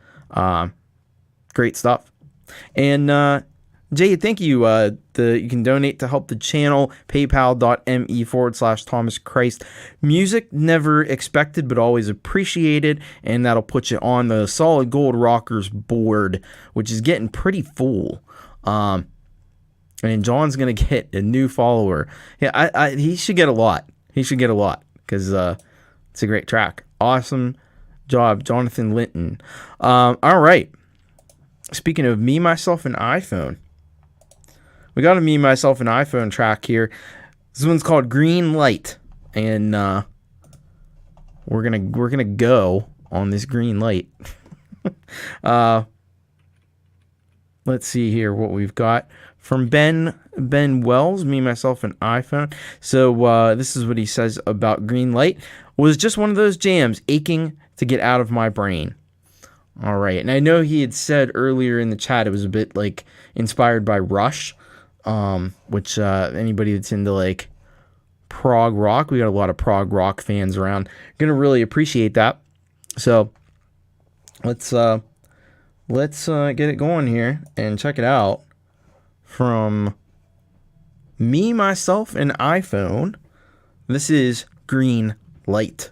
Great stuff. And Jay, thank you. You can donate to help the channel. PayPal.me/Thomas Christ. Music never expected, but always appreciated. And that'll put you on the Solid Gold Rockers board, which is getting pretty full. And John's going to get a new follower. Yeah, he should get a lot. He should get a lot because it's a great track. Awesome job, Jonathan Linton. All right. Speaking of Me, Myself, and iPhônë. We got a Me, Myself, and iPhônë track here. This one's called Green Light, and we're gonna go on this green light. Let's see here what we've got from Ben Wells, Me, Myself, and iPhônë. So this is what he says about Green Light. Was just one of those jams aching to get out of my brain. All right, and I know he had said earlier in the chat it was a bit like inspired by Rush. Which anybody that's into like prog rock, we got a lot of prog rock fans around, gonna really appreciate that. So let's get it going here and check it out from Me, Myself, and iPhônë. This is Green Light.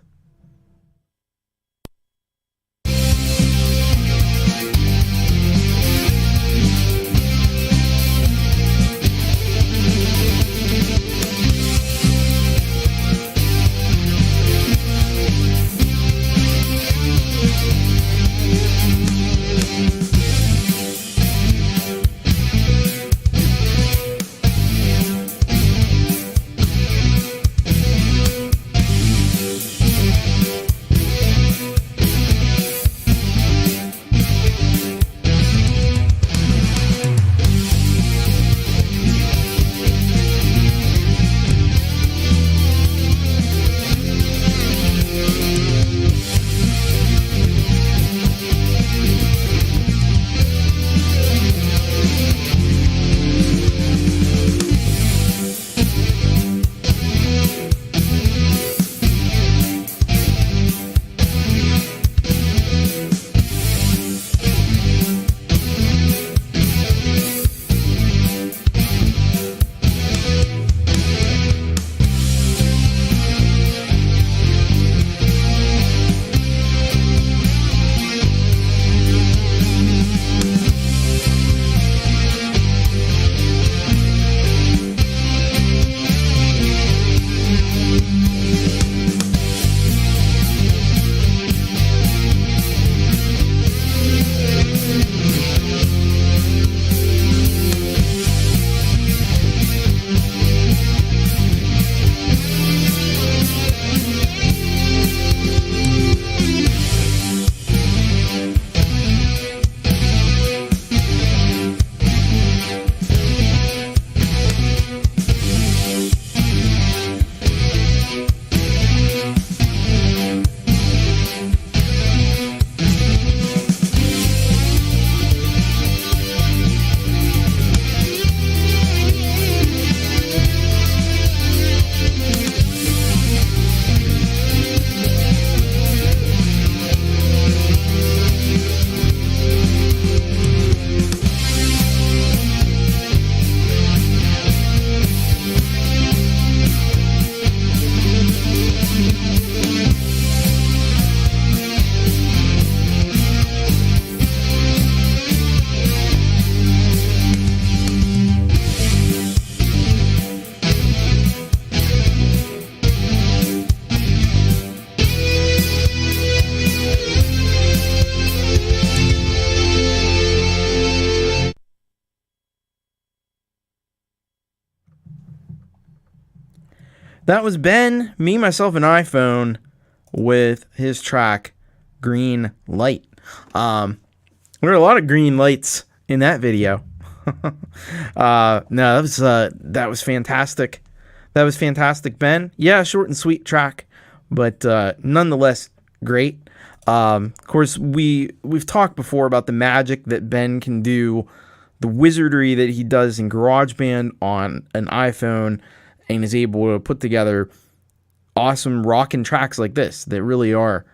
That was Ben, Me, Myself, and iPhone with his track Green Light. There were a lot of green lights in that video. No, that was fantastic. That was fantastic, Ben. Yeah, short and sweet track, but nonetheless great. Of course, we've talked before about the magic that Ben can do, the wizardry that he does in GarageBand on an iPhone, and is able to put together awesome rockin' tracks like this that really are,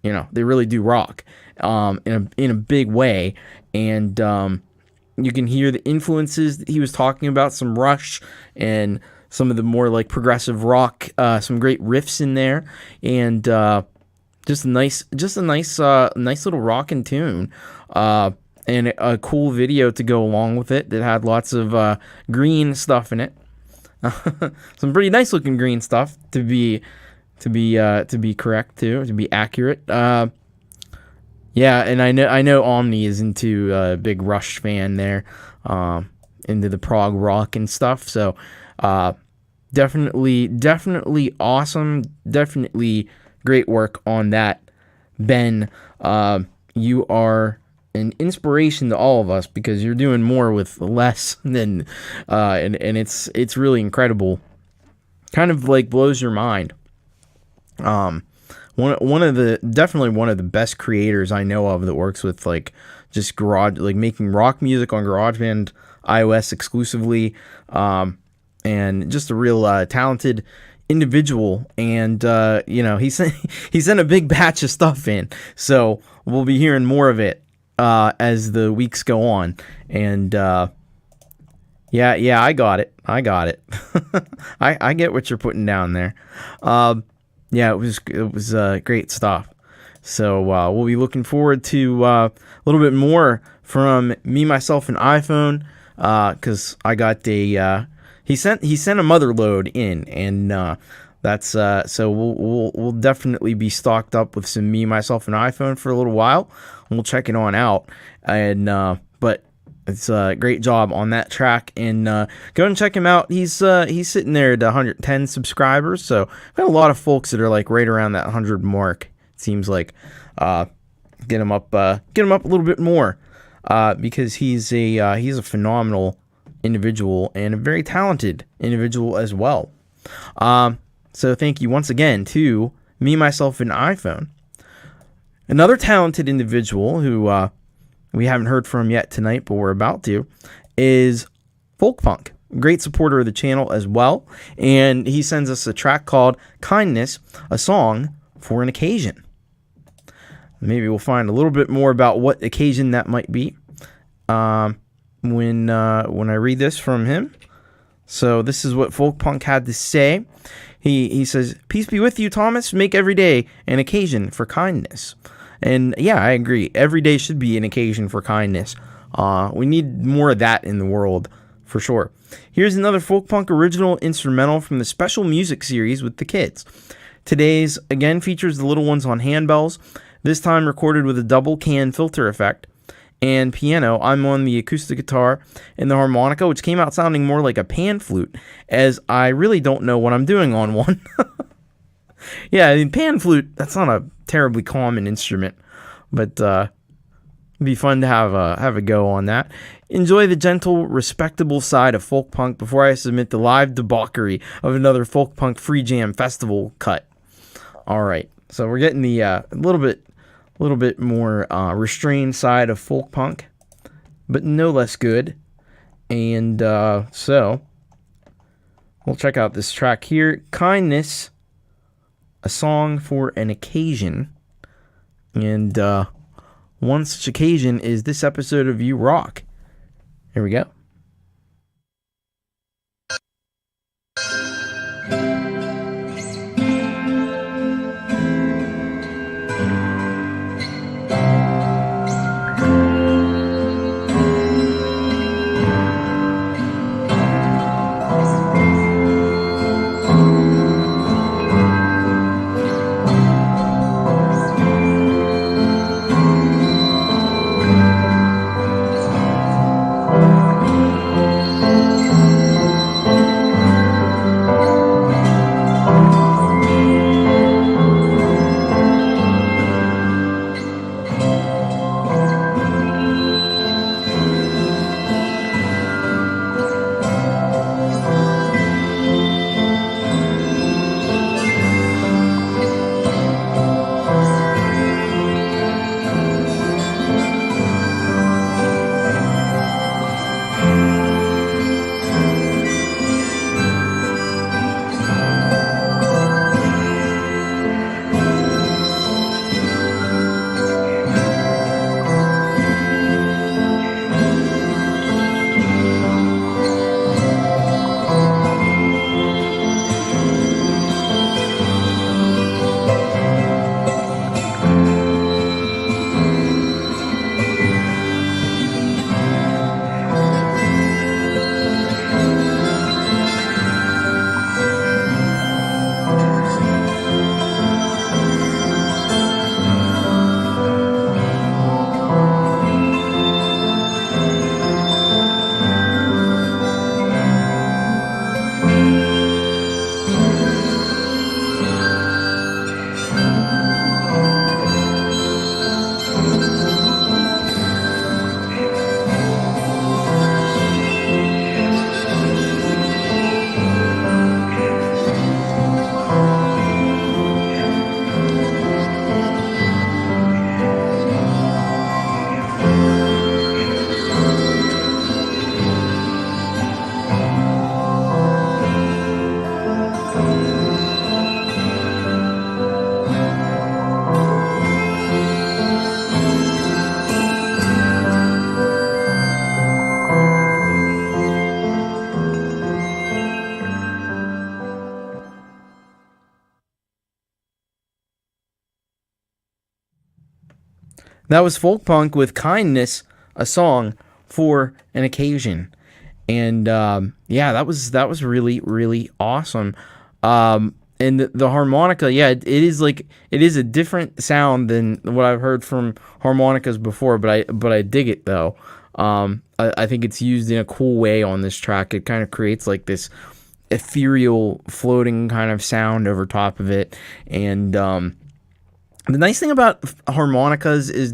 they really do rock in a big way. And you can hear the influences that he was talking about, some Rush and some of the more like progressive rock, some great riffs in there, and just a nice little rockin' tune, and a cool video to go along with it that had lots of green stuff in it. Some pretty nice looking green stuff to be correct too, to be accurate. Yeah, and I know Omni is into a big Rush fan there, into the prog rock and stuff. So definitely awesome. Definitely great work on that, Ben. You are an inspiration to all of us because you're doing more with less than, and it's really incredible. Kind of like blows your mind. Definitely one of the best creators I know of that works with like just making rock music on GarageBand iOS exclusively, and just a real talented individual. And he sent a big batch of stuff in, so we'll be hearing more of it as the weeks go on. And yeah, I got it. I get what you're putting down there. Yeah, it was great stuff. So we'll be looking forward to a little bit more from Me, Myself, and iPhone, because I got he sent a mother load in, and that's so we'll definitely be stocked up with some Me, Myself, and iPhone for a little while. We'll check it on out, and but it's a great job on that track, and go and check him out. He's sitting there at 110 subscribers, so got a lot of folks that are like right around that 100 mark. It seems like get him up a little bit more, because he's a phenomenal individual and a very talented individual as well. So thank you once again to Me, Myself, and iPhone. Another talented individual who we haven't heard from yet tonight, but we're about to, is folkpunk. Great supporter of the channel as well, and he sends us a track called Kindness, a song for an occasion. Maybe we'll find a little bit more about what occasion that might be when I read this from him. So this is what folkpunk had to say. He says, "Peace be with you, Thomas. Make every day an occasion for kindness." And yeah, I agree. Every day should be an occasion for kindness. We need more of that in the world, for sure. Here's another folkpunk original instrumental from the special music series with the kids. Today's, again, features the little ones on handbells, this time recorded with a double can filter effect, and piano. I'm on the acoustic guitar and the harmonica, which came out sounding more like a pan flute, as I really don't know what I'm doing on one. Yeah, I mean, pan flute, that's not a terribly common instrument, but it'd be fun to have a go on that. Enjoy the gentle, respectable side of folkpunk before I submit the live debauchery of another folkpunk free jam festival cut. All right, so we're getting the a little bit more restrained side of folkpunk, but no less good. And so we'll check out this track here, Kindness, a song for an occasion. And one such occasion is this episode of You Rock. Here we go. That was folk punk with Kindness, a song for an occasion. And yeah, that was really, really awesome. And the harmonica, yeah, it is a different sound than what I've heard from harmonicas before, but I dig it though. I think it's used in a cool way on this track. It kind of creates like this ethereal floating kind of sound over top of it. And the nice thing about harmonicas is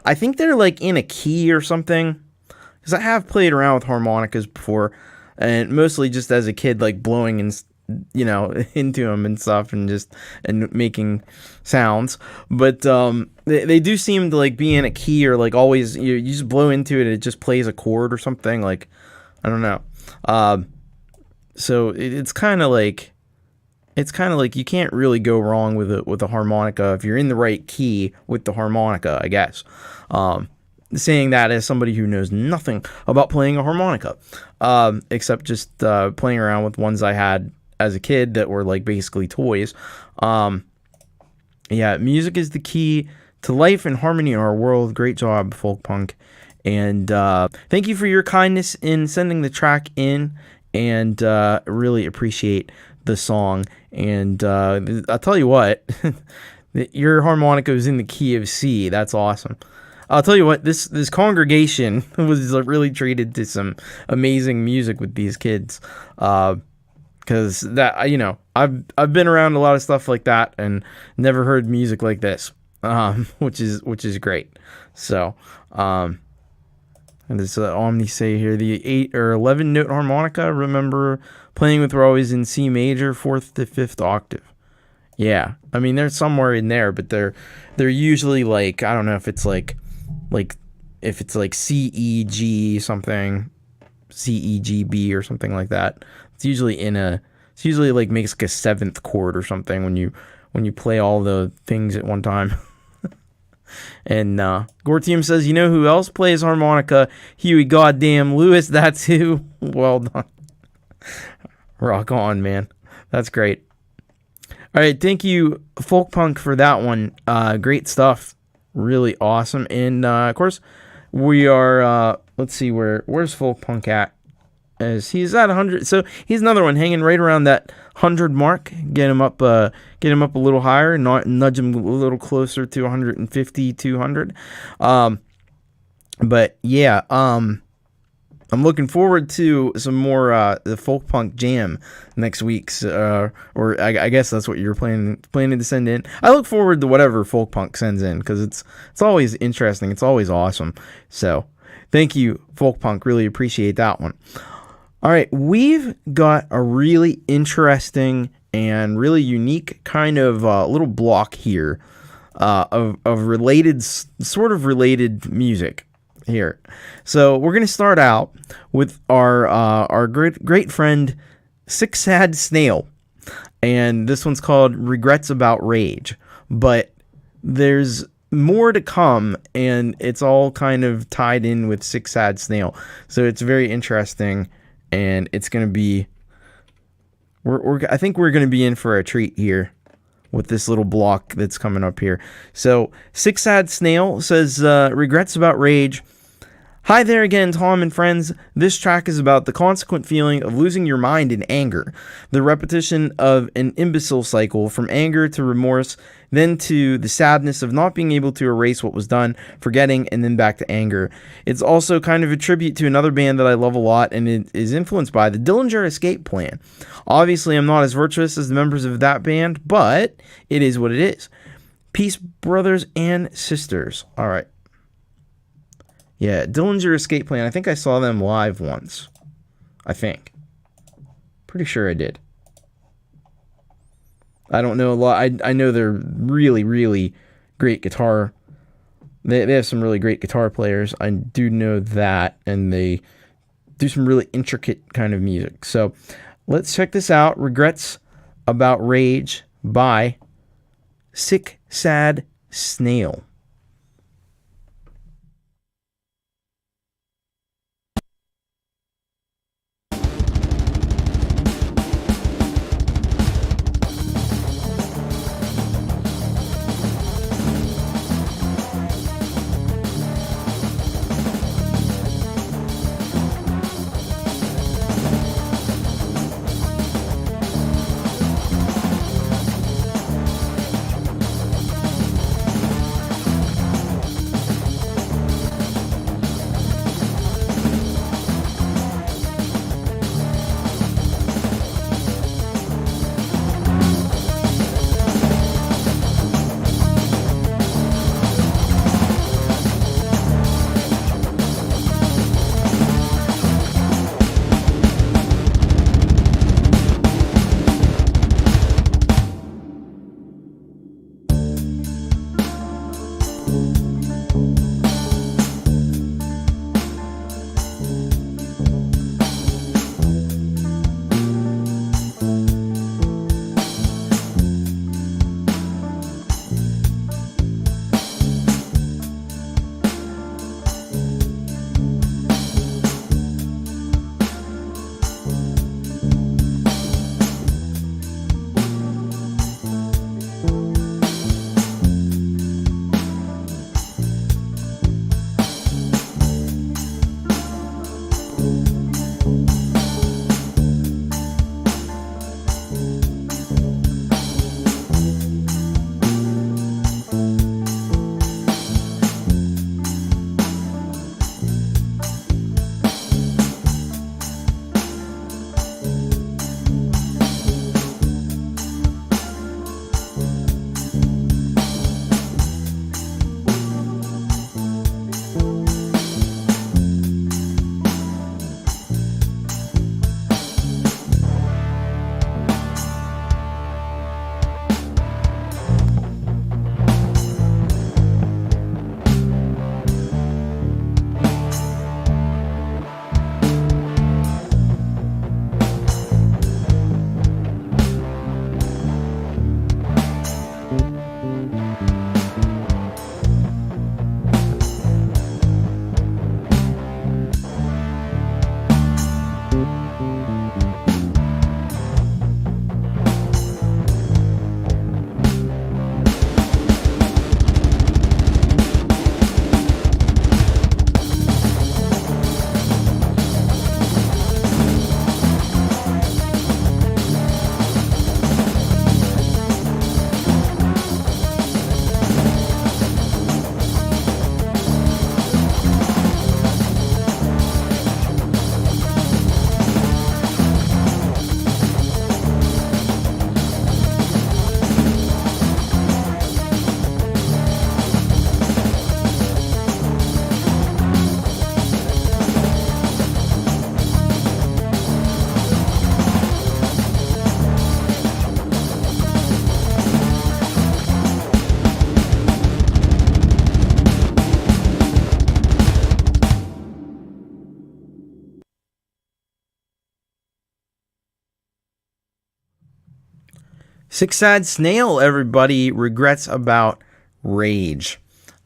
I think they're like in a key or something, because I have played around with harmonicas before, and mostly just as a kid, like blowing and into them and stuff, and making sounds. But they do seem to like be in a key, or like always you just blow into it and it just plays a chord or something, like I don't know. So it's kind of like you can't really go wrong with a harmonica if you're in the right key with the harmonica, I guess. Saying that as somebody who knows nothing about playing a harmonica, except just playing around with ones I had as a kid that were like basically toys. Yeah, music is the key to life and harmony in our world. Great job, folk punk. And thank you for your kindness in sending the track in, and really appreciate the song. And I'll tell you what, your harmonica is in the key of C. That's awesome. I'll tell you what, this congregation was really treated to some amazing music with these kids. Because that, I've been around a lot of stuff like that and never heard music like this, which is great. So, and this Omni say here, the 8 or 11 note harmonica, remember playing with, were always in C major, 4th to 5th octave. Yeah, I mean they're somewhere in there, but they're usually like, I don't know if it's like if it's like C E G something, C E G B or something like that. It's usually like makes like a 7th chord or something when you play all the things at one time. And Gortium says, you know who else plays harmonica? Huey goddamn Lewis, that's who. Well done. Rock on, man. That's great. All right, thank you, Folk Punk, for that one. Great stuff. Really awesome. And of course, we are let's see, where's Folk Punk at? As he's at 100, so he's another one hanging right around that 100 mark. Get him up a little higher, nudge him a little closer to 150, 200. But yeah, I'm looking forward to some more the folk punk jam next week's, or I guess that's what you're planning to send in. I look forward to whatever folk punk sends in, because it's always interesting. It's always awesome. So thank you, folk punk. Really appreciate that one. All right, we've got a really interesting and really unique kind of little block here of related, sort of related music here. So we're going to start out with our great friend Sick Sad Snail, and this one's called Regrets About Rage. But there's more to come, and it's all kind of tied in with Sick Sad Snail, so it's very interesting. And it's going to be, I think we're going to be in for a treat here with this little block that's coming up here. So, Sick Sad Snail says, regrets about rage. Hi there again, Tom and friends. This track is about the consequent feeling of losing your mind in anger, the repetition of an imbecile cycle from anger to remorse, then to the sadness of not being able to erase what was done, forgetting, and then back to anger. It's also kind of a tribute to another band that I love a lot, and it is influenced by the Dillinger Escape Plan. Obviously, I'm not as virtuous as the members of that band, but it is what it is. Peace, brothers and sisters. All right. Yeah, Dillinger Escape Plan. I think I saw them live once. I think. Pretty sure I did. I don't know a lot. I know they're really, really great guitar. They have some really great guitar players. I do know that. And they do some really intricate kind of music. So let's check this out. Regrets About Rage by Sick Sad Snail. Six Sad Snail, everybody. Regrets about Rage.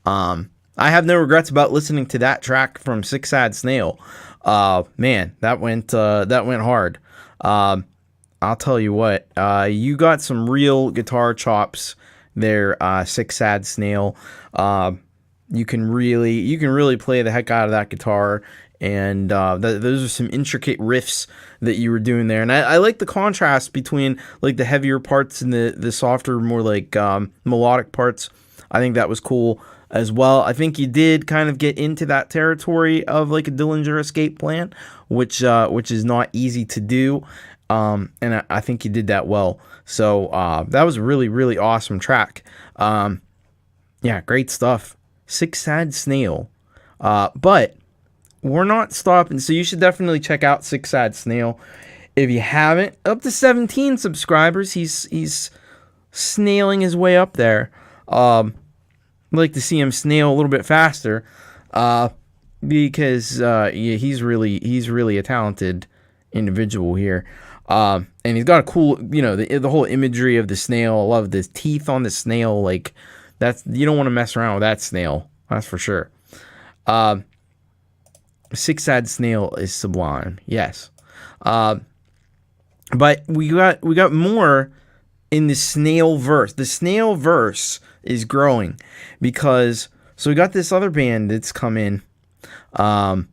I have no regrets about listening to that track from Six Sad Snail. Man, that went hard. I'll tell you what, you got some real guitar chops there, Six Sad Snail. You can really play the heck out of that guitar, and those are some intricate riffs that you were doing there. And I like the contrast between like the heavier parts and the softer, more like melodic parts. I think that was cool as well. I think you did kind of get into that territory of like a Dillinger Escape Plan, which is not easy to do. And I think you did that well. So that was a really, really awesome track. Yeah, great stuff. Six Sad Snail. But we're not stopping, so you should definitely check out Six Sad Snail if you haven't. Up to 17 subscribers. He's snailing his way up there. I'd like to see him snail a little bit faster, because yeah, he's really a talented individual here. And he's got a cool, the whole imagery of the snail. I love the teeth on the snail. Like, you don't want to mess around with that snail. That's for sure. Six Sad Snail is sublime. Yes. But we got more in the snail verse. The snail verse is growing because, so we got this other band that's come in, that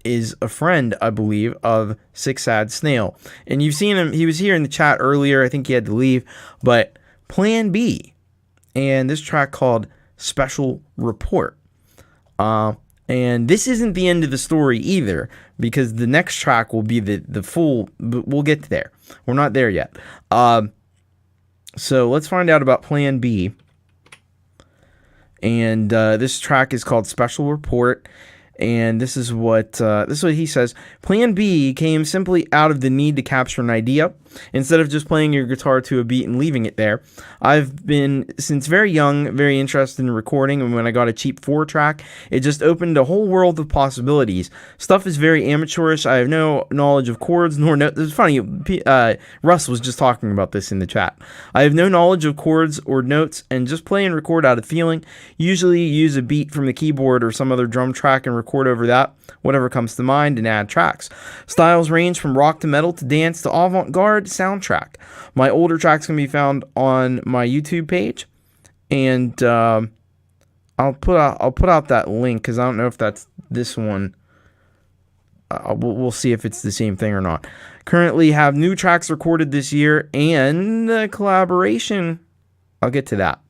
is a friend, I believe, of Six Sad Snail. And you've seen him, he was here in the chat earlier. I think he had to leave. But Plan B, and this track called Special Report. And this isn't the end of the story either, because the next track will be the full, but we'll get to there. We're not there yet. So let's find out about Plan B. And this track is called Special Report. And this is what he says. Plan B came simply out of the need to capture an idea, instead of just playing your guitar to a beat and leaving it there. I've been, since very young, very interested in recording, and when I got a cheap 4-track, it just opened a whole world of possibilities. Stuff is very amateurish. I have no knowledge of chords, nor notes. It's funny, Russ was just talking about this in the chat. I have no knowledge of chords or notes, and just play and record out of feeling. Usually use a beat from the keyboard or some other drum track and record over that, whatever comes to mind, and add tracks. Styles range from rock to metal to dance to avant-garde soundtrack. My older tracks can be found on my YouTube page, and I'll put out that link, because I don't know if that's this one. We'll see if it's the same thing or not. Currently have new tracks recorded this year and a collaboration. I'll get to that.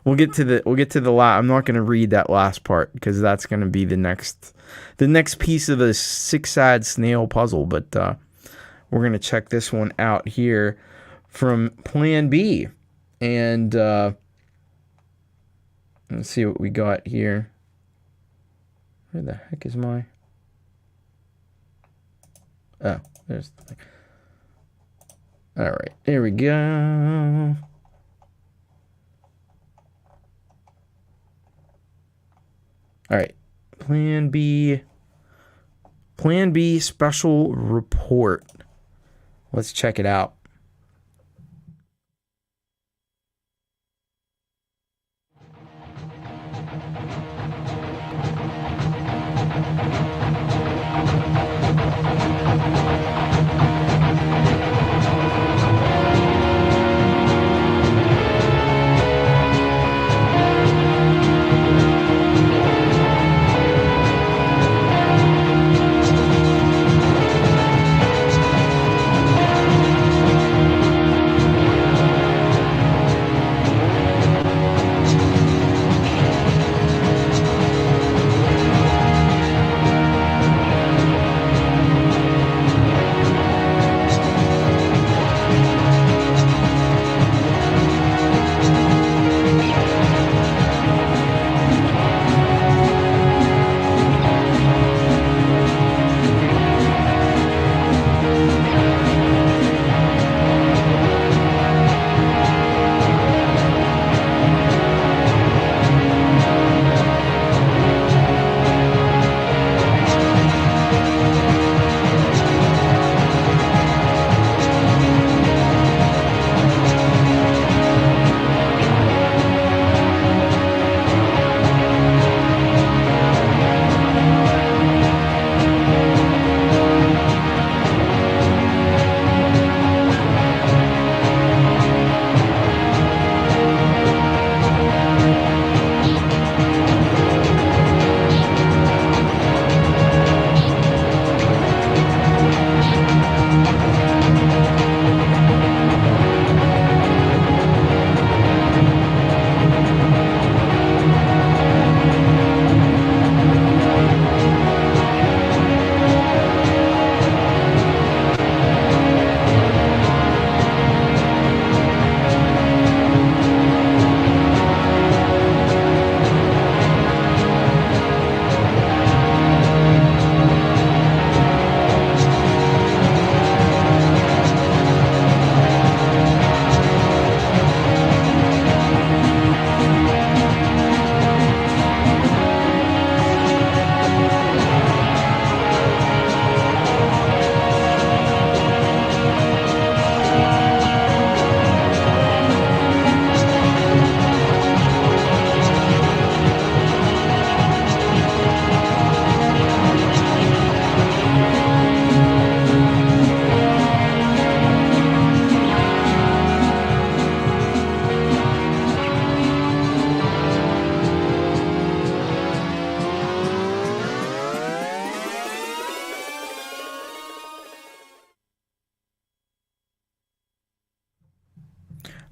We'll get to the last. I'm not going to read that last part, because that's going to be the next piece of the Six Sad Snail puzzle. But we're going to check this one out here from Plan B, and let's see what we got here. Where the heck is my? Oh, there's the thing. All right, there we go. All right, Plan B Special Report. Let's check it out.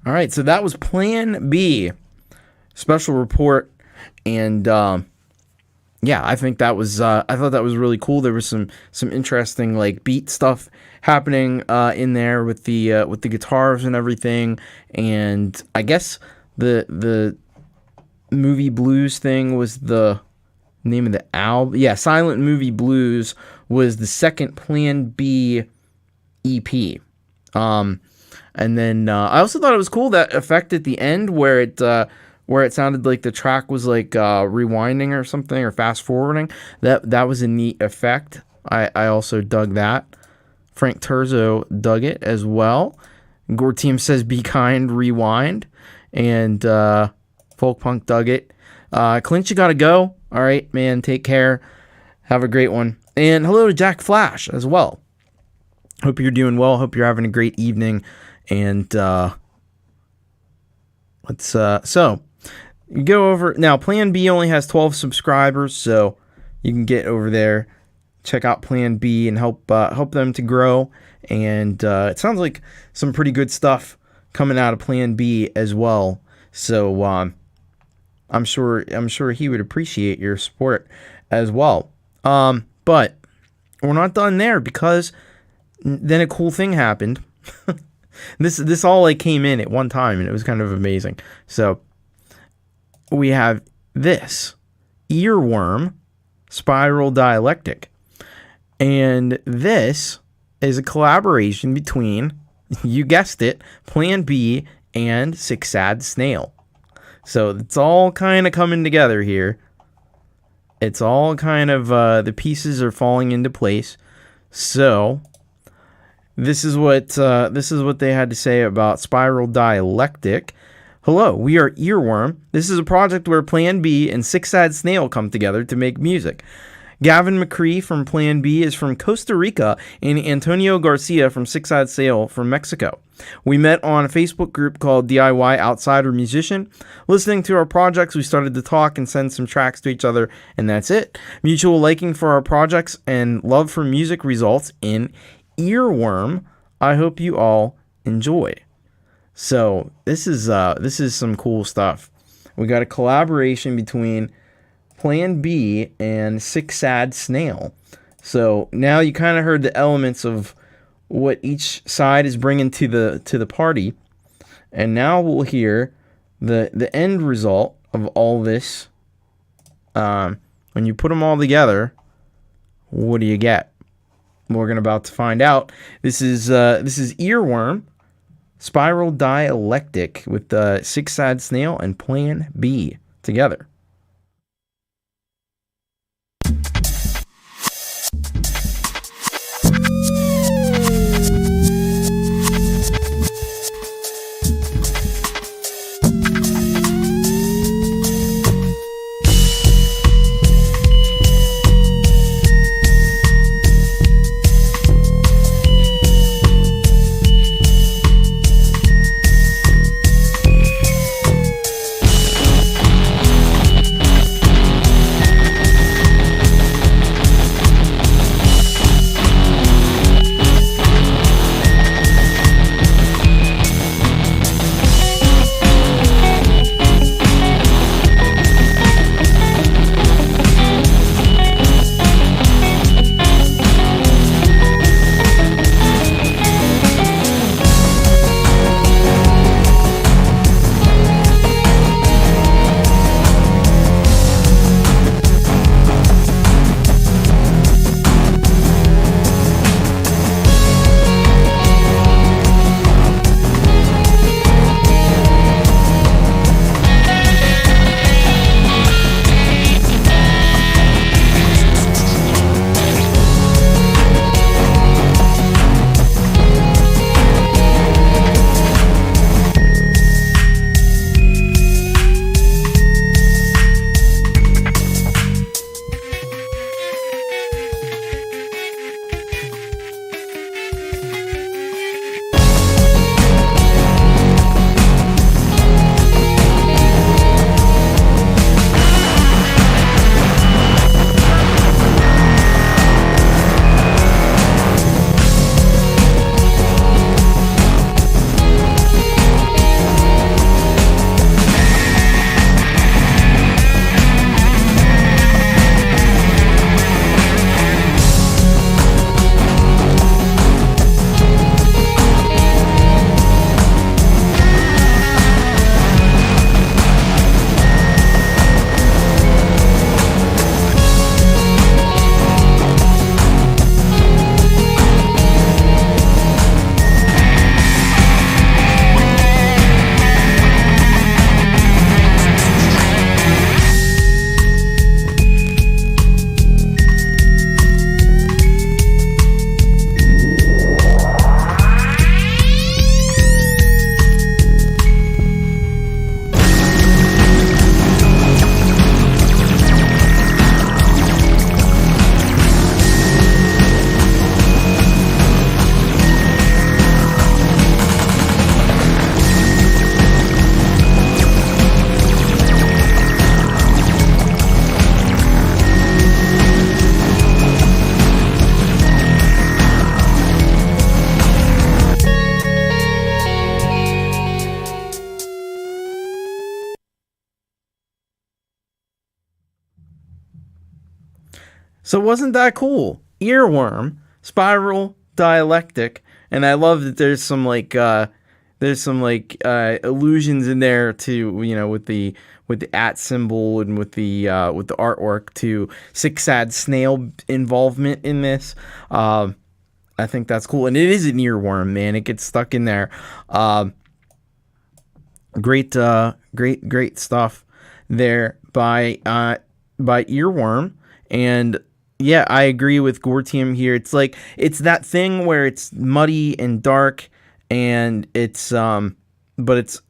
All right, so that was Plan B, special report, and yeah, I think that was I thought that was really cool. There was some interesting like beat stuff happening in there with the guitars and everything, and I guess the Movie Blues thing was the name of the album. Yeah, Silent Movie Blues was the second Plan B EP. And then I also thought it was cool that effect at the end where it sounded like the track was like rewinding or something or fast forwarding. That was a neat effect. I also dug that. Frank Terzo dug it as well. Gore Team says "Be kind, rewind," and Folkpunk dug it. Clint, you gotta go. All right, man. Take care. Have a great one. And hello to Jack Flash as well. Hope you're doing well. Hope you're having a great evening. And so you go over now. Plan B only has 12 subscribers, so you can get over there, check out Plan B, and help them to grow. And it sounds like some pretty good stuff coming out of Plan B as well. So I'm sure he would appreciate your support as well. But we're not done there, because then a cool thing happened. This all like came in at one time, and it was kind of amazing. So we have this Earworm Spiral Dialectic, and this is a collaboration between, you guessed it, Plan B and Sick Sad Snail. So it's all kind of coming together here. It's all kind of the pieces are falling into place. So this is what they had to say about Spiral Dialectic. Hello, we are Earworm. This is a project where Plan B and Sick Sad Snail come together to make music. Gavin McCree from Plan B is from Costa Rica, and Antonio Garcia from Sick Sad Snail from Mexico. We met on a Facebook group called DIY Outsider Musician. Listening to our projects, we started to talk and send some tracks to each other, and that's it. Mutual liking for our projects and love for music results in Earworm. I hope you all enjoy. So this is some cool stuff. We got a collaboration between Plan B and Sick Sad Snail. So now you kind of heard the elements of what each side is bringing to the party, and now we'll hear the end result of all this. When you put them all together, what do you get? We're about to find out. This is Earworm Spiral Dialectic with Sick Sad Snail and Plan B together. So wasn't that cool? Earworm, spiral, dialectic, and I love that there's some allusions in there to, with the at symbol and with the artwork to Six Sad Snail involvement in this. I think that's cool, and it is an earworm, man. It gets stuck in there. Great stuff there by Earworm. And yeah, I agree with Gortium here. It's like, it's that thing where it's muddy and dark, and it's but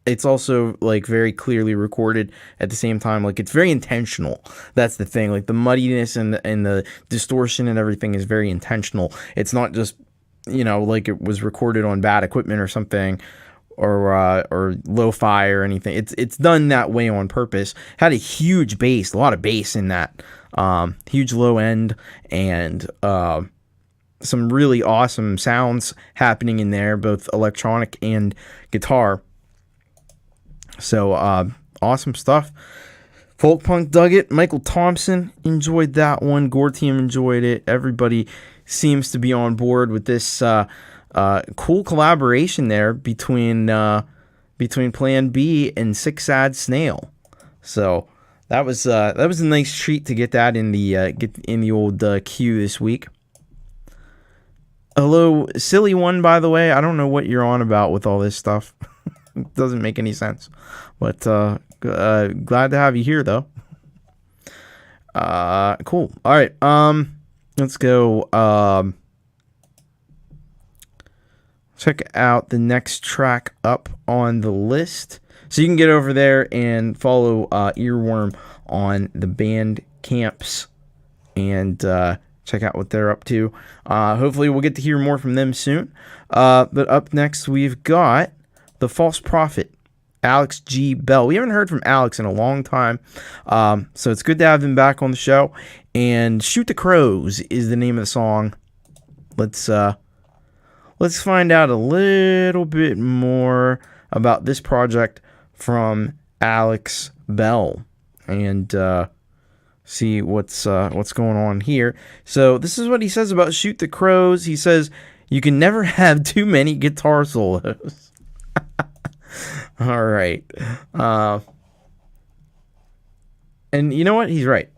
it's also like very clearly recorded at the same time. Like, it's very intentional. That's the thing. Like, the muddiness and the distortion and everything is very intentional. It's not just, like it was recorded on bad equipment or something, or lo-fi or anything. It's done that way on purpose. Had a huge bass, a lot of bass in that. Huge low end, and some really awesome sounds happening in there, both electronic and guitar. So awesome stuff. Folkpunk dug it. Michael Thompson enjoyed that one. Gortium enjoyed it. Everybody seems to be on board with this cool collaboration there between Plan B and Six Sad Snail. So that was a nice treat to get that in the old queue this week. Hello, silly one, by the way. I don't know what you're on about with all this stuff. It doesn't make any sense. But glad to have you here, though. Cool. All right. Let's go. Check out the next track up on the list. So you can get over there and follow Earworm on the band camps and check out what they're up to. Hopefully we'll get to hear more from them soon. But up next we've got The False Prophet, Alex G. Bell. We haven't heard from Alex in a long time, so it's good to have him back on the show. And Shoot the Crows is the name of the song. Let's find out a little bit more about this project from Alex Bell and see what's going on here. So this is what he says about Shoot the Crows. He says, "You can never have too many guitar solos." All right. And you know what? He's right.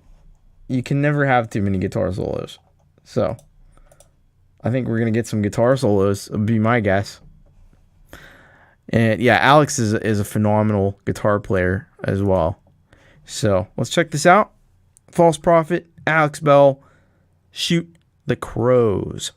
You can never have too many guitar solos. So I think we're going to get some guitar solos, would be my guess. And yeah, Alex is a phenomenal guitar player as well. So let's check this out. False Prophet, Alex Bell, Shoot the Crows.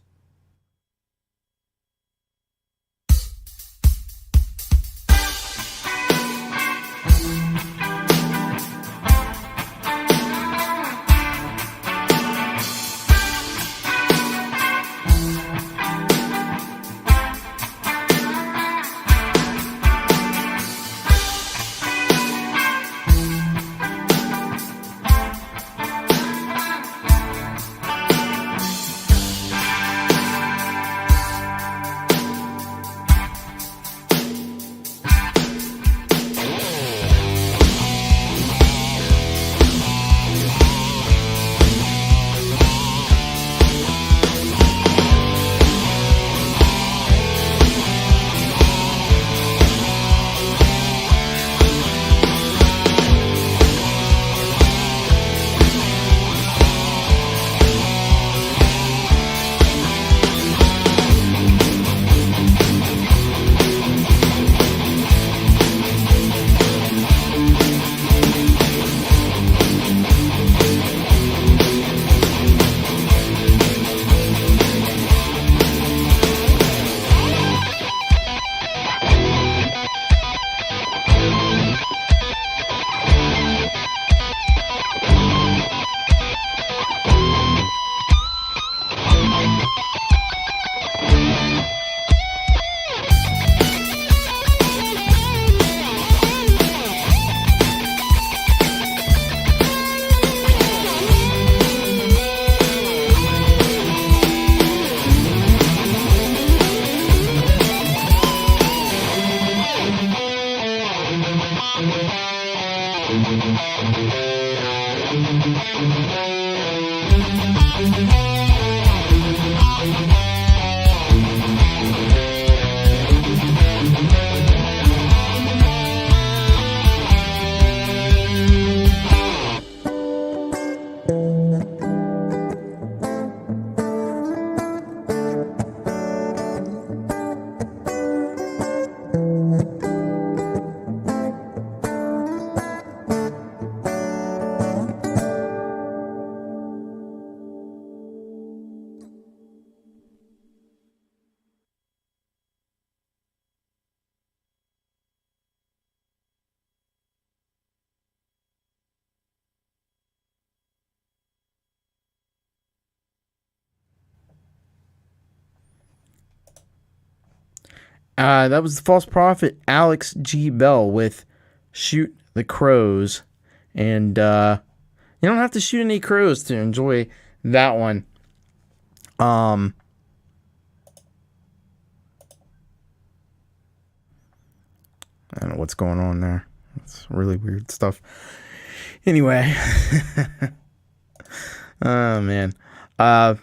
That was the false prophet Alex G. Bell with Shoot the Crows. And you don't have to shoot any crows to enjoy that one. I don't know what's going on there. It's really weird stuff. Anyway. Oh, man. But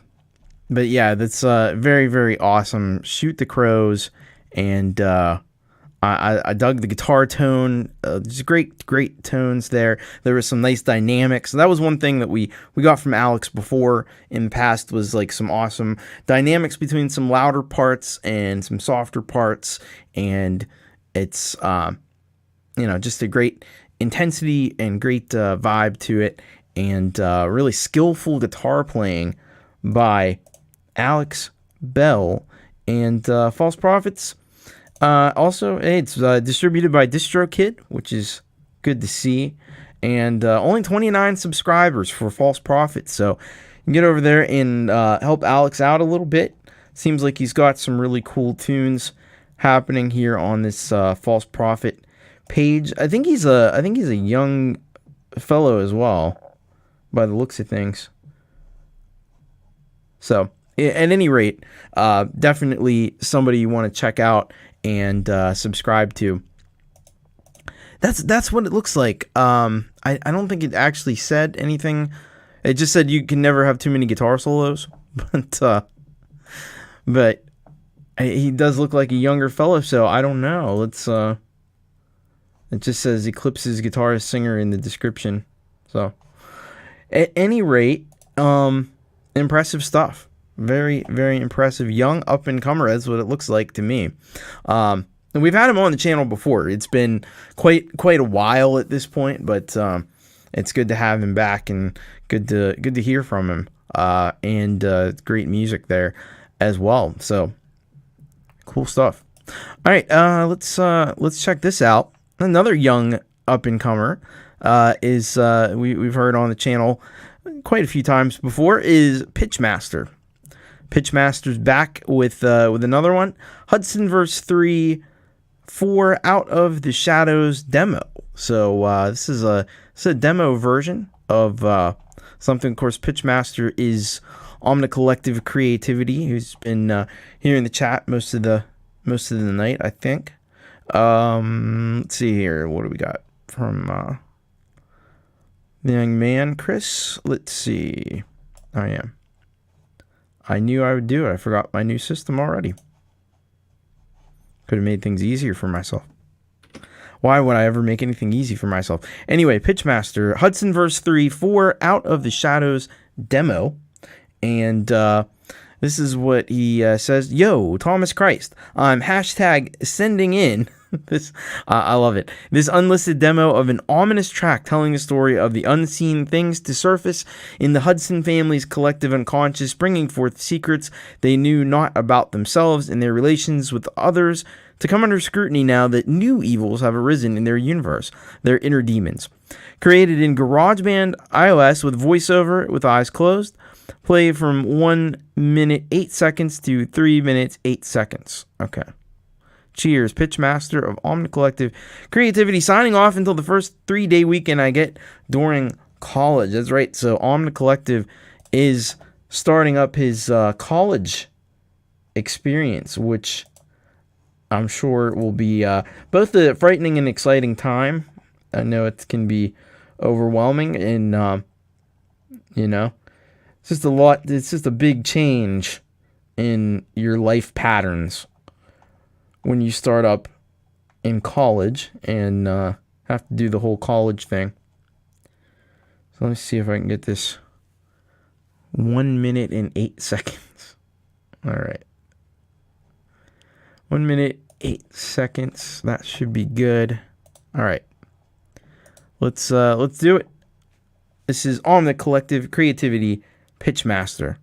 yeah, that's very, very awesome. Shoot the Crows. And I dug the guitar tone. Just great tones there. There was some nice dynamics. So that was one thing that we got from Alex before in the past, was like some awesome dynamics between some louder parts and some softer parts. And it's, just a great intensity and great vibe to it. And really skillful guitar playing by Alex Bell. And False Prophets, also, it's distributed by DistroKid, which is good to see. And only 29 subscribers for False Prophets. So you can get over there and help Alex out a little bit. Seems like he's got some really cool tunes happening here on this False Prophet page. I think he's a young fellow as well, by the looks of things. So, at any rate, definitely somebody you want to check out and subscribe to. That's what it looks like. I don't think it actually said anything. It just said you can never have too many guitar solos. But he does look like a younger fellow, so I don't know. Let's it just says Eclipse's guitarist singer in the description. So at any rate, impressive stuff. Very, very impressive. Young up-and-comer, that's what it looks like to me. And we've had him on the channel before. It's been quite a while at this point, but it's good to have him back and good to hear from him. And great music there as well. So cool stuff. All right, let's check this out. Another young up-and-comer is we've heard on the channel quite a few times before, is Pitchmaster. Pitchmaster's back with another one. Hudson verse 3, 4 Out of the Shadows demo. So this is a demo version of something. Of course, Pitchmaster is Omni Collective Creativity, who's been here in the chat most of the night, I think. Let's see here. What do we got from the young man, Chris? Let's see. I knew I would do it. I forgot my new system already. Could have made things easier for myself. Why would I ever make anything easy for myself? Anyway, Pitchmaster, Hudson verse 3, 4 Out of the Shadows demo. And this is what he says. Yo, Thomas Christ, I'm hashtag sending in this. I love it. This unlisted demo of an ominous track telling the story of the unseen things to surface in the Hudson family's collective unconscious, bringing forth secrets they knew not about themselves and their relations with others to come under scrutiny now that new evils have arisen in their universe, their inner demons. Created in GarageBand iOS with voiceover with eyes closed. Play from 1 minute 8 seconds to 3 minutes 8 seconds. Okay. Cheers, Pitchmaster of Omni Collective Creativity, signing off until the first 3-day weekend I get during college. That's right. So Omni Collective is starting up his college experience, which I'm sure will be both a frightening and exciting time. I know it can be overwhelming, and It's just a lot. It's just a big change in your life patterns when you start up in college and have to do the whole college thing. So let me see if I can get this 1 minute and 8 seconds. All right. 1 minute, 8 seconds. That should be good. All right. Let's do it. This is on the Collective Creativity Pitchmaster.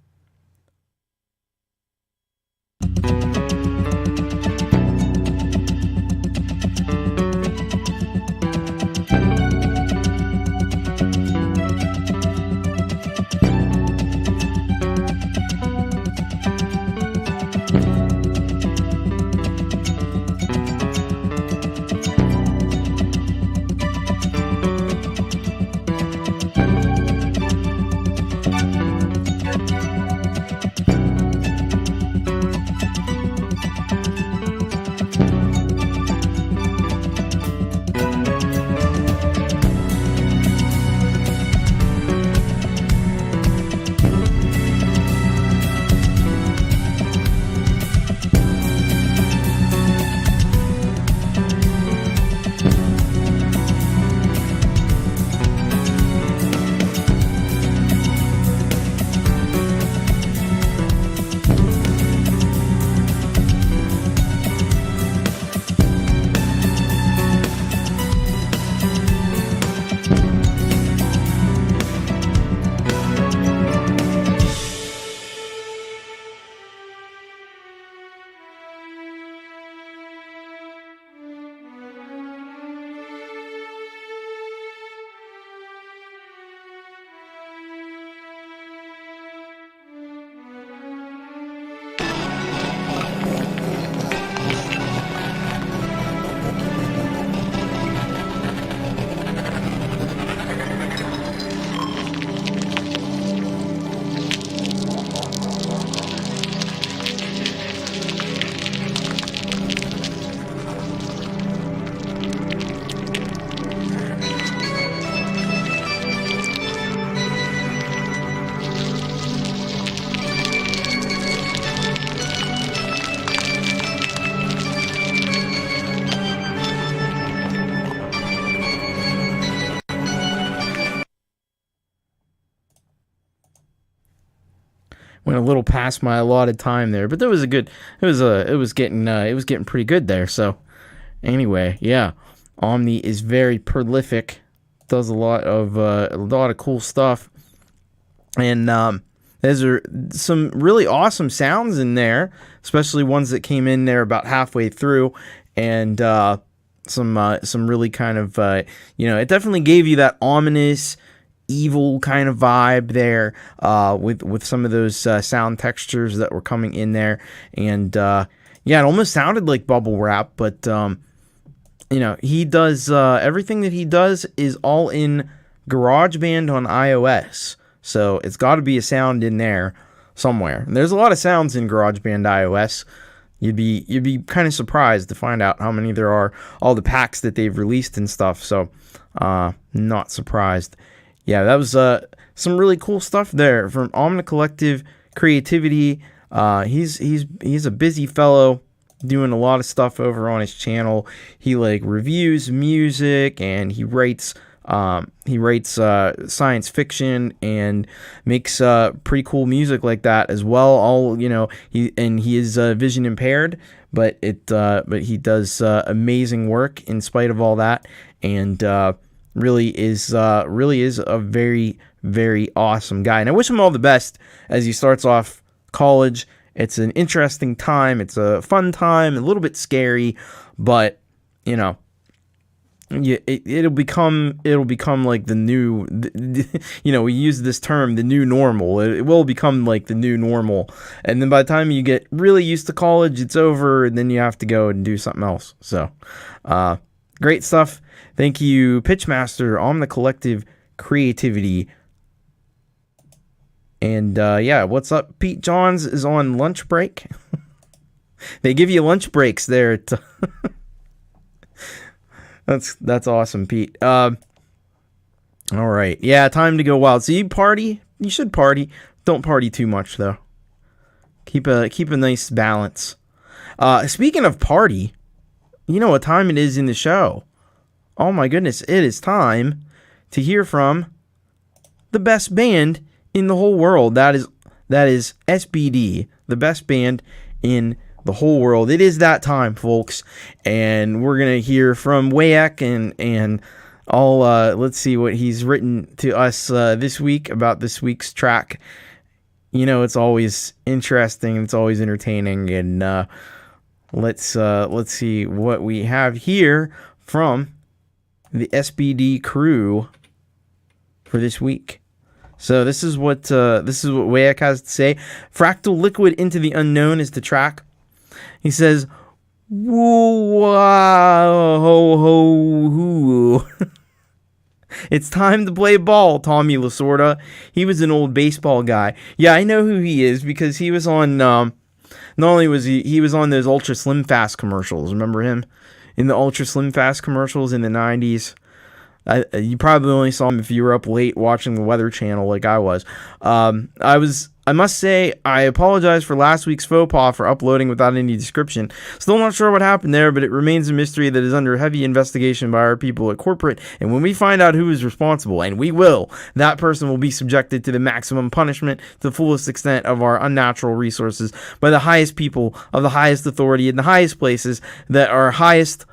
Went a little past my allotted time there, but that was a good. It was getting pretty good there. So anyway, yeah, Omni is very prolific, does a lot of cool stuff, and there's some really awesome sounds in there, especially ones that came in there about halfway through, and some really kind of it definitely gave you that ominous, evil kind of vibe there with some of those sound textures that were coming in there, and it almost sounded like bubble wrap, but he does everything that he does is all in GarageBand on iOS, so it's got to be a sound in there somewhere. And there's a lot of sounds in GarageBand iOS. You'd be kind of surprised to find out how many there are, all the packs that they've released and stuff. So not surprised. Yeah, that was some really cool stuff there from Omni Collective Creativity. He's a busy fellow doing a lot of stuff over on his channel. He reviews music, and he writes science fiction and makes pretty cool music like that as well. He is vision impaired, but he does amazing work in spite of all that, and really is a very, very awesome guy. And I wish him all the best as he starts off college. It's an interesting time. It's a fun time, a little bit scary, but it'll become like the new, we use this term, the new normal. It will become like the new normal. And then by the time you get really used to college, it's over, and then you have to go and do something else. So, great stuff. Thank you, Pitchmaster, on the Collective Creativity. And what's up? Pete Johns is on lunch break. They give you lunch breaks there. That's awesome, Pete. All right. Yeah, time to go wild. So you party. You should party. Don't party too much though. Keep a nice balance. Speaking of party, you know what time it is in the show. Oh my goodness, it is time to hear from the best band in the whole world. That is SBD, the best band in the whole world. It is that time, folks, and we're gonna hear from Wayek and all. Let's see what he's written to us this week about this week's track. You know, it's always interesting, it's always entertaining, and let's see what we have here from the SBD crew for this week. So this is what Wayek has to say. Fractal Liquid Into the Unknown is the track. He says, "Woo, wow, ho, ho, hoo." It's time to play ball, Tommy Lasorda. He was an old baseball guy. Yeah, I know who he is because he was on, not only was he was on those Ultra Slim Fast commercials. Remember him? In the Ultra Slim Fast commercials in the 90s. You probably only saw him if you were up late watching the Weather Channel like I was. I must say, I apologize for last week's faux pas for uploading without any description. Still not sure what happened there, but it remains a mystery that is under heavy investigation by our people at corporate. And when we find out who is responsible, and we will, that person will be subjected to the maximum punishment to the fullest extent of our unnatural resources by the highest people of the highest authority in the highest places that are highest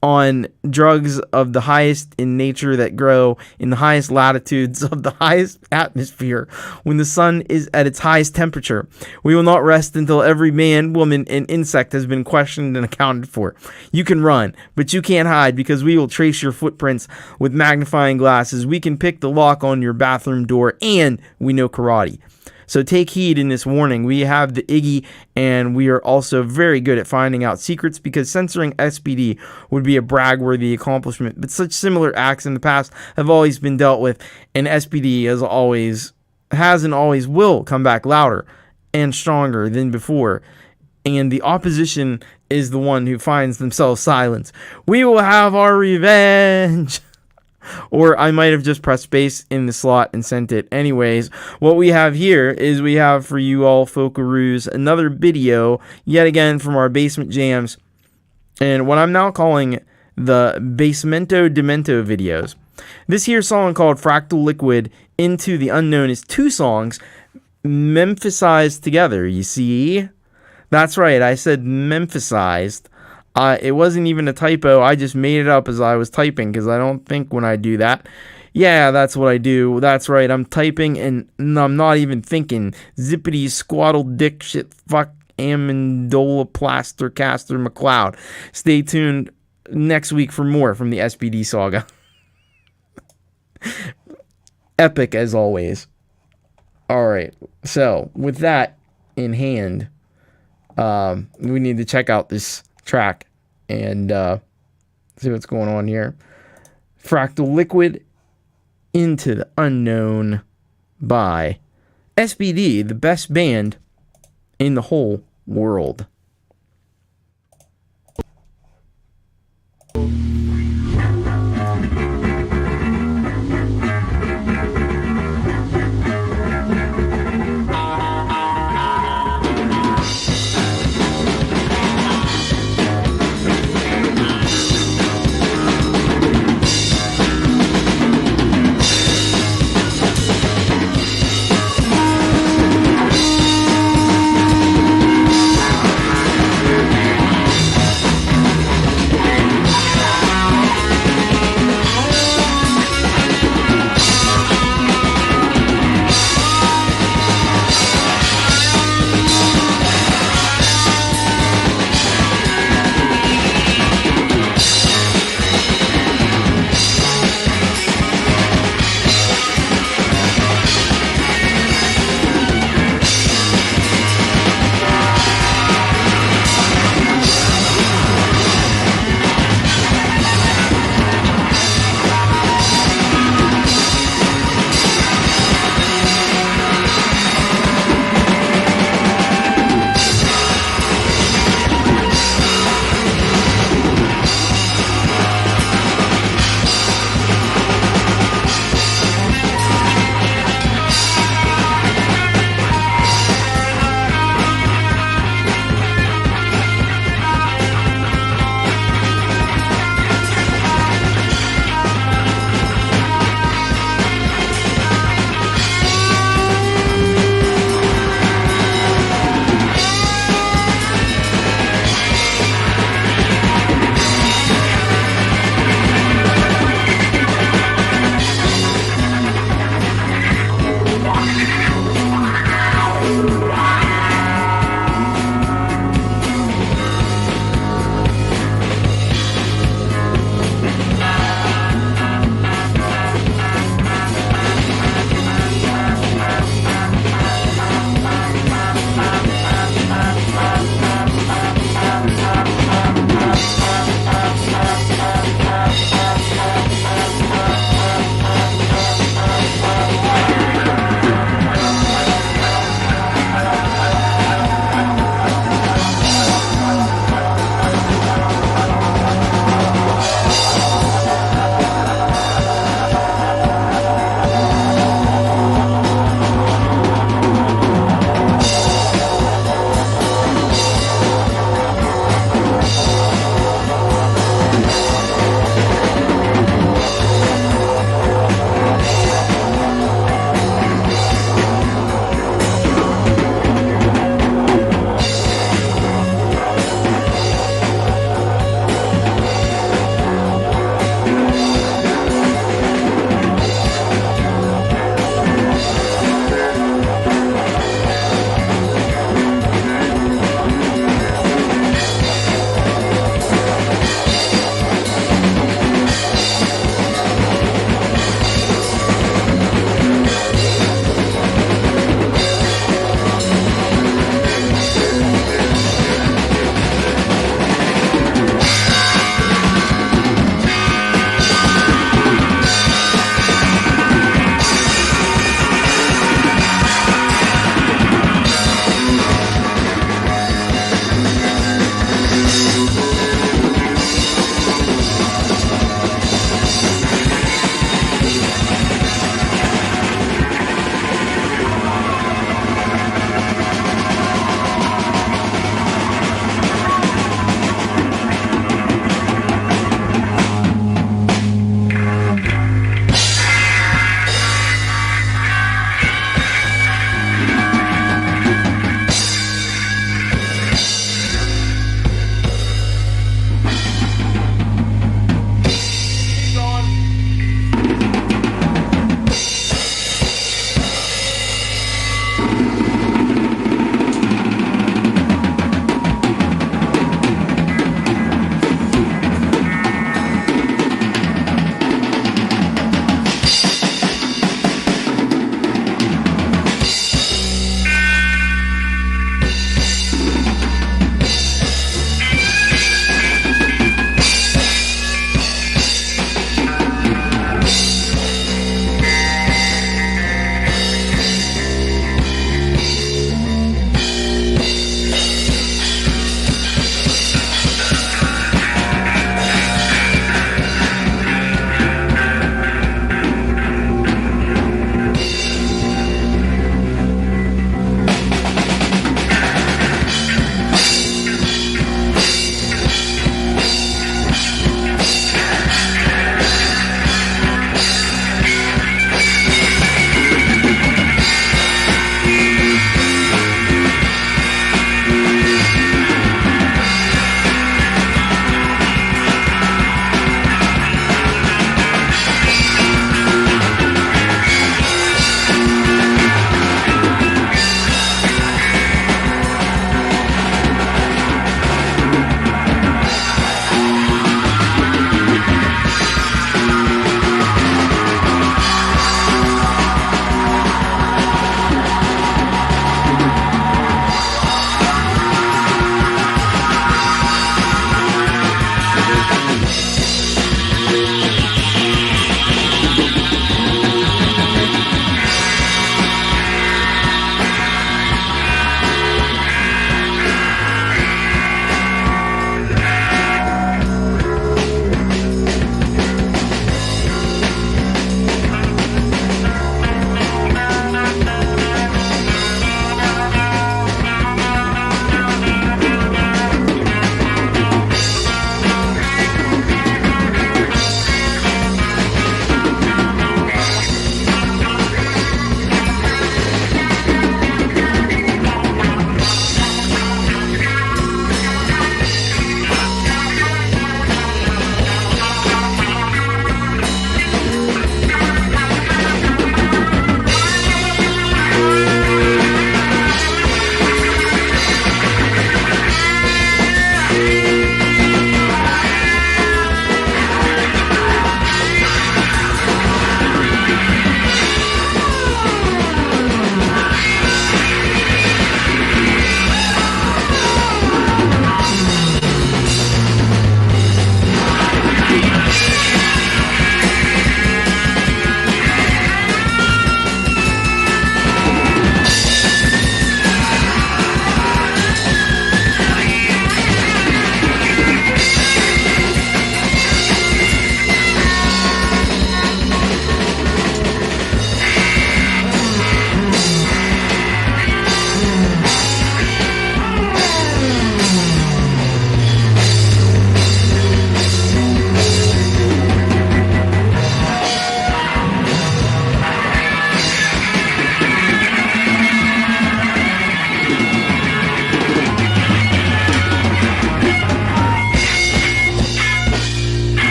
on drugs of the highest in nature that grow in the highest latitudes of the highest atmosphere when the sun is at its highest temperature. We will not rest until every man, woman, and insect has been questioned and accounted for. You can run, but you can't hide because we will trace your footprints with magnifying glasses. We can pick the lock on your bathroom door, and we know karate. So take heed in this warning. We have the Iggy, and we are also very good at finding out secrets because censoring SPD would be a brag-worthy accomplishment. But such similar acts in the past have always been dealt with, and SPD has and always will come back louder and stronger than before. And the opposition is the one who finds themselves silenced. We will have our revenge. Or I might have just pressed space in the slot and sent it. Anyways, what we have here is we have for you all folkaroos another video, yet again from our basement jams, and what I'm now calling the Basemento Demento videos. This here song called Fractal Liquid Into the Unknown is two songs memphasized together, you see? That's right, I said memphasized. It wasn't even a typo. I just made it up as I was typing because I don't think when I do that. Yeah, that's what I do. That's right. I'm typing and I'm not even thinking. Zippity squaddle dick shit fuck Amendola plaster caster McLeod. Stay tuned next week for more from the SPD saga. Epic as always. All right. So with that in hand, we need to check out this track and see what's going on here. Fractal Liquid Into the Unknown by SBD, the best band in the whole world.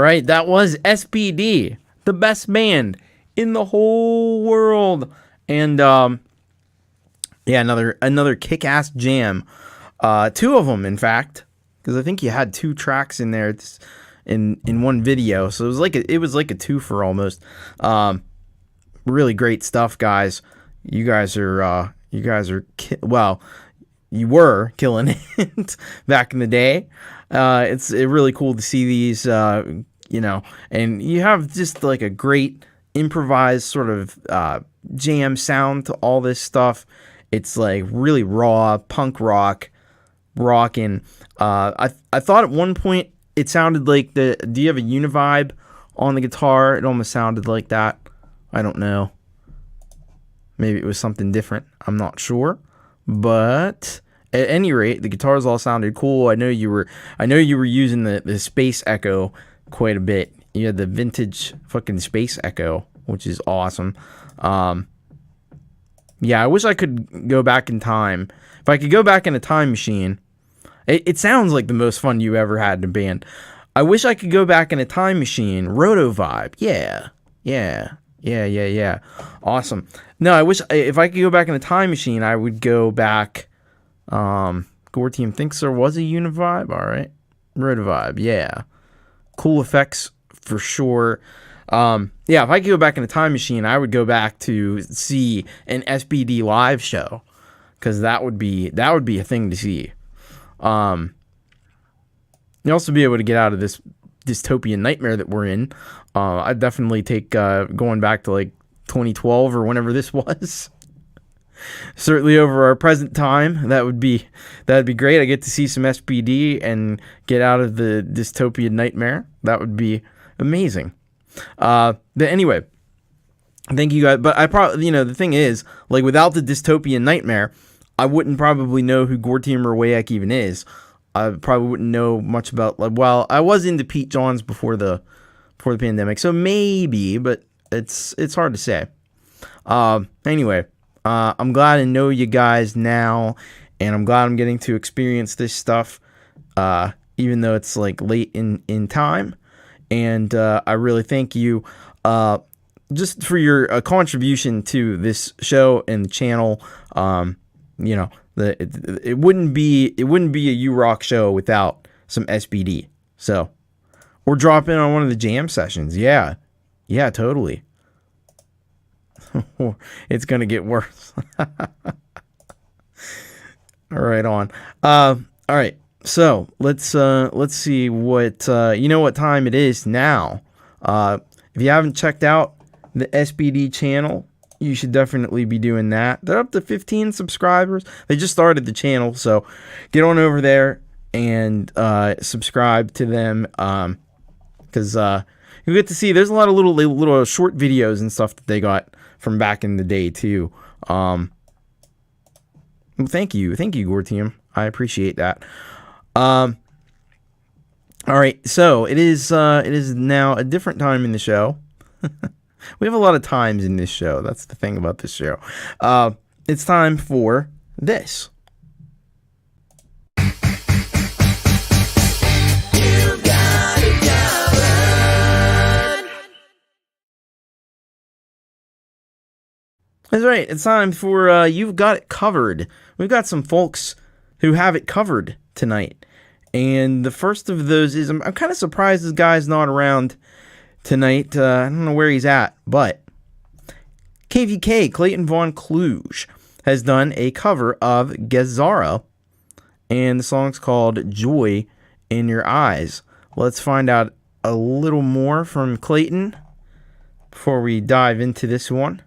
right, that was SPD, the best band in the whole world. And yeah, another kick-ass jam. Two of them, in fact, because I think you had 2 tracks in there in one video, so it was like a twofer almost. Really great stuff, guys. You guys are well, you were killing it back in the day. It's really cool to see these, and you have just like a great improvised sort of jam sound to all this stuff. It's like really raw punk rock, rockin'. I thought at one point it sounded like do you have a Univibe on the guitar? It almost sounded like that. I don't know. Maybe it was something different. I'm not sure. But at any rate, the guitars all sounded cool. I know you were using the space echo quite a bit. You had the vintage fucking space echo, which is awesome. Yeah, I wish I could go back in time. If I could go back in a time machine, it sounds like the most fun you ever had in a band. I wish I could go back in a time machine. Roto Vibe. Yeah. Awesome. No, I wish if I could go back in a time machine, I would go back. Gore Team thinks there was a Univibe. All right. Roto Vibe. Yeah. Cool effects for sure. Yeah, if I could go back in a time machine, I would go back to see an SBD live show, because that would be a thing to see. You also be able to get out of this dystopian nightmare that we're in. I'd definitely take going back to like 2012 or whenever this was. Certainly over our present time, that'd be great. I get to see some SPD and get out of the dystopian nightmare. That would be amazing. But anyway, thank you guys. But I probably, the thing is, like, without the dystopian nightmare, I wouldn't probably know who Gortimer Wayek even is. I probably wouldn't know much about, like, well, I was into Pete Johns before the pandemic, so maybe, but it's hard to say. Anyway, I'm glad I know you guys now, and I'm glad I'm getting to experience this stuff, even though it's like late in time. And I really thank you just for your contribution to this show and the channel. It wouldn't be a U-Rock show without some SBD. So, or drop in on one of the jam sessions. Yeah, totally. It's gonna get worse. All right, on. All right. So let's see what what time it is now. If you haven't checked out the SBD channel, you should definitely be doing that. They're up to 15 subscribers. They just started the channel, so get on over there and subscribe to them, because you get to see there's a lot of little short videos and stuff that they got from back in the day too. Well, thank you, Gortium. I appreciate that. All right, so it is now a different time in the show. We have a lot of times in this show. That's the thing about this show. It's time for this. That's right. It's time for You've Got It Covered. We've got some folks who have it covered tonight. And the first of those is, I'm kind of surprised this guy's not around tonight. I don't know where he's at, but KVK, Clayton Von Kluge, has done a cover of Gezara, and the song's called Joy in Your Eyes. Let's find out a little more from Clayton before we dive into this one.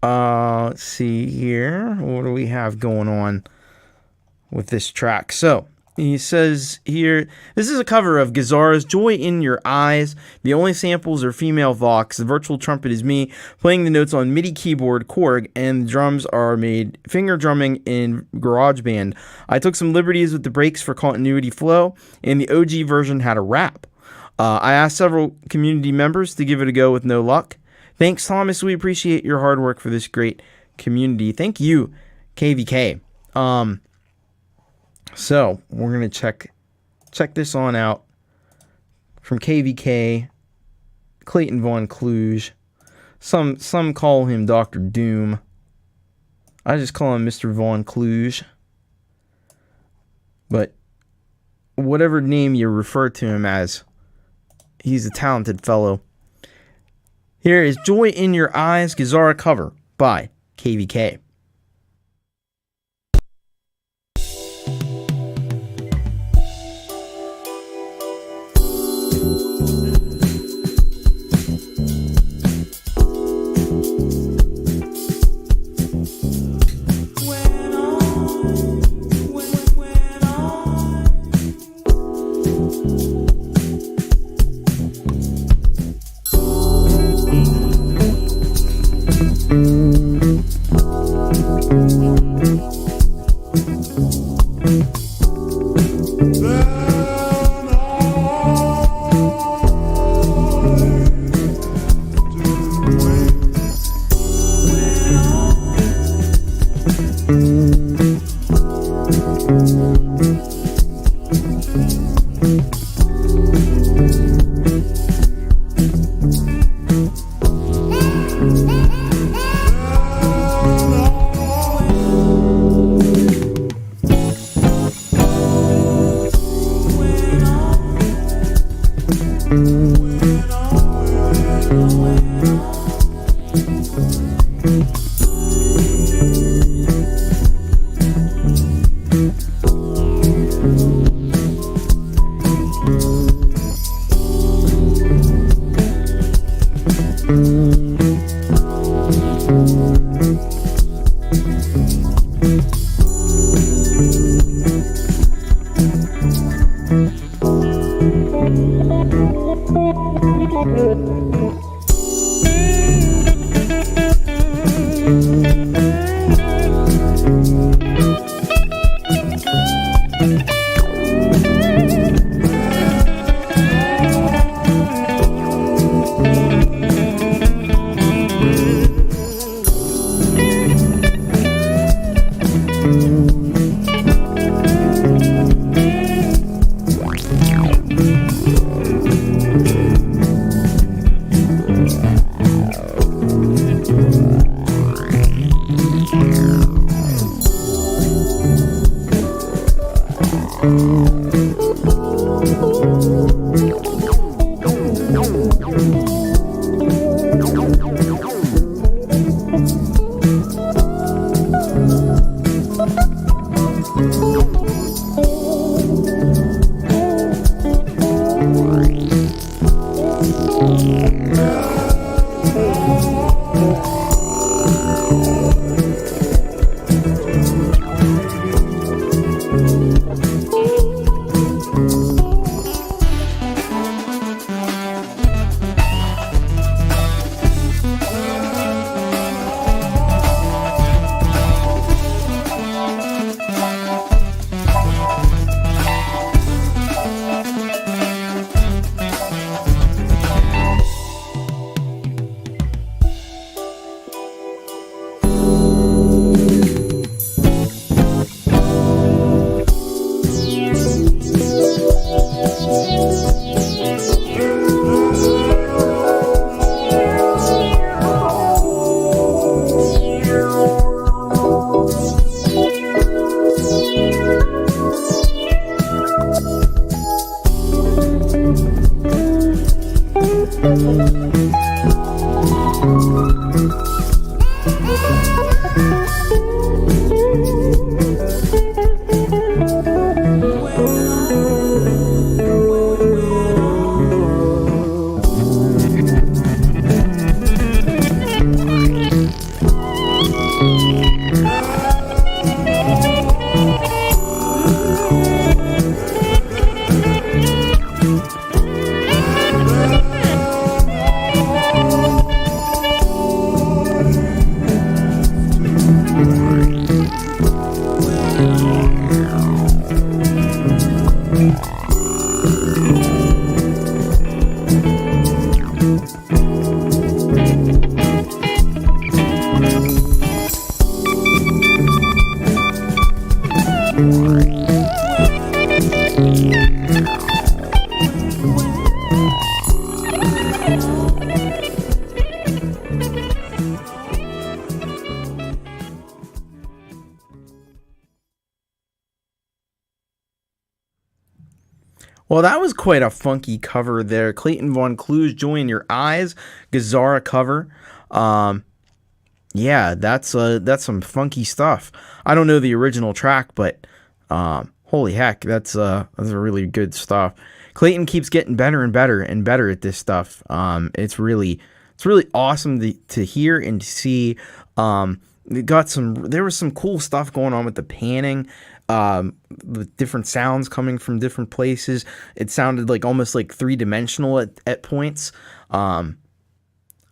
Let's see here. What do we have going on with this track? So, he says here, this is a cover of Gezara's Joy in Your Eyes. The only samples are female Vox. The virtual trumpet is me playing the notes on MIDI keyboard Korg, and the drums are made finger drumming in GarageBand. I took some liberties with the breaks for continuity flow, and the OG version had a rap. I asked several community members to give it a go with no luck. Thanks, Thomas. We appreciate your hard work for this great community. Thank you, KVK. So we're gonna check this on out from KVK, Clayton Von Kluge. Some call him Dr. Doom. I just call him Mr. Von Kluge. But whatever name you refer to him as, he's a talented fellow. Here is Joy in Your Eyes, Gazara cover by KVK. Well, that was quite a funky cover there. Clayton Von Kluge, Joy in Your Eyes, Gazzara cover. Yeah, that's some funky stuff. I don't know the original track, but holy heck, that's a really good stuff. Clayton keeps getting better and better and better at this stuff. It's really awesome to hear and to see. There was some cool stuff going on with the panning, with different sounds coming from different places. It sounded like almost like 3-dimensional at points.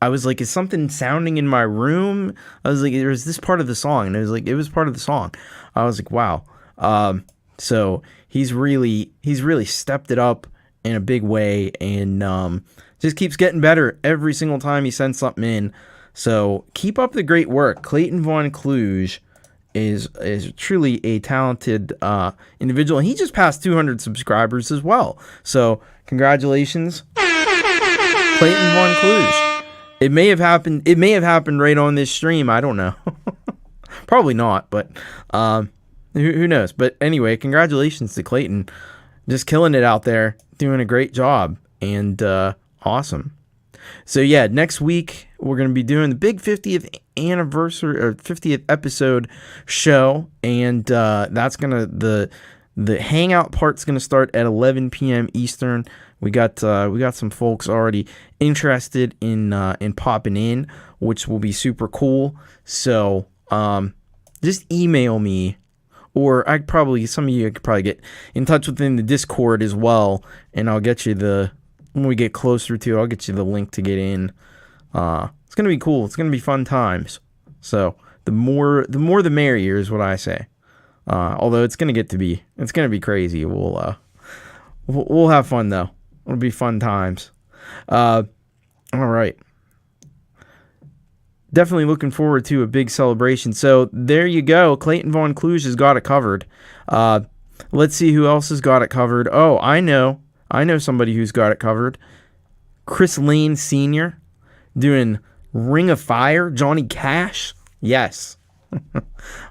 I was like, is something sounding in my room? I was like, there's this part of the song, and it was part of the song. I was like, wow. So he's really stepped it up in a big way, and just keeps getting better every single time he sends something in. So keep up the great work. Clayton Von Kluge is truly a talented individual, and he just passed 200 subscribers as well. So congratulations, Clayton Von Kluge. It may have happened right on this stream. I don't know. Probably not, but who knows? But anyway, congratulations to Clayton. Just killing it out there, doing a great job, and awesome. So yeah, next week we're going to be doing the big 50th anniversary or 50th episode show, and that's the hangout part's going to start at 11 p.m. Eastern. We got some folks already interested in popping in, which will be super cool. So just email me, or some of you could probably get in touch within the Discord as well, and I'll get you when we get closer to it, I'll get you the link to get in. It's gonna be cool. It's gonna be fun times. So the more the merrier is what I say. Although it's gonna be crazy. We'll have fun though. It'll be fun times. All right. Definitely looking forward to a big celebration. So there you go. Clayton Von Kluge has got it covered. Let's see who else has got it covered. Oh, I know somebody who's got it covered. Chris Lane Sr. doing Ring of Fire. Johnny Cash. Yes.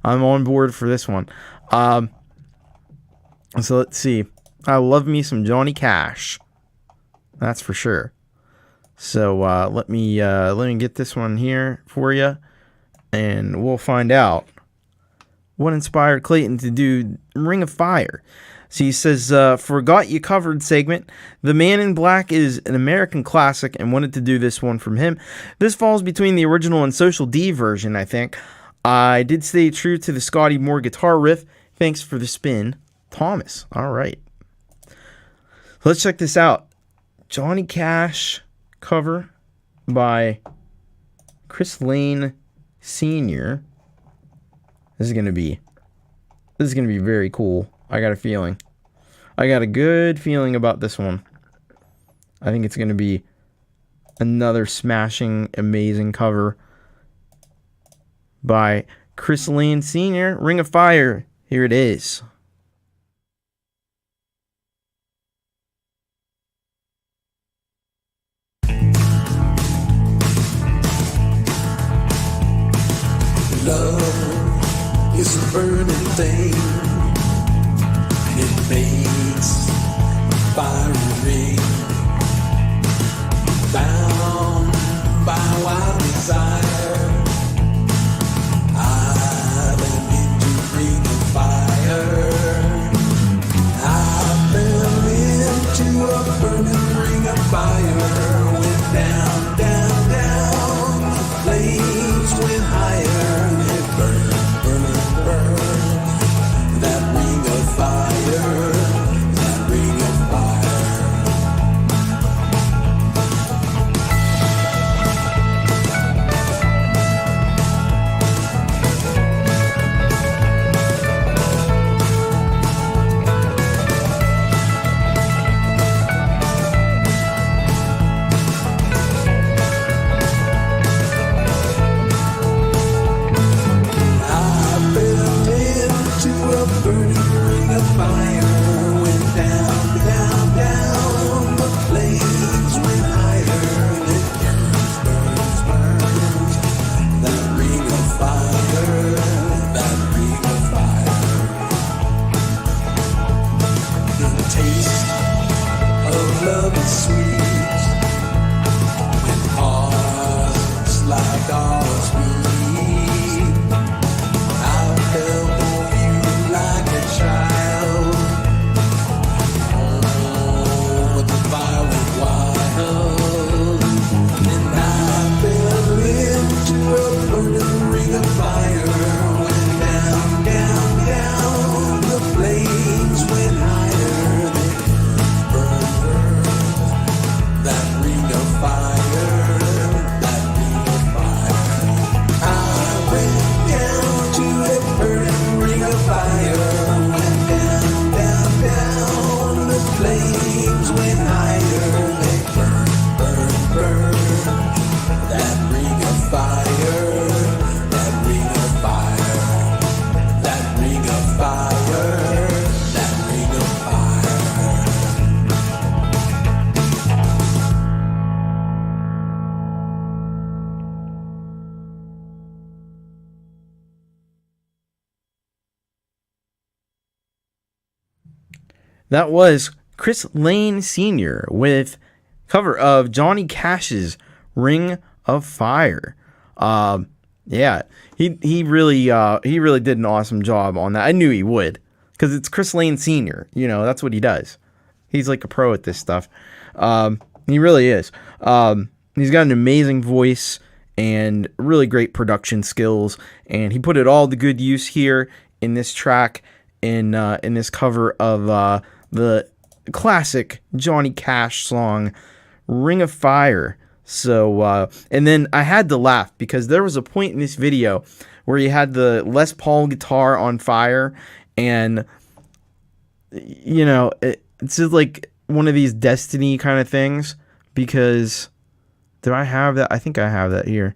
I'm on board for this one. So let's see. I love me some Johnny Cash. That's for sure. So let me get this one here for you, and we'll find out what inspired Clayton to do Ring of Fire. So he says, forgot you covered segment. The Man in Black is an American classic and wanted to do this one from him. This falls between the original and Social D version, I think. I did stay true to the Scotty Moore guitar riff. Thanks for the spin, Thomas. All right. Let's check this out. Johnny Cash cover by Chris Lane Sr. This is gonna be very cool. I got a good feeling about this one. I think it's gonna be another smashing, amazing cover by Chris Lane Sr. Ring of Fire. Here it is. Love is a burning thing, and it makes a fiery ring. Bound by wild desire, I went into ring of fire. I fell into a burning ring of fire. Went down, down, down. The flames went higher. fire, that ring of fire, that ring of fire, that ring of fire. That was Chris Lane Sr. with cover of Johnny Cash's Ring of Fire. Yeah, he really did an awesome job on that. I knew he would, because it's Chris Lane Sr. You know, that's what he does. He's like a pro at this stuff. He really is. He's got an amazing voice and really great production skills, and he put it all to good use here in this track, in this cover of the classic Johnny Cash song Ring of Fire. So and then I had to laugh because there was a point in this video where he had the Les Paul guitar on fire, and you know, it's just like one of these Destiny kind of things, because do I have that? I think I have that here.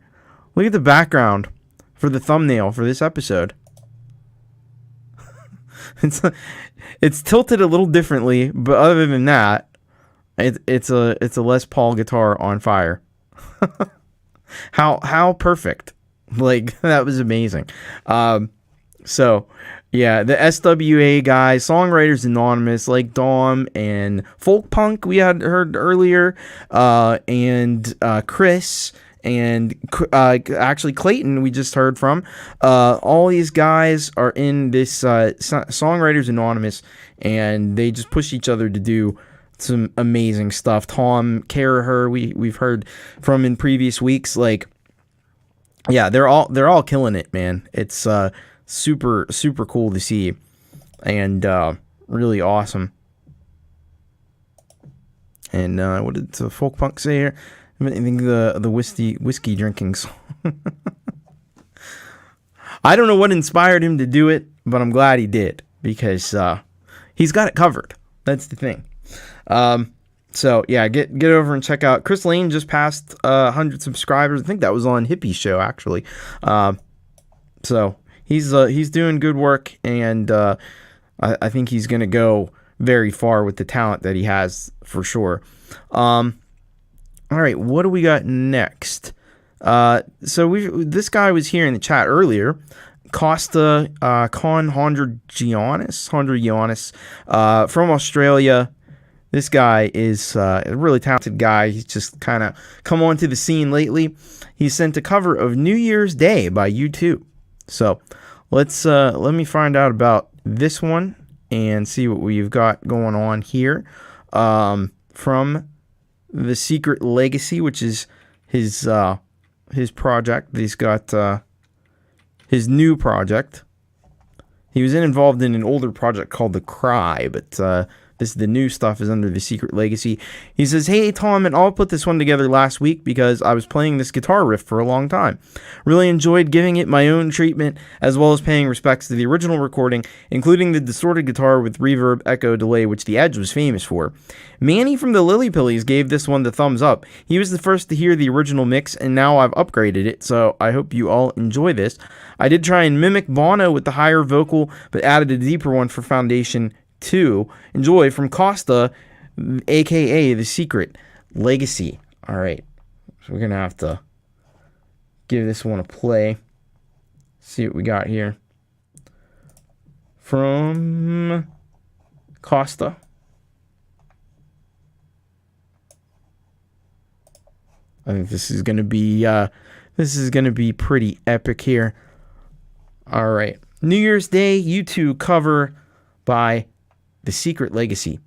Look at the background for the thumbnail for this episode. It's tilted a little differently, but other than that, it's a Les Paul guitar on fire. How perfect! Like, that was amazing. So yeah, the SWA guys, Songwriters Anonymous, like Dom and Folkpunk we had heard earlier, and Chris. And actually Clayton we just heard from. All these guys are in this Songwriters Anonymous, and they just push each other to do some amazing stuff. Tom Caraher we've heard from in previous weeks. Like, yeah, they're all killing it, man. It's super cool to see, and really awesome. And what did the Folkpunk say here? I think the whiskey drinking song. I don't know what inspired him to do it, but I'm glad he did, because he's got it covered. That's the thing. So yeah, get over and check out. Chris Lane just passed 100 subscribers. I think that was on Hippie's show, actually. So he's doing good work, and I think he's gonna go very far with the talent that he has, for sure. All right, what do we got next? So this guy was here in the chat earlier, Costa Hondrianis from Australia. This guy is a really talented guy. He's just kind of come onto the scene lately. He sent a cover of New Year's Day by U2. So let me find out about this one and see what we've got going on here. From The Secret Legacy, which is his project. He's got his new project. He was involved in an older project called The Cry, but the new stuff is under The Secret Legacy. He says, "Hey Tom, and I'll put this one together last week because I was playing this guitar riff for a long time. Really enjoyed giving it my own treatment, as well as paying respects to the original recording, including the distorted guitar with reverb, echo, delay, which The Edge was famous for. Manny from the Lily Pillies gave this one the thumbs up. He was the first to hear the original mix, and now I've upgraded it, so I hope you all enjoy this. I did try and mimic Bono with the higher vocal, but added a deeper one for Foundation 2. Enjoy from Costa, aka The Secret Legacy." All right, so we're gonna have to give this one a play. See what we got here from Costa. I think this is gonna be pretty epic here. All right, New Year's Day U2 cover by The Secret Legacy.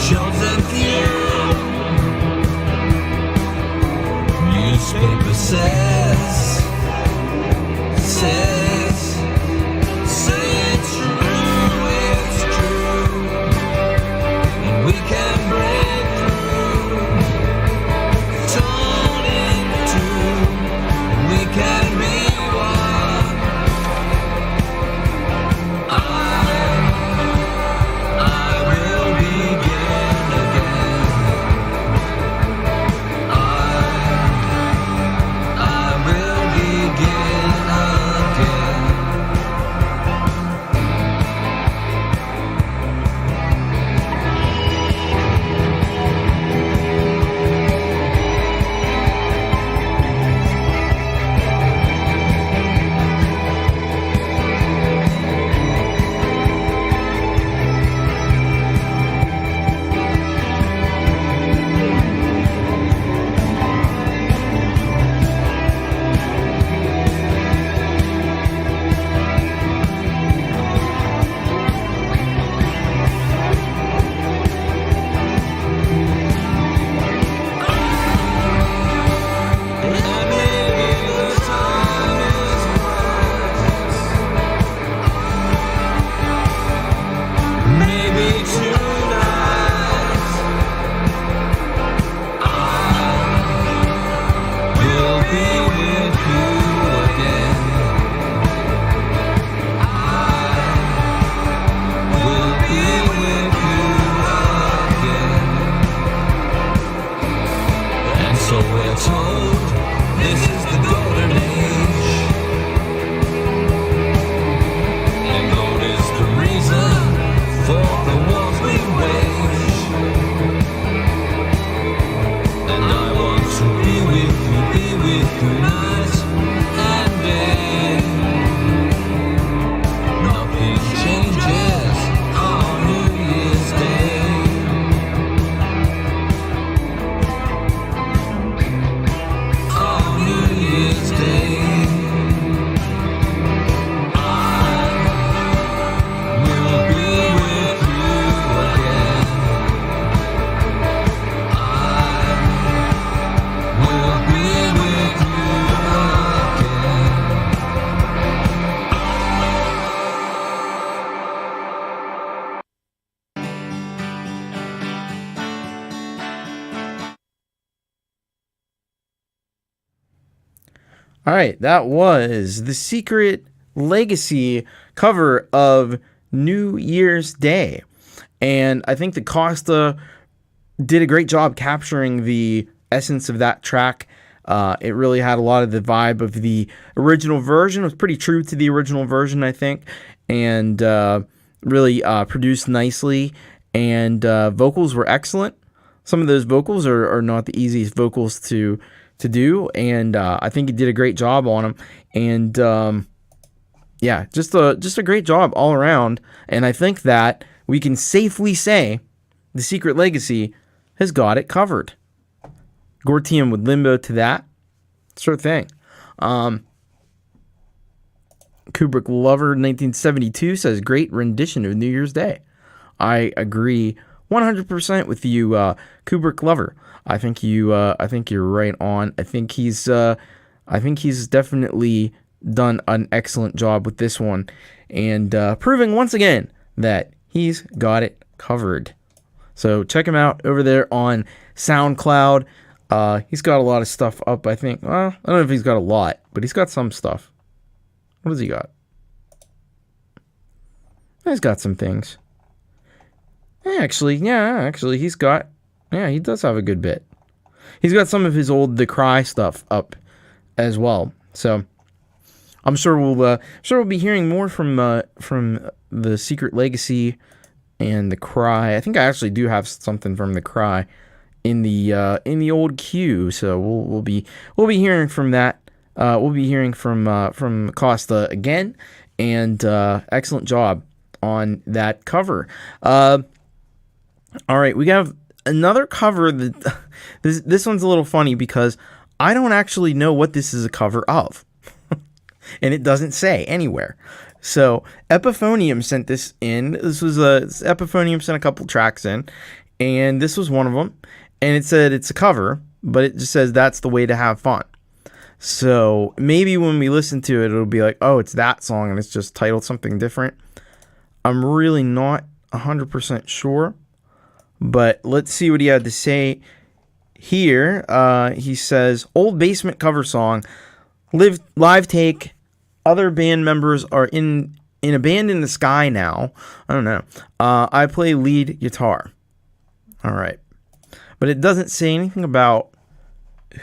chosen few. Newspaper says it's true, and we can break through, turn into, we can be one. I will begin again. I will begin again. Maybe tonight I will be with you again. I will be with you again. And so we're told this is the golden age, and gold is the reason for the wars we wage. And I want to be with you night and day. Nothing changes on New Year's Day. On New Year's Day, I will be with you again. I will be with you again. All right, that was the Secret Legacy cover of New Year's Day. And I think that Costa did a great job capturing the essence of that track. It really had a lot of the vibe of the original version. It was pretty true to the original version, I think, and really produced nicely. And vocals were excellent. Some of those vocals are not the easiest vocals to do, and I think he did a great job on them. And yeah, just a great job all around. And I think that we can safely say the Secret Legacy has got it covered. Gortium with Limbo to that. Sure thing. Kubrick Lover 1972 says, great rendition of New Year's Day. I agree 100% with you, Kubrick Lover. I think you're right on. I think he's definitely done an excellent job with this one, and proving once again that he's got it covered. So check him out over there on SoundCloud. He's got a lot of stuff up, I think. Well, I don't know if he's got a lot, but he's got some stuff. What has he got? He's got some things. Actually, he's got... Yeah, he does have a good bit. He's got some of his old The Cry stuff up as well. So I'm sure we'll be hearing more from the Secret Legacy and The Cry. I think I actually do have something from The Cry in the old queue. So we'll be hearing from that. We'll be hearing from Costa again, and excellent job on that cover. All right, we have another cover that this one's a little funny because I don't actually know what this is a cover of. And it doesn't say anywhere. So Epiphonium sent this in. Epiphonium sent a couple tracks in, and this was one of them. And it said it's a cover, but it just says that's the way to have fun. So maybe when we listen to it, it'll be like, oh, it's that song, and it's just titled something different. I'm really not 100% sure, but let's see what he had to say here. He says, old basement cover song, live take. Other band members are in a band in the sky now. I don't know. I play lead guitar. All right. But it doesn't say anything about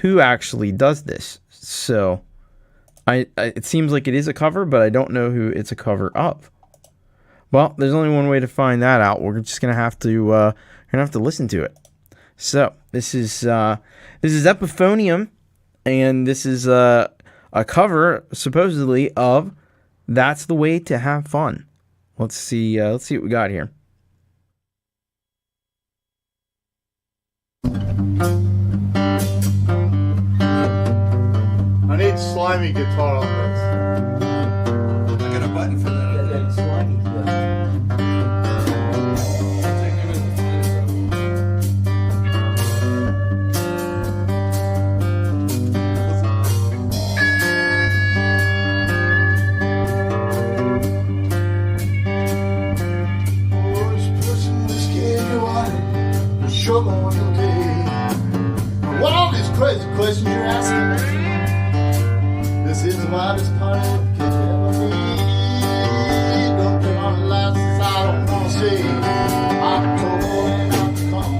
who actually does this. So it seems like it is a cover, but I don't know who it's a cover of. Well, there's only one way to find that out. We're just gonna have to listen to it. So this is Epiphonium, and this is a cover supposedly of "That's the Way to Have Fun." Let's see what we got here. I need slimy guitar on this. I got a button for that. Sugar on your cake. What all these crazy questions you're asking me? This is the wildest party that can ever be. Don't turn on the lights, I don't wanna see. I'm told not to come.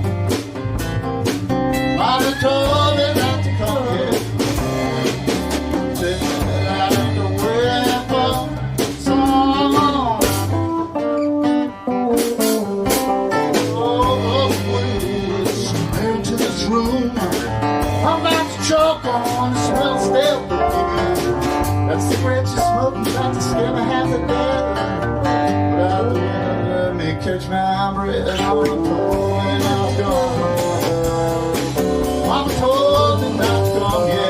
I'm told not to come here. Tell me that I have to wait for so long. Room. I'm about to choke on the smell stale, baby. That cigarette you smoking about to scare me half a day. But out the window, let me catch my breath. I'm told and I'm gone. I'm told and I'm gone, yeah.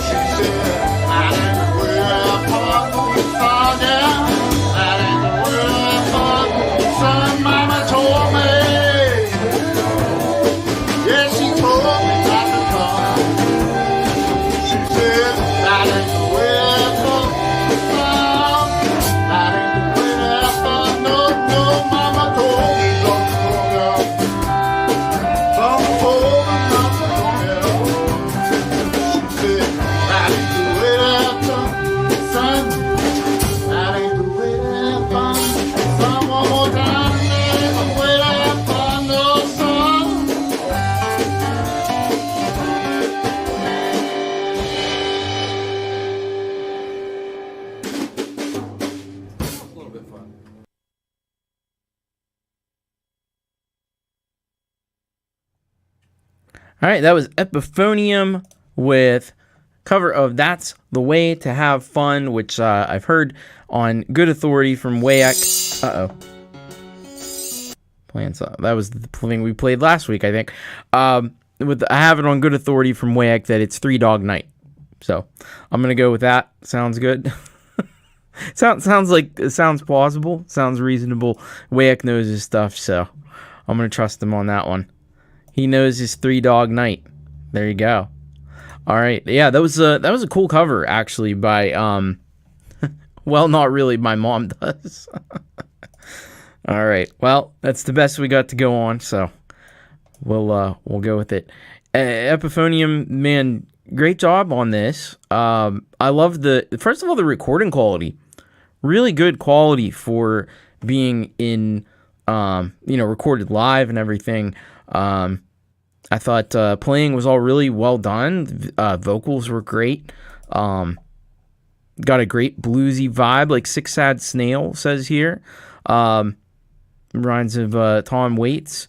She said, my All right, that was Epiphonium with cover of That's the Way to Have Fun, which I've heard on good authority from Wayak. Uh-oh. Playing some. That was the thing we played last week, I think. I have it on good authority from Wayak that it's Three Dog Night. So I'm going to go with that. Sounds good. Sounds plausible. Sounds reasonable. Wayak knows his stuff, so I'm going to trust him on that one. He knows his Three Dog Night. There you go. All right. Yeah, that was a cool cover actually by well, not really. My mom does. All right. Well, that's the best we got to go on, so we'll go with it. Epiphonium, man, great job on this. I love first of all the recording quality. Really good quality for being in recorded live and everything. I thought playing was all really well done. Vocals were great. Got a great bluesy vibe, like Six Sad Snail says here. Reminds of Tom Waits.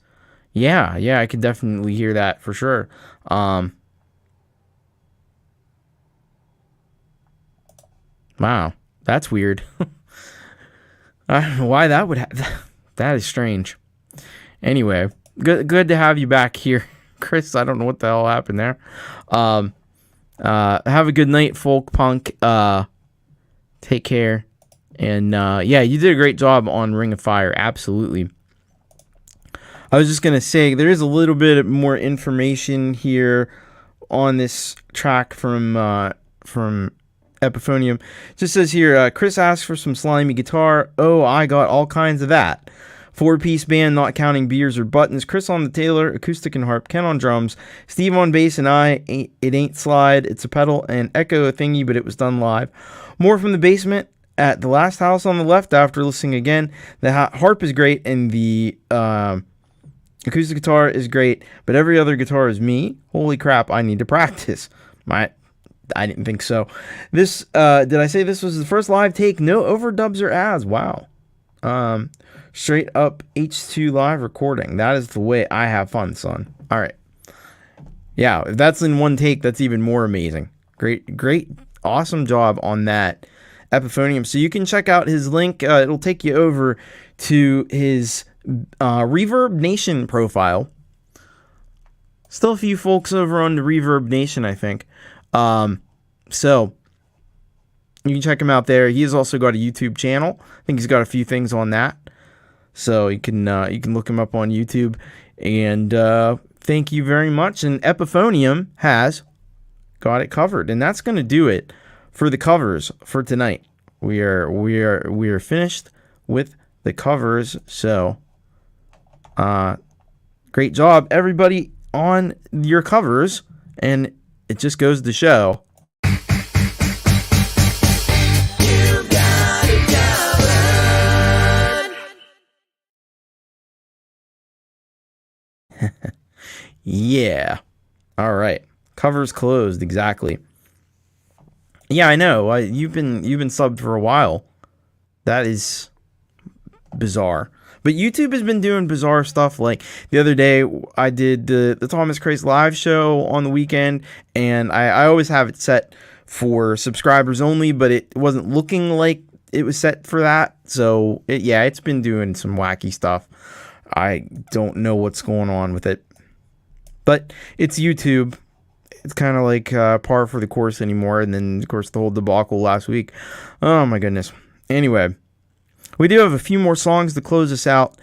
Yeah, I could definitely hear that for sure. Wow, that's weird. I don't know why that would that is strange. Anyway, good to have you back here, Chris. I don't know what the hell happened there. Have a good night, folk punk. Take care. And yeah, you did a great job on Ring of Fire. Absolutely. I was just going to say, there is a little bit more information here on this track from Epiphonium. It just says here, Chris asked for some slimy guitar. Oh, I got all kinds of that. 4-piece band, not counting beers or buttons. Chris on the Taylor, acoustic and harp. Ken on drums. Steve on bass, and it ain't slide. It's a pedal and echo thingy, but it was done live. More from the basement at the last house on the left after listening again. The harp is great, and the acoustic guitar is great, but every other guitar is me. Holy crap, I need to practice. I didn't think so. This, did I say this was the first live take? No overdubs or ads. Wow. Straight up H2 live recording. That is the way I have fun, son. All right. Yeah, if that's in one take, that's even more amazing. Great, awesome job on that, Epiphonium. So you can check out his link. It'll take you over to his Reverb Nation profile. Still a few folks over on the Reverb Nation, I think. So you can check him out there. He has also got a YouTube channel. I think he's got a few things on that. So you can look him up on YouTube. And thank you very much. And Epiphonium has got it covered, and that's going to do it for the covers for tonight. We are finished with the covers. So great job, everybody, on your covers. And it just goes to show. Yeah. All right. Covers closed. Exactly. Yeah, I know. You've been subbed for a while. That is bizarre. But YouTube has been doing bizarre stuff. Like the other day, I did the Thomas Craze live show on the weekend, and I always have it set for subscribers only, but it wasn't looking like it was set for that. So it's been doing some wacky stuff. I don't know what's going on with it. But it's YouTube. It's kind of like par for the course anymore. And then, of course, the whole debacle last week. Oh, my goodness. Anyway, we do have a few more songs to close us out.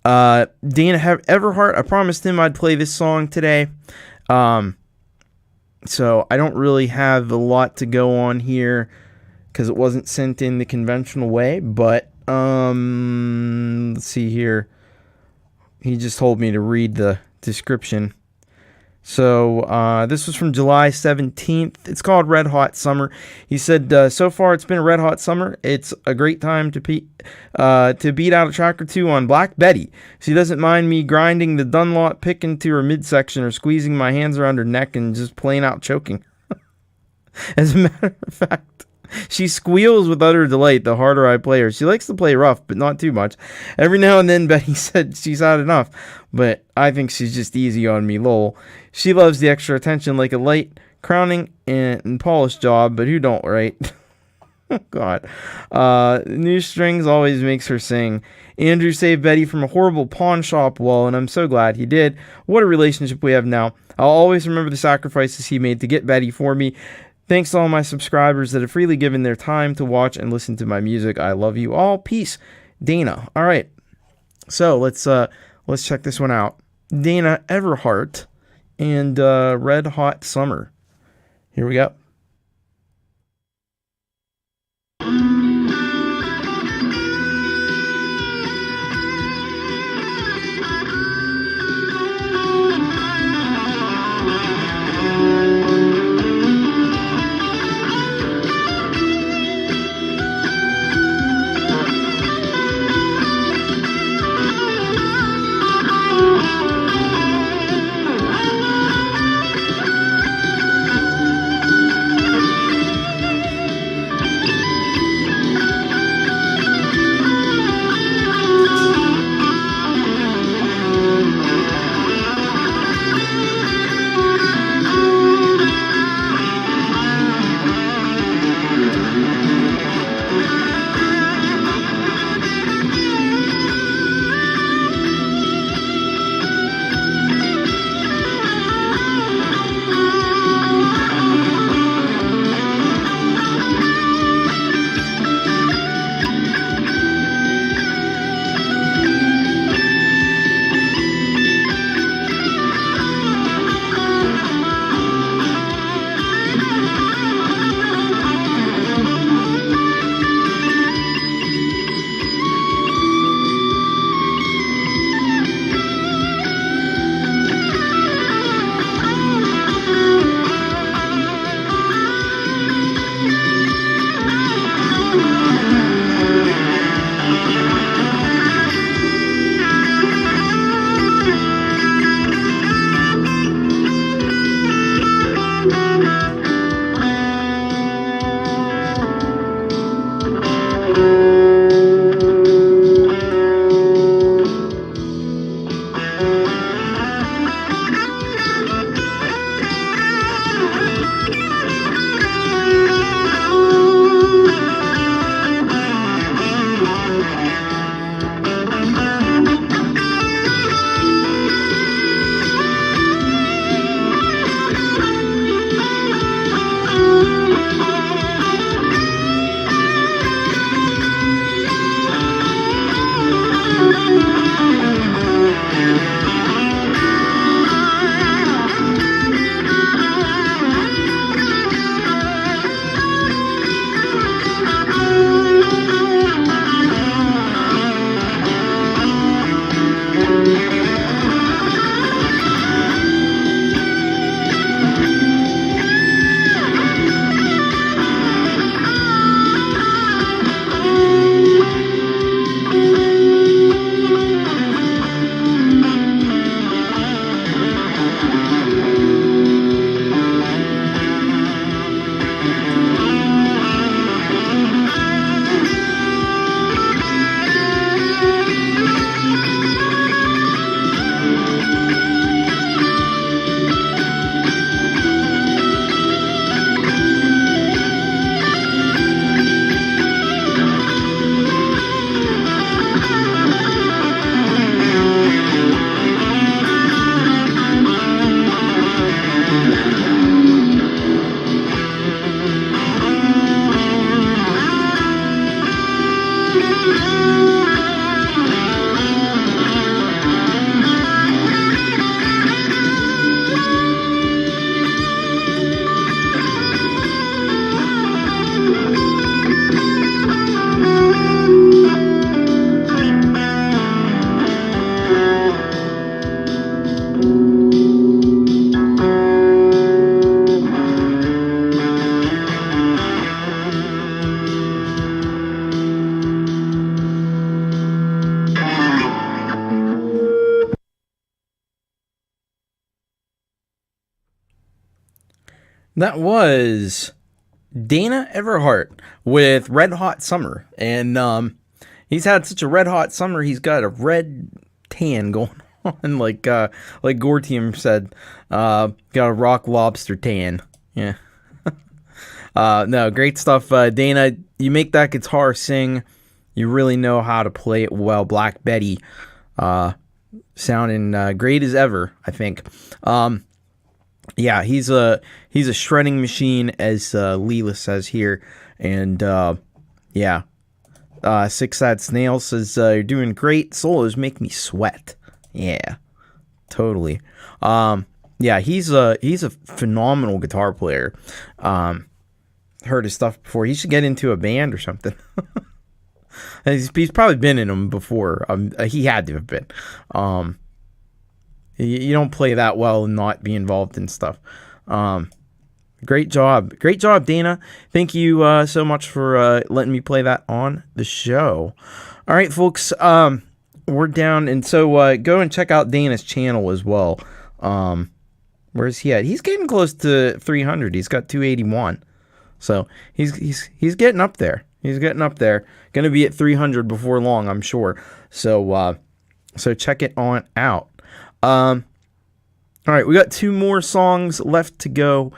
Dana Everhart, I promised him I'd play this song today. So I don't really have a lot to go on here because it wasn't sent in the conventional way. But let's see here. He just told me to read the description. So this was from July 17th. It's called Red Hot Summer. He said, so far it's been a red hot summer. It's a great time to beat out a track or two on Black Betty. She doesn't mind me grinding the Dunlop pick into her midsection or squeezing my hands around her neck and just plain out choking. As a matter of fact, She squeals with utter delight the harder I play her. She likes to play rough, but not too much. Every now and then Betty said she's had enough, but I think she's just easy on me, lol. She loves the extra attention like a light, crowning, and polished job, but who don't, right? God. New strings always makes her sing. Andrew saved Betty from a horrible pawn shop wall, and I'm so glad he did. What a relationship we have now. I'll always remember the sacrifices he made to get Betty for me. Thanks to all my subscribers that have freely given their time to watch and listen to my music. I love you all. Peace. Dana. All right. So let's check this one out. Dana Everhart and Red Hot Summer. Here we go. That was Dana Everhart with Red Hot Summer. And he's had such a red hot summer, he's got a red tan going on, like Gortium said. Got a rock lobster tan. Yeah. No, great stuff. Dana, you make that guitar sing. You really know how to play it well. Black Betty, sounding great as ever, I think. Yeah, he's a shredding machine, as Leela says here. And yeah, Six Sad Snail says you're doing great. Solos make me sweat. Yeah, totally. Yeah, he's a phenomenal guitar player. Heard his stuff before. He should get into a band or something. He's probably been in them before. He had to have been. You don't play that well and not be involved in stuff. Great job, Dana. Thank you so much for letting me play that on the show. All right, folks. We're down, and so go and check out Dana's channel as well. Where's he at? He's getting close to 300. He's got 281. So he's getting up there. He's getting up there. Going to be at 300 before long, I'm sure. So check it on out. All right, we got 2 more songs left to go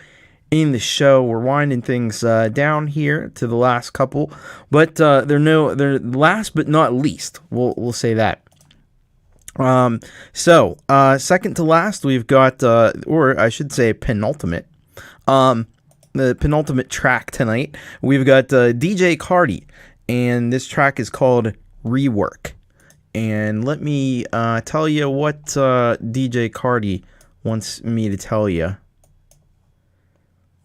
in the show. We're winding things down here to the last couple, but they're last but not least. We'll say that. So second to last, we've got, or I should say penultimate. The penultimate track tonight, we've got DJ Cardi, and this track is called Rework. And let me tell you what DJ Cardi wants me to tell you.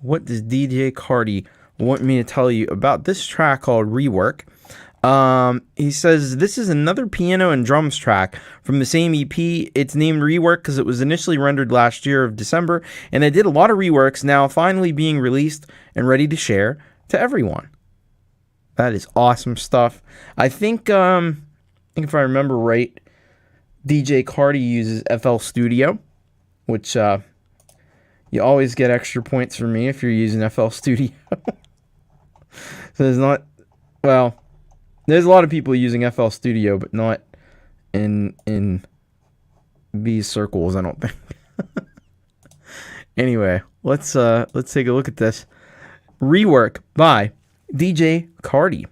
What does DJ Cardi want me to tell you about this track called Rework? He says, this is another piano and drums track from the same EP. It's named Rework because it was initially rendered last year of December, and I did a lot of reworks, now finally being released and ready to share to everyone. That is awesome stuff. I think if I remember right, DJ Cardi uses FL Studio, which you always get extra points from me if you're using FL Studio. So there's not, well, there's a lot of people using FL Studio, but not in these circles, I don't think. Anyway, let's take a look at this. Rework by DJ Cardi.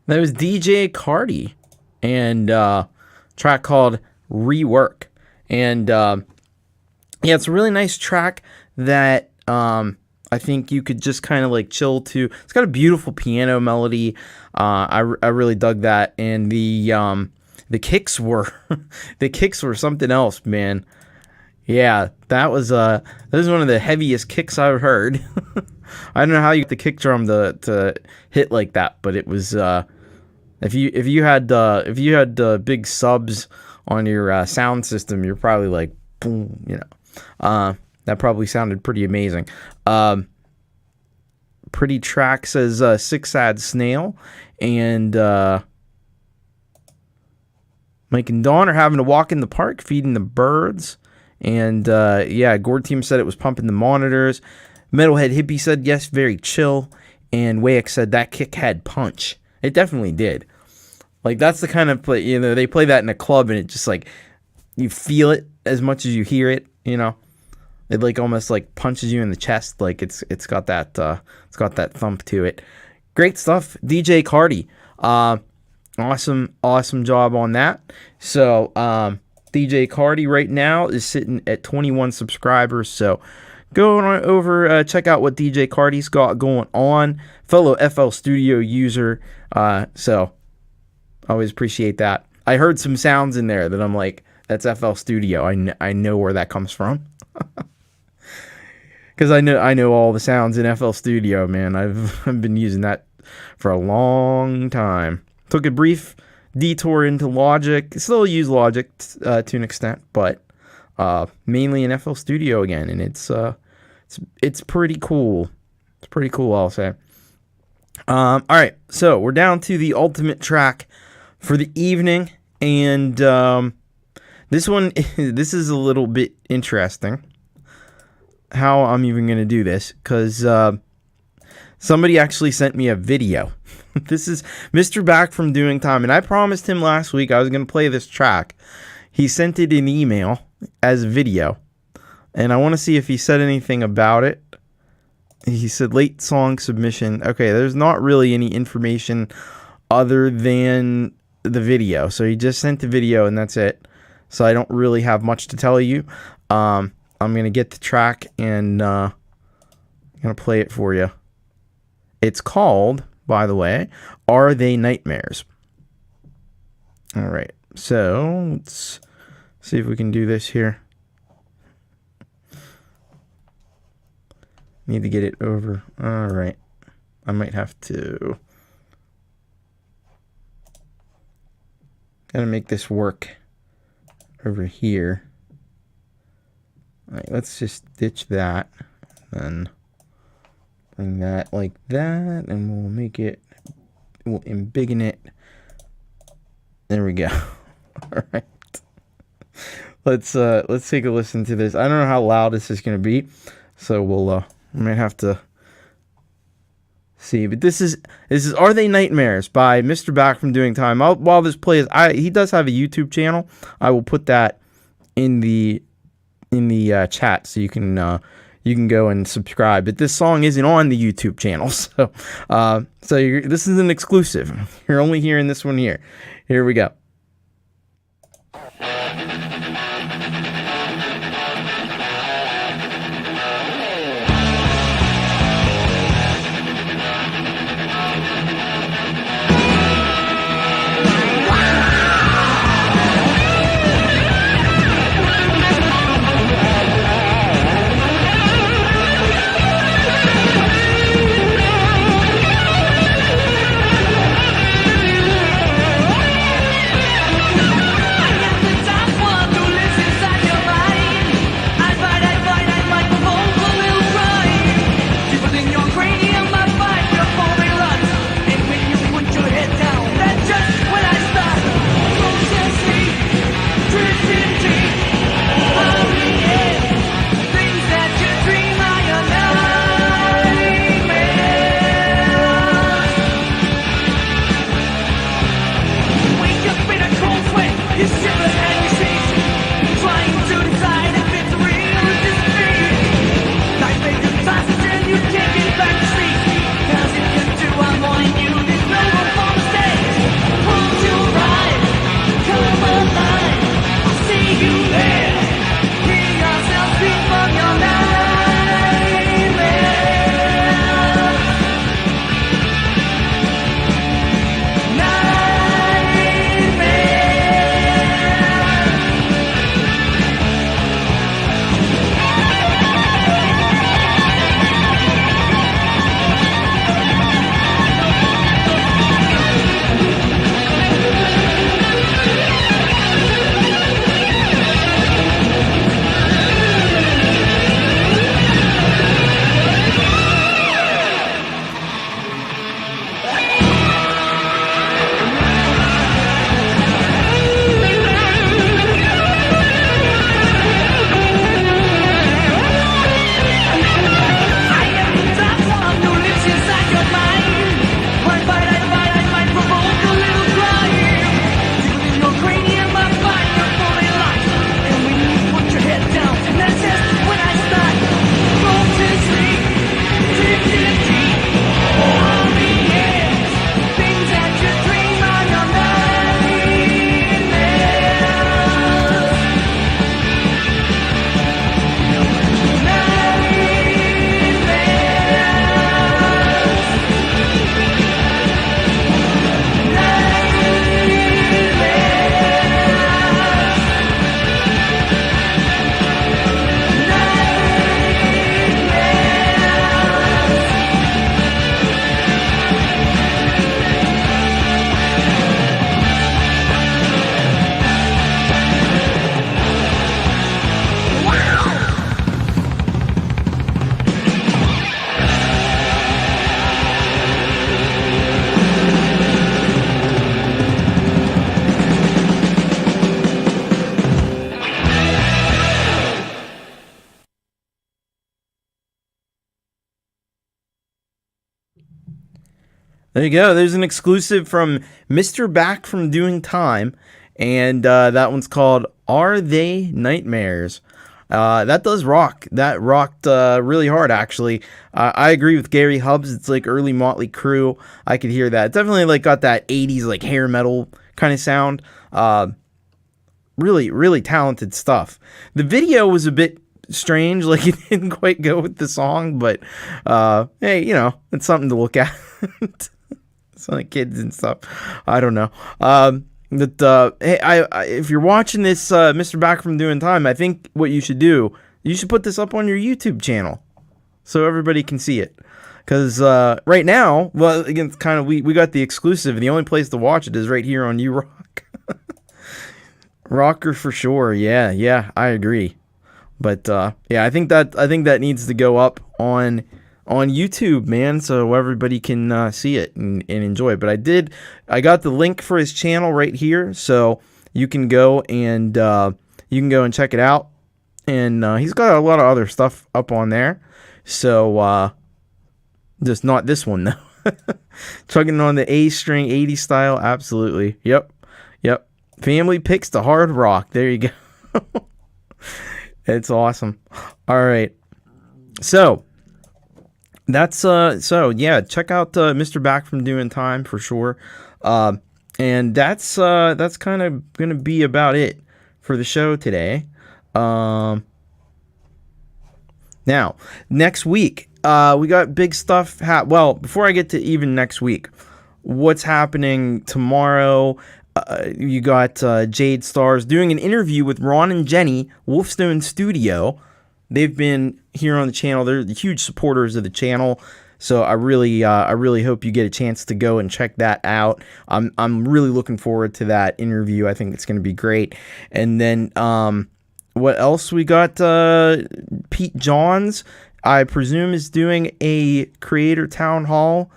That was DJ Cardi and track called Rework. And yeah, it's a really nice track that I think you could just kind of like chill to. It's got a beautiful piano melody. I really dug that, and the kicks were the kicks were something else, man. Yeah, that was one of the heaviest kicks I've heard. I don't know how you get the kick drum to hit like that, but it was if you had big subs on your sound system, you're probably like boom, you know. That probably sounded pretty amazing. Pretty track says Six Sad Snail, and Mike and Dawn are having a walk in the park, feeding the birds. And yeah, Gord Team said it was pumping the monitors. Metalhead Hippie said yes, very chill. And Wayek said that kick had punch. It definitely did. Like, that's the kind of play, you know, they play that in a club and it just like, you feel it as much as you hear it, you know. It like almost like punches you in the chest. Like it's got that thump to it. Great stuff, DJ Cardi. Awesome job on that. So DJ Cardi right now is sitting at 21 subscribers. So go on over, check out what DJ Cardi's got going on. Fellow FL Studio user. So always appreciate that. I heard some sounds in there that I'm like, that's FL Studio. I know where that comes from. Because I know all the sounds in FL Studio, man. I've been using that for a long time. Took a brief detour into Logic. Still use Logic to an extent, but mainly in FL Studio again, and it's pretty cool. It's pretty cool, I'll say. All right, so we're down to the ultimate track for the evening, and this is a little bit interesting. How I'm even going to do this, because somebody actually sent me a video. This is Mr. Back from Doing Time, and I promised him last week I was going to play this track. He sent it in email as a video, and I want to see if he said anything about it. He said late song submission. Okay, there's not really any information other than the video, so he just sent the video and that's it. So I don't really have much to tell you. I'm going to get the track and I'm going to play it for you. It's called, by the way, Are They Nightmares? All right. So let's see if we can do this here. Need to get it over. All right. I might have to. Gotta make this work over here. All right, let's just ditch that, then bring that like that, and we'll make it, we'll embiggen it. There we go. All right, let's take a listen to this. I don't know how loud this is gonna be, so we might have to see. But this is Are They Nightmares by Mr. Back from Doing Time. While this plays, he does have a YouTube channel. I will put that in the chat, so you can go and subscribe. But this song isn't on the YouTube channel, so this is an exclusive. You're only hearing this one here. Here we go. I There you go. There's an exclusive from Mr. Back from Doing Time, and that one's called Are They Nightmares? That does rock. That rocked really hard, actually. I agree with Gary Hubbs. It's like early Motley Crue. I could hear that. It definitely like got that 80s like hair metal kind of sound. Really, really talented stuff. The video was a bit strange. Like it didn't quite go with the song, but hey, you know, it's something to look at. Some like kids and stuff. I don't know. But hey, I if you're watching this, Mr. Back from Doing Time, I think what you should do, you should put this up on your YouTube channel so everybody can see it. Because right now, well, again, it's kind of we got the exclusive. The only place to watch it is right here on You Rock. Rocker for sure. Yeah, I agree. But yeah, I think that needs to go up on YouTube, man, so everybody can see it and enjoy it. But I got the link for his channel right here, so you can go and check it out. And he's got a lot of other stuff up on there, so just not this one though. Chugging on the A string 80s style, absolutely. Yep. Family picks to hard rock. There you go. It's awesome. All right, so. That's yeah, check out Mr. Back from Doing Time for sure. And that's kind of gonna be about it for the show today. Now next week, we got big stuff. Well, before I get to even next week, what's happening tomorrow? You got Jade Stars doing an interview with Ron and Jenny, Wolfstone Studio. They've been here on the channel. They're the huge supporters of the channel, so I really hope you get a chance to go and check that out. I'm really looking forward to that interview. I think it's going to be great. And then what else we got? Pete Johns, I presume, is doing a creator town hall.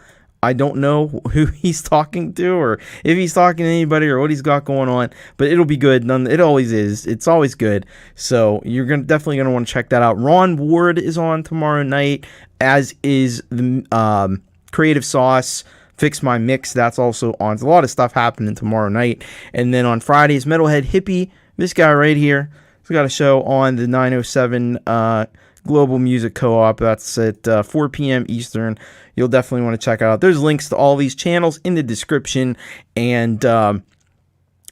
I don't know who he's talking to or if he's talking to anybody or what he's got going on, but it'll be good. It always is. It's always good. So you're definitely going to want to check that out. Ron Ward is on tomorrow night, as is the Creative Sauce, Fix My Mix. That's also on. There's a lot of stuff happening tomorrow night. And then on Fridays, Metalhead Hippie, this guy right here, he's got a show on the 907 Global Music Co-op. That's at 4 p.m. Eastern. You'll definitely want to check out. There's links to all these channels in the description. And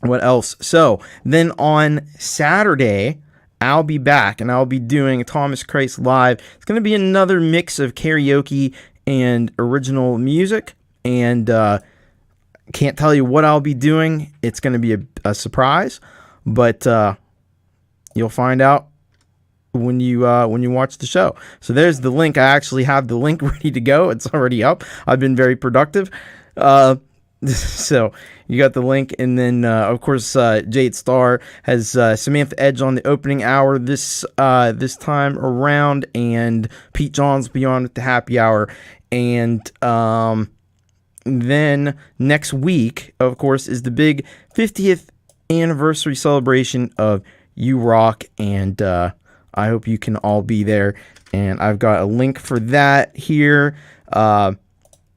what else? So then on Saturday, I'll be back and I'll be doing Thomas Christ Live. It's going to be another mix of karaoke and original music. And can't tell you what I'll be doing. It's going to be a surprise. But you'll find out when you watch the show. So there's the link. I actually have the link ready to go. It's already up. I've been very productive. So you got the link, and then of course Jade Star has Samantha Edge on the opening hour this time around, and Pete Johns will be on with the happy hour, and then next week, of course, is the big 50th anniversary celebration of You Rock, and I hope you can all be there. And I've got a link for that here.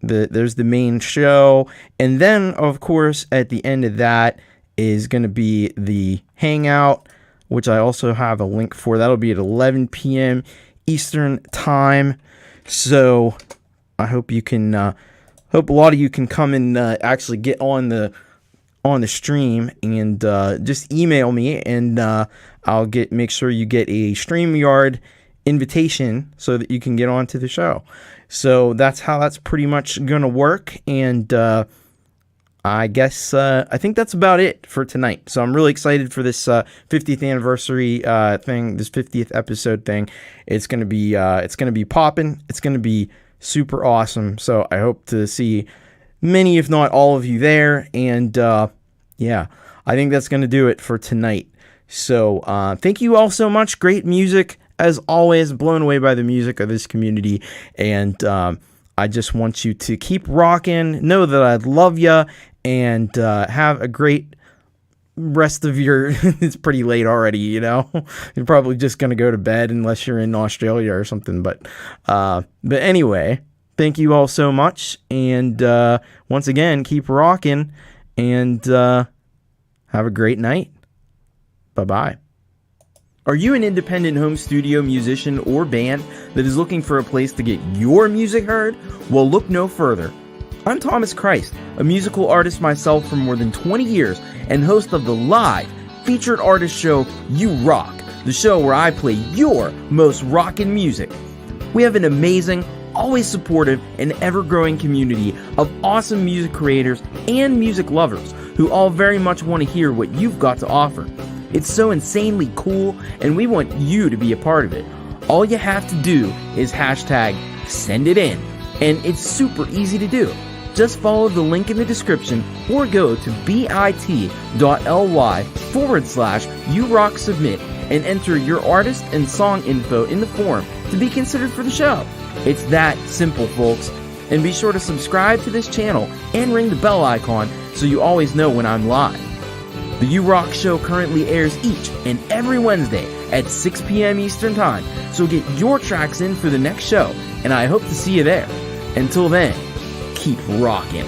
There's the main show. And then, of course, at the end of that is going to be the Hangout, which I also have a link for. That'll be at 11 p.m. Eastern Time. So I hope you can, hope a lot of you can come and actually get on the stream, and just email me, and I'll make sure you get a StreamYard invitation so that you can get onto the show. So that's how that's pretty much gonna work, and I guess I think that's about it for tonight. So I'm really excited for this 50th anniversary thing, this 50th episode thing. It's gonna be popping. It's gonna be super awesome. So I hope to see many, if not all of you there. And yeah, I think that's going to do it for tonight. So thank you all so much. Great music, as always. Blown away by the music of this community. And I just want you to keep rocking. Know that I love you. And have a great rest of your... It's pretty late already, you know? You're probably just going to go to bed unless you're in Australia or something. But anyway... Thank you all so much. And once again, keep rocking. And have a great night. Bye-bye. Are you an independent home studio musician or band that is looking for a place to get your music heard? Well, look no further. I'm Thomas Christ, a musical artist myself for more than 20 years and host of the live featured artist show You Rock, the show where I play your most rockin' music. We have an amazing, always supportive, and ever-growing community of awesome music creators and music lovers who all very much want to hear what you've got to offer. It's so insanely cool, and we want you to be a part of it. All you have to do is hashtag send it in, and it's super easy to do. Just follow the link in the description or go to bit.ly/YouRockSubmit and enter your artist and song info in the form to be considered for the show. It's that simple, folks. And be sure to subscribe to this channel and ring the bell icon so you always know when I'm live. The You Rock show currently airs each and every Wednesday at 6 p.m. Eastern Time, so get your tracks in for the next show, and I hope to see you there. Until then, keep rocking.